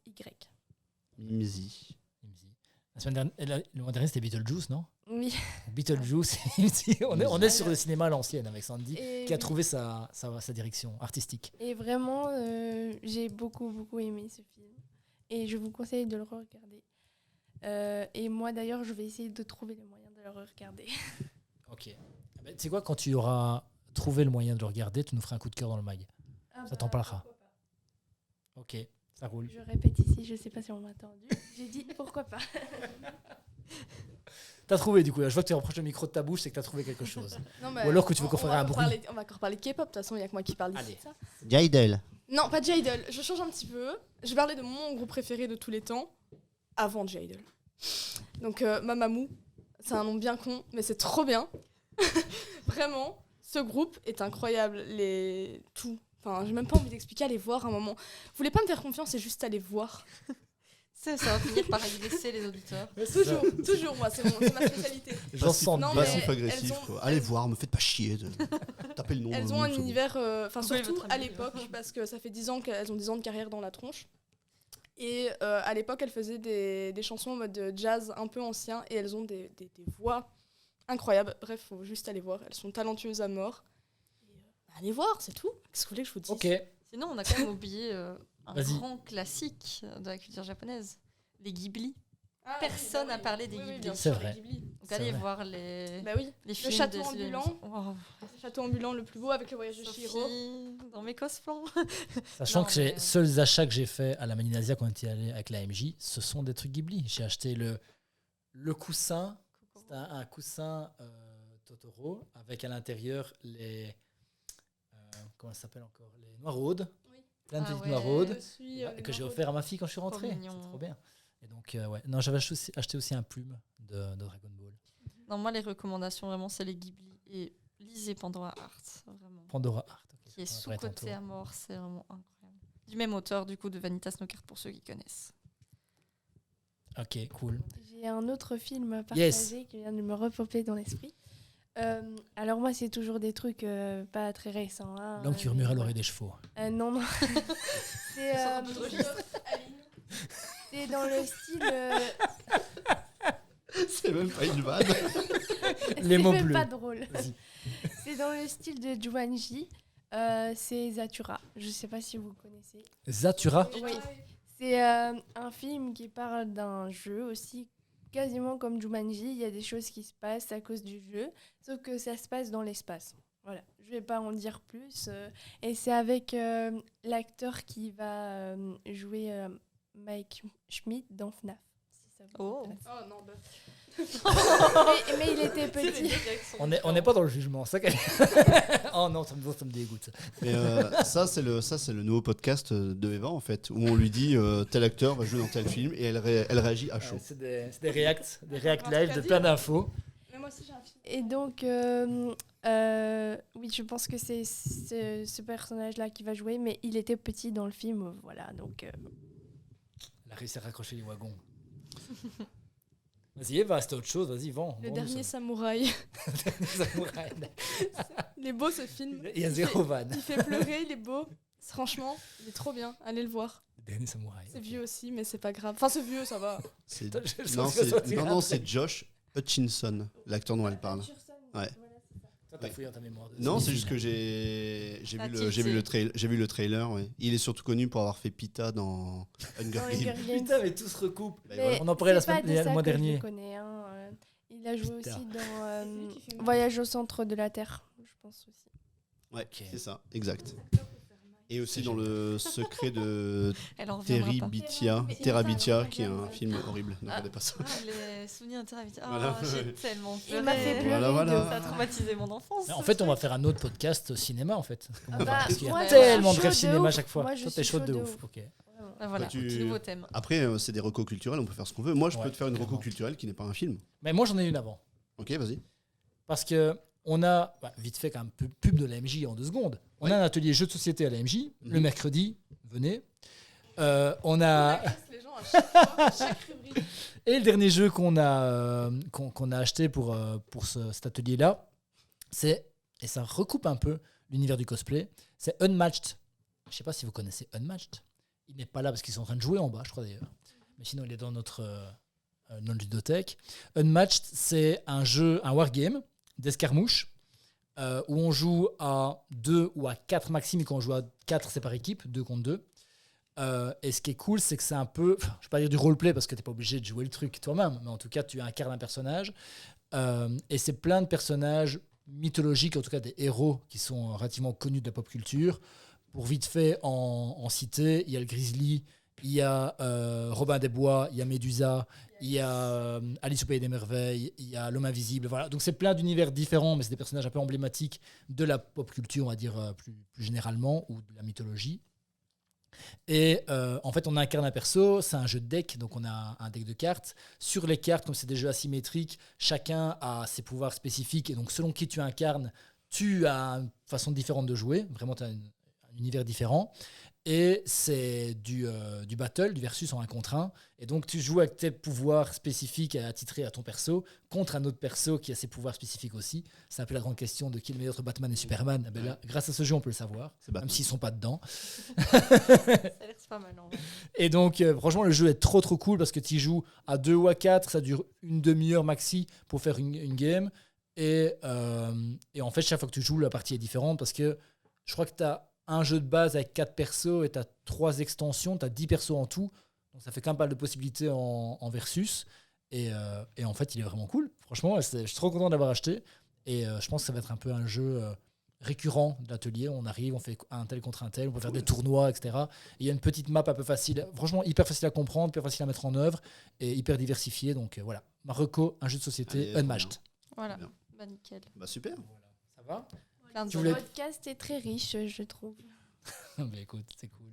Mimsy. Mimsy. La semaine dernière, le mois dernier, c'était Beetlejuice, non? Oui. Beetlejuice. Mimsy. On est sur le cinéma à l'ancienne avec Sandy, Et, qui a trouvé sa direction artistique. et vraiment, j'ai beaucoup, beaucoup aimé ce film. Et je vous conseille de le regarder. Et moi, d'ailleurs, je vais essayer de trouver le moyen de le regarder. Ok. Ben, tu sais quoi, quand tu auras trouvé le moyen de le regarder, tu nous feras un coup de cœur dans le mag. Ça t'en parlera. Ok, ça roule. Je répète ici, je sais pas si on m'a entendu. J'ai dit pourquoi pas. T'as trouvé du coup, là, je vois que tu rapproches le micro de ta bouche, c'est que t'as trouvé quelque chose. Non, mais Ou alors que tu veux qu'on on fasse va un encore bruit. on va encore parler de K-pop, de toute façon, il n'y a que moi qui parle ici Allez. de ça. Jaidel. Non, pas J-Idol, je change un petit peu. Je vais parler de mon groupe préféré de tous les temps, avant J-Idol. Donc Mamamoo, c'est un nom bien con, mais c'est trop bien. Vraiment, ce groupe est incroyable. Tout. Enfin, j'ai même pas envie d'expliquer, allez voir un moment. Vous voulez pas me faire confiance, c'est juste aller voir. Ça va finir par agresser les auditeurs. Toujours, moi, c'est ma spécialité. J'en sens Non, bien. mais Passif-agressif, elles ont- quoi. Allez voir, me faites pas chier. Tapez le nom. Elles dans ont le un c'est bon. univers, enfin Coupez surtout votre à ami. l'époque, parce que ça fait 10 ans qu'elles ont 10 ans de carrière dans la tronche. Et à l'époque, elles faisaient des chansons en mode jazz un peu ancien et elles ont des voix incroyables. Bref, faut juste aller voir. Elles sont talentueuses à mort. Et, allez voir, c'est tout. Qu'est-ce que vous voulez que je vous dise? Ok. Sinon, on a quand même oublié un Vas-y. grand classique de la culture japonaise, les Ghibli. Ah, Personne n'a parlé des oui, Ghibli. bien C'est sûr, vrai. les Ghibli. Donc C'est allez vrai. voir les Bah oui, films château de ambulant. Oh, le château ambulant le plus beau avec le voyage de Chihiro. Sophie, dans mes cosplans. Sachant Non, que les mais- seuls achats que j'ai fait à la Maninasia quand on était allé avec la MJ, ce sont des trucs Ghibli. J'ai acheté le coussin, c'est un coussin Totoro avec à l'intérieur les comment ça s'appelle encore, les noiraudes, Oui. plein de Ah petites ouais. noiraudes Je suis, que j'ai offert à ma fille quand je suis rentré. mignon. C'est trop bien. Et donc ouais, non, j'avais acheté aussi un plume de Dragon Ball. Non, moi, les recommandations, vraiment, c'est les Ghibli. Et lisez Pandora Heart, vraiment. Pandora Art. ok, Qui est on va parler sous-côté à tantôt. mort, c'est vraiment incroyable. Du même auteur, du coup, de Vanitas Snowcard, pour ceux qui connaissent. Ok, cool. J'ai un autre film à partager Yes. qui vient de me repopper dans l'esprit. Alors moi, c'est toujours des trucs pas très récents. Hein, L'homme qui mais murmurait à voilà. l'oreille des chevaux. Non, non. c'est sort un peu de registre. c'est dans le style... C'est même pas une vanne. Les c'est mots même bleus. pas drôle. Vas-y. C'est dans le style de Jumanji. C'est Zathura. Je sais pas si vous connaissez. Zathura. Oui. C'est un film qui parle d'un jeu aussi, quasiment comme Jumanji. Il y a des choses qui se passent à cause du jeu, sauf que ça se passe dans l'espace. Voilà, je vais pas en dire plus. Et c'est avec l'acteur qui va jouer Mike Schmidt dans FNAF. Si ça vous Oh. intéresse. Oh non, bah. Mais il était petit. On n'est pas dans le jugement, ça. Oh non, ça me dégoûte. Mais ça, c'est le nouveau podcast de Eva, en fait, où on lui dit tel acteur va jouer dans tel film et elle réagit à chaud. Ouais, c'est des reacts Un live de truc à plein dire. d'infos. Mais moi aussi, j'ai un film. Et donc, oui, je pense que c'est ce personnage-là qui va jouer, mais il était petit dans le film, voilà, donc... Elle a réussi à raccrocher les wagons. Vas-y, Eva, c'était autre chose, vas-y, vends. Le vends-nous dernier ça. samouraï. Samouraï. Il est beau ce film. Il y a zéro van. Il fait pleurer, il est beau. Franchement, il est trop bien. Allez le voir. Le dernier samouraï. C'est vieux aussi, mais c'est pas grave. Enfin, c'est vieux, ça va. C'est- Attends, je Non, sens que ça c'est va non, tirer c'est Josh Hutchinson, l'acteur dont elle parle. Ouais. Toi, t'as fouillé dans ta mémoire. de Non, c'est cinéphile. juste que j'ai Ah, vu le trailer. Ouais. Il est surtout connu pour avoir fait Pita dans Hunger Dans Games. Hunger Games. Putain, mais tout se recoupe. Bah, Mais voilà. On en parlait c'est pas de le ça mois que je dernier. le connais, hein, il a joué Putain. aussi dans lui qui fait Voyage au centre de la Terre, je pense aussi. Ouais, Ok. c'est ça, exact. Et aussi dans Le secret de Elle en reviendra pas. Terabithia, qui est un film horrible. Ne regardez pas ça. Ah, les souvenirs de Terabithia. Oh, Voilà. j'ai tellement Il m'a fait pleuré. pleurer. Voilà. de Ça a ouf. traumatisé mon enfance. Mais en fait, on va faire un autre podcast cinéma, en fait. Ah bah, Parce qu'il y a moi, tellement je de suis rêves chaud cinéma à ouf. chaque fois. Moi, je Toi, t'es suis chaude de chaud de ouf. ouf. Ok. Ah, voilà, Bah, tu- petit nouveau thème. Après, c'est des recos culturels, on peut faire ce qu'on veut. Moi, je Ouais, peux te faire une reco clairement. culturelle qui n'est pas un film. Mais moi, j'en ai une avant. Ok, vas-y. Parce que on a, vite fait, quand même, pub de la MJ en 2 secondes. On a un atelier jeux de société à la MJ, le mercredi. Venez. On a. Les gens à chaque fois, à chaque rubrique. Et le dernier jeu qu'on a acheté pour cet atelier-là, c'est, et ça recoupe un peu l'univers du cosplay, c'est Unmatched. Je ne sais pas si vous connaissez Unmatched. Il n'est pas là parce qu'ils sont en train de jouer en bas, je crois d'ailleurs. Mais sinon, il est dans notre ludothèque. Unmatched, c'est un jeu, un wargame d'escarmouche où on joue à 2 ou à 4 maximum. Et quand on joue à 4, c'est par équipe, 2 contre 2. Et ce qui est cool, c'est que c'est un peu, je ne vais pas dire du roleplay parce que tu n'es pas obligé de jouer le truc toi-même, mais en tout cas, tu incarnes un personnage. Et c'est plein de personnages mythologiques, en tout cas des héros qui sont relativement connus de la pop culture. Pour vite fait en citer, il y a le Grizzly, il y a Robin des Bois, il y a Médusa, il y a Alice au Pays des Merveilles, il y a L'Homme Invisible. Voilà. Donc c'est plein d'univers différents, mais c'est des personnages un peu emblématiques de la pop culture, on va dire plus généralement, ou de la mythologie. Et en fait, on incarne un perso, c'est un jeu de deck, donc on a un deck de cartes. Sur les cartes, comme c'est des jeux asymétriques, chacun a ses pouvoirs spécifiques, et donc selon qui tu incarnes, tu as une façon différente de jouer, vraiment tu as un univers différent. Et c'est du battle, du versus en 1 contre 1. Et donc tu joues avec tes pouvoirs spécifiques attitrés à ton perso contre un autre perso qui a ses pouvoirs spécifiques aussi. C'est un peu la grande question de qui est le meilleur entre Batman et Superman. Eh ben là, grâce à ce jeu, on peut le savoir, C'est Batman. même s'ils sont pas dedans. Ça a l'air c'est pas mal. En vrai. Et donc, franchement, le jeu est trop cool parce que tu y joues à 2 ou à 4, ça dure une demi-heure maxi pour faire une game. Et en fait, chaque fois que tu joues, la partie est différente parce que je crois que tu as un jeu de base avec 4 persos et tu as 3 extensions, tu as 10 persos en tout. Donc ça fait quand même pas mal de possibilités en versus. Et en fait, il est vraiment cool. Franchement, je suis trop content d'avoir acheté. Et je pense que ça va être un peu un jeu récurrent de l'atelier. On arrive, on fait un tel contre un tel, on peut faire des tournois, etc. Et il y a une petite map un peu facile, franchement hyper facile à comprendre, hyper facile à mettre en œuvre et hyper diversifiée. Donc voilà, Marocco, un jeu de société Allez, unmatched. Voilà. Bien. Bah, nickel. Bah super. Ça va? Plein de Tu Le voulais- podcast est très riche, je trouve. Bah écoute, c'est cool.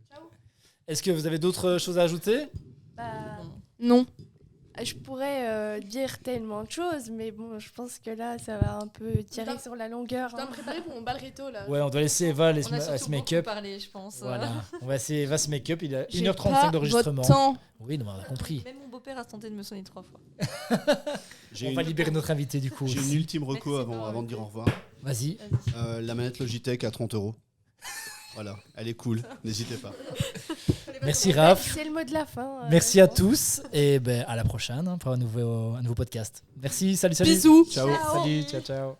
Est-ce que vous avez d'autres choses à ajouter? Bah, Non. je pourrais dire tellement de choses, mais bon, je pense que là, ça va un peu tirer sur la longueur. Je dois hein. me préparer pour mon bal réto là. Ouais, on doit laisser Eva On a se surtout beaucoup make-up. parlé, je pense. Voilà, on va essayer Eva se make-up. Il a J'ai 1h35 pas d'enregistrement. votre temps. Oui, non, mais on a compris. Même mon beau-père a tenté de me sonner 3 fois. J'ai On une, va libérer notre invité du coup. j'ai une ultime reco Merci, avant, Paul. avant de dire au revoir. Vas-y. Vas-y. La manette Logitech à 30 €. Voilà, elle est cool, n'hésitez pas. Merci Raph. C'est le mot de la fin. Merci à je pense. tous et ben, à la prochaine pour un nouveau podcast. Merci, salut. Bisous. Ciao. Salut, ciao.